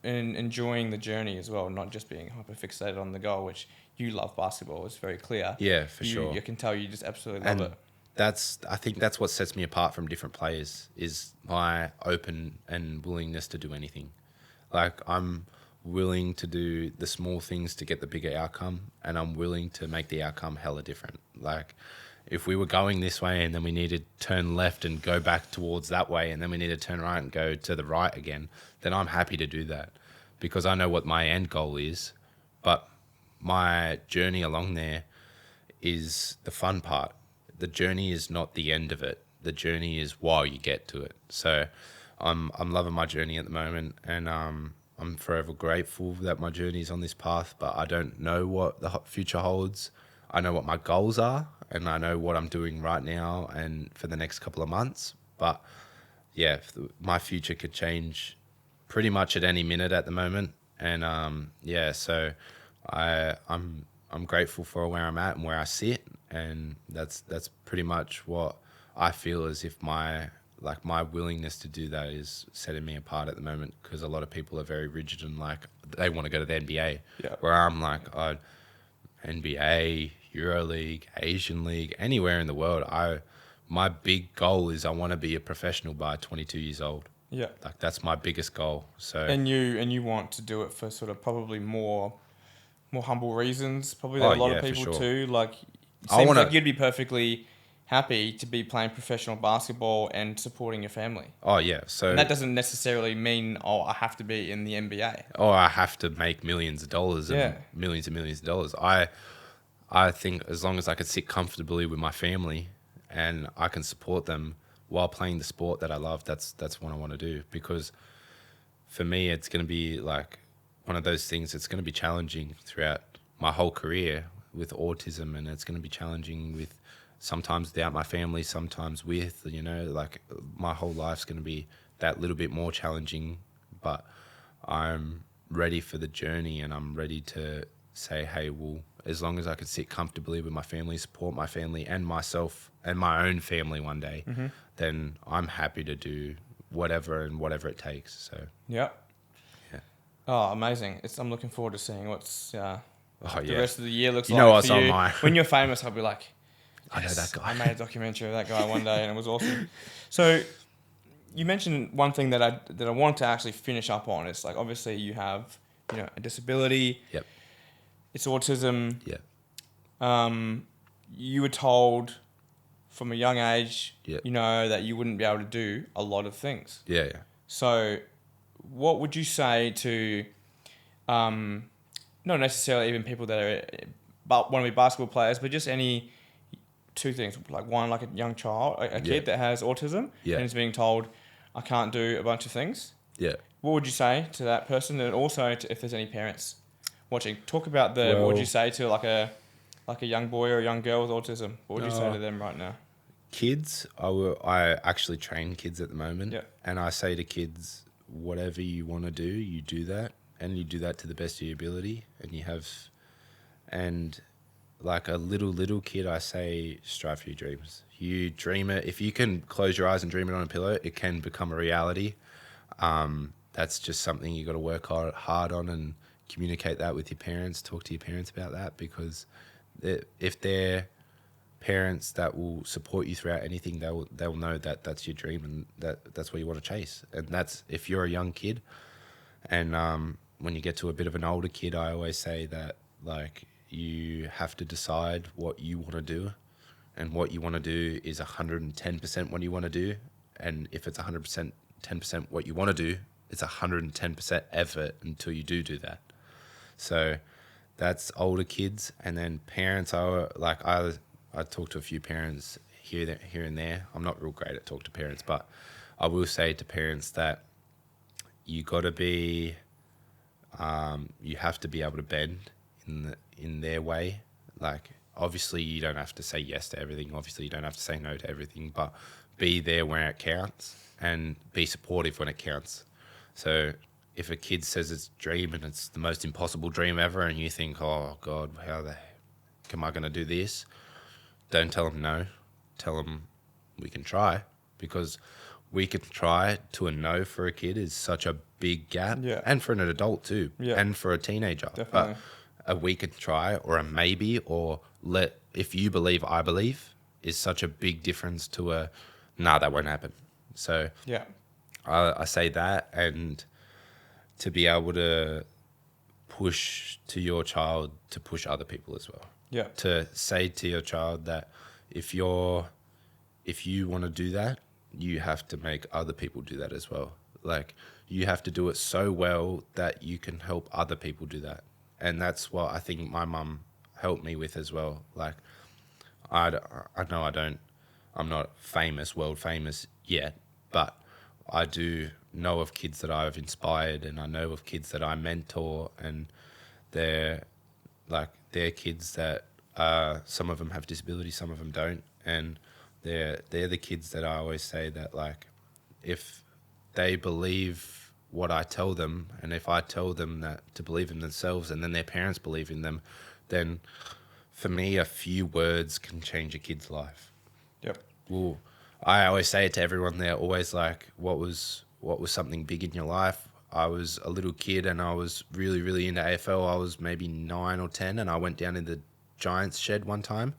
enjoying the journey as well, not just being hyper fixated on the goal, which you love basketball. It's very clear. Yeah, for sure. You can tell you just absolutely love it. I think that's what sets me apart from different players, is my open and willingness to do anything. Like, I'm willing to do the small things to get the bigger outcome, and I'm willing to make the outcome hella different. Like, if we were going this way and then we need to turn left and go back towards that way, and then we need to turn right and go to the right again, then I'm happy to do that, because I know what my end goal is. But my journey along there is the fun part. The journey is not the end of it. The journey is while you get to it. So I'm loving my journey at the moment, and I'm forever grateful that my journey is on this path, but I don't know what the future holds. I know what my goals are, and I know what I'm doing right now and for the next couple of months. But yeah, my future could change pretty much at any minute at the moment. And so I'm grateful for where I'm at and where I sit, and that's pretty much what I feel as if my willingness to do that is setting me apart at the moment, because a lot of people are very rigid and like they want to go to the NBA, where I'm like, NBA, EuroLeague, Asian League, anywhere in the world. My big goal is I want to be a professional by 22 years old. Yeah, like that's my biggest goal. So and you want to do it for sort of probably more humble reasons, probably than a lot of people too. Like, it seems like you'd be perfectly happy to be playing professional basketball and supporting your family. Oh yeah, and that doesn't necessarily mean I have to be in the NBA. Or I have to make millions of dollars and millions of dollars. I think as long as I can sit comfortably with my family and I can support them while playing the sport that I love, that's what I want to do. Because for me, it's going to be like one of those things that's going to be challenging throughout my whole career with autism, and it's going to be challenging with sometimes without my family, sometimes with, like my whole life's going to be that little bit more challenging, but I'm ready for the journey and I'm ready to say, hey, well, as long as I can sit comfortably with my family, support my family and myself and my own family one day, then I'm happy to do whatever it takes. So yeah. Oh, amazing! I'm looking forward to seeing what's the rest of the year looks like for you. When you're famous, I'll be like, I know that guy. I made a documentary of that guy one day, and it was awesome. So, you mentioned one thing that I wanted to actually finish up on. It's like, obviously you have a disability. Yep. It's autism. Yeah. You were told from a young age, yep. That you wouldn't be able to do a lot of things. Yeah. So, what would you say to, not necessarily even people that want to be basketball players, but just any two things, like one, like a young child, a kid that has autism and is being told, I can't do a bunch of things. Yeah. What would you say to that person? And also if there's any parents watching, talk about what would you say to like a young boy or a young girl with autism? What would you say to them right now? Kids, I actually train kids at the moment. Yeah. And I say to kids, whatever you want to do, you do that. And you do that to the best of your ability. And like a little kid, I say, strive for your dreams. You dream it. If you can close your eyes and dream it on a pillow, it can become a reality. That's just something you got to work hard on and communicate that with your parents. Talk to your parents about that, because if they're parents that will support you throughout anything, they'll know that that's your dream and that's what you want to chase. And that's if you're a young kid. And when you get to a bit of an older kid, I always say that like you have to decide what you want to do, and what you want to do is 110% what you want to do. And if it's 110% what you want to do, it's 110% effort until you do that. So that's older kids. And then parents are like, I talk to a few parents here and there. I'm not real great at talk to parents, but I will say to parents that you got to be, you have to be able to bend in their way. Like, obviously you don't have to say yes to everything. Obviously you don't have to say no to everything, but be there when it counts and be supportive when it counts. So if a kid says it's a dream and it's the most impossible dream ever, and you think, oh God, how the heck am I going to do this? Don't tell them no. Tell them we can try, because we can try to a no for a kid is such a big gap. Yeah. And for an adult too. Yeah. And for a teenager. Definitely. But a we can try or a maybe or if you believe, I believe is such a big difference to a nah, that won't happen. So yeah, I say that, and to be able to push to your child to push other people as well. Yeah. To say to your child that if you want to do that, you have to make other people do that as well. Like, you have to do it so well that you can help other people do that. And that's what I think my mum helped me with as well. Like, I know I'm not world famous yet, but I do know of kids that I've inspired, and I know of kids that I mentor, and they're kids that some of them have disabilities, some of them don't, and they're the kids that I always say that, like, if they believe what I tell them, and if I tell them that to believe in themselves, and then their parents believe in them, then for me a few words can change a kid's life. Yep. Well, I always say it to everyone. They're always like, what was something big in your life? I was a little kid and I was really, really into AFL. I was maybe 9 or 10, and I went down in the Giants shed one time,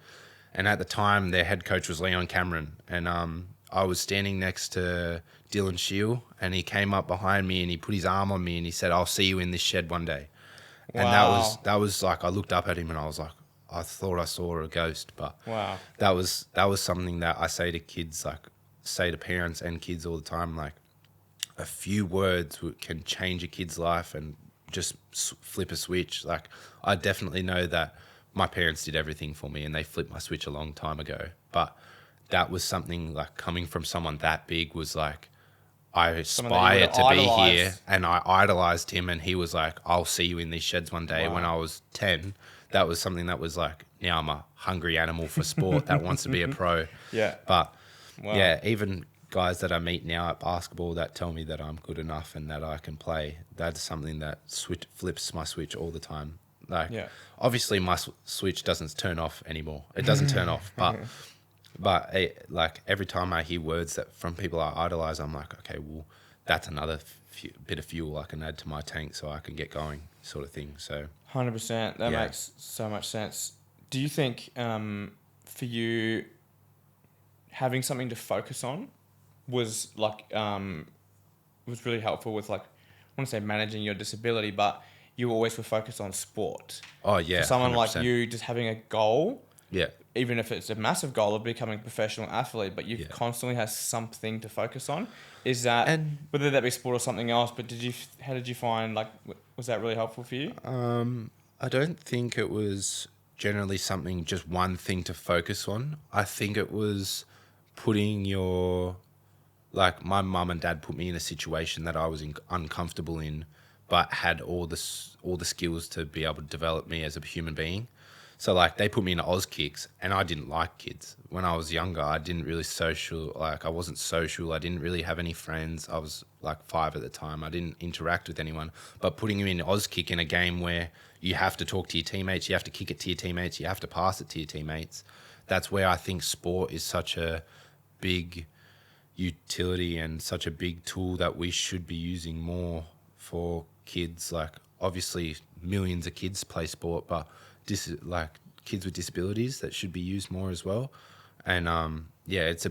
and at the time their head coach was Leon Cameron, and I was standing next to Dylan Shield, and he came up behind me and he put his arm on me and he said, I'll see you in this shed one day. Wow. And that was like, I looked up at him and I was like, I thought I saw a ghost. But wow, that was something that I say to kids, like say to parents and kids all the time, like a few words can change a kid's life and just flip a switch. Like I definitely know that my parents did everything for me and they flipped my switch a long time ago. But that was something like coming from someone that big was like, I aspired to be here, and I idolized him, and he was like, I'll see you in these sheds one day. When I was 10, that was something that was like, now I'm a hungry animal for sport that wants to be a pro. Yeah. But yeah, even guys that I meet now at basketball that tell me that I'm good enough and that I can play, that's something that flips my switch all the time. Like, obviously my switch doesn't turn off anymore. It doesn't turn off, but like every time I hear words that from people I idolize, I'm like, okay, well, that's another bit of fuel I can add to my tank so I can get going, sort of thing. So 100%. That makes so much sense. Do you think for you, having something to focus on was like was really helpful with, like, I want to say managing your disability, but you always were focused on sport? Oh yeah. For someone 100%. like you, just having a goal. Yeah. Even if it's a massive goal of becoming a professional athlete, but you constantly have something to focus on. Is that, and whether that be sport or something else, but how did you find, like, was that really helpful for you? I don't think it was generally something, just one thing to focus on. I think it was putting like my mum and dad put me in a situation that I was uncomfortable in, but had all the skills to be able to develop me as a human being. So like they put me in Auskicks, and I didn't like kids. When I was younger, I didn't really I wasn't social. I didn't really have any friends. I was like 5 at the time. I didn't interact with anyone. But putting you in Auskick in a game where you have to talk to your teammates, you have to kick it to your teammates, you have to pass it to your teammates. That's where I think sport is such a big utility and such a big tool that we should be using more for kids. Like obviously millions of kids play sport, but like kids with disabilities, that should be used more as well. And it's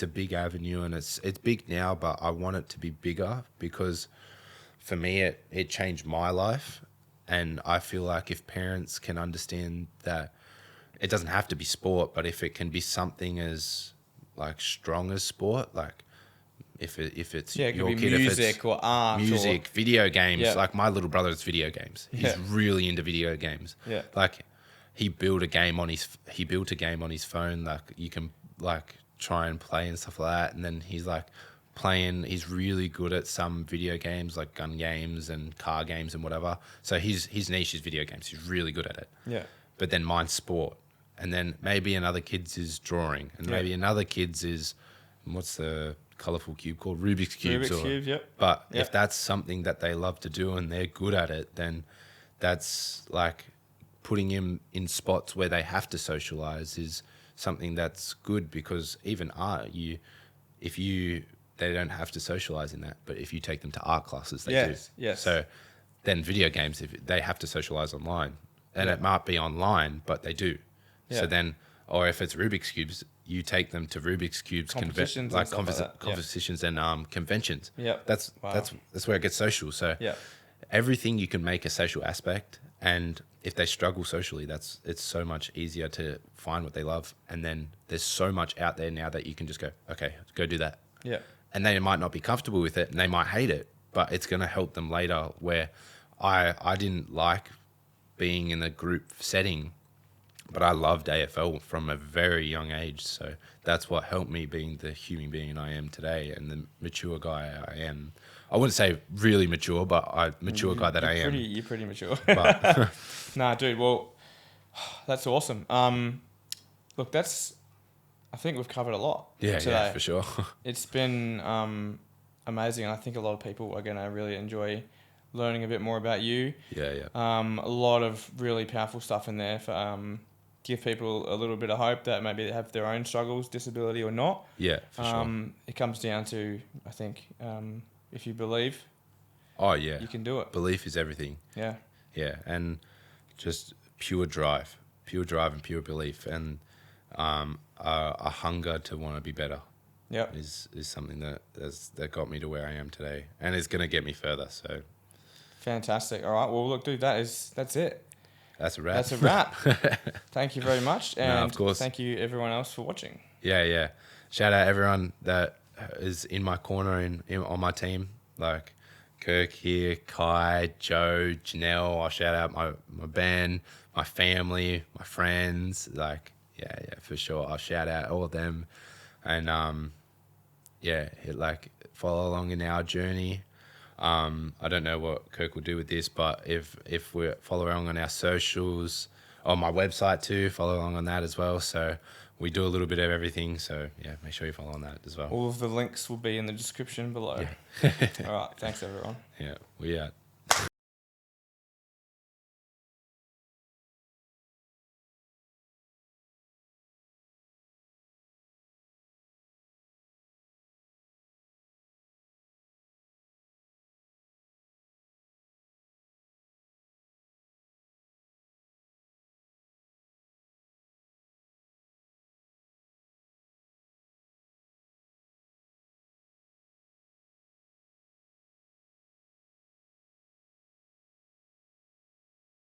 a big avenue, and it's big now, but I want it to be bigger because for me it changed my life. And I feel like if parents can understand that it doesn't have to be sport, but if it can be something as like strong as sport, like if it's it could be music or art, video games. Like my little brother is video games. He's really into video games. Yeah. Like he built a game on his phone. Like you can like try and play and stuff like that. And then he's like playing. He's really good at some video games, like gun games and car games and whatever. So his niche is video games. He's really good at it. Yeah. But then mine's sport. And then maybe another kid's is drawing, and maybe another kid's is, what's the colourful cube called? Rubik's Cube. But if that's something that they love to do and they're good at it, then that's like putting him in spots where they have to socialise is something that's good, because even art, they don't have to socialise in that, but if you take them to art classes, they do. Yes. So then video games, if they have to socialise online, and it might be online, but they do. Yeah. So then, or if it's Rubik's Cubes, you take them to Rubik's Cubes competitions, competitions and conventions. Yeah, that's where it gets social. So everything you can make a social aspect, and if they struggle socially, it's so much easier to find what they love. And then there's so much out there now that you can just go, okay, go do that. Yeah, and they might not be comfortable with it, and they might hate it, but it's going to help them later. Where I didn't like being in a group setting, but I loved AFL from a very young age. So that's what helped me being the human being I am today and the mature guy I am. I wouldn't say really mature, but I am. You're pretty mature. But Nah, dude. Well, that's awesome. Look, I think we've covered a lot today. Yeah, for sure. It's been amazing. I think a lot of people are going to really enjoy learning a bit more about you. Yeah. A lot of really powerful stuff in there for give people a little bit of hope that maybe they have their own struggles, disability or not. Yeah, for sure. It comes down to, I think, if you believe. Oh yeah, you can do it. Belief is everything. Yeah. Yeah, and just pure drive and pure belief, and a hunger to want to be better. Yep. is something that got me to where I am today, and is going to get me further. So. Fantastic. All right. Well, look, dude, that's it. that's a wrap. That's a wrap. Thank you very much. And of course. Thank you everyone else for watching. Yeah. Shout out everyone that is in my corner on my team. Like Kirk here, Kai, Joe, Janelle. I'll shout out my band, my family, my friends. Like, yeah, for sure. I'll shout out all of them. And, follow along in our journey. I don't know what Kirk will do with this, but if we follow along on our socials, on my website too, follow along on that as well. So we do a little bit of everything. So yeah, make sure you follow on that as well. All of the links will be in the description below. Yeah. All right. Thanks everyone. Yeah. We out.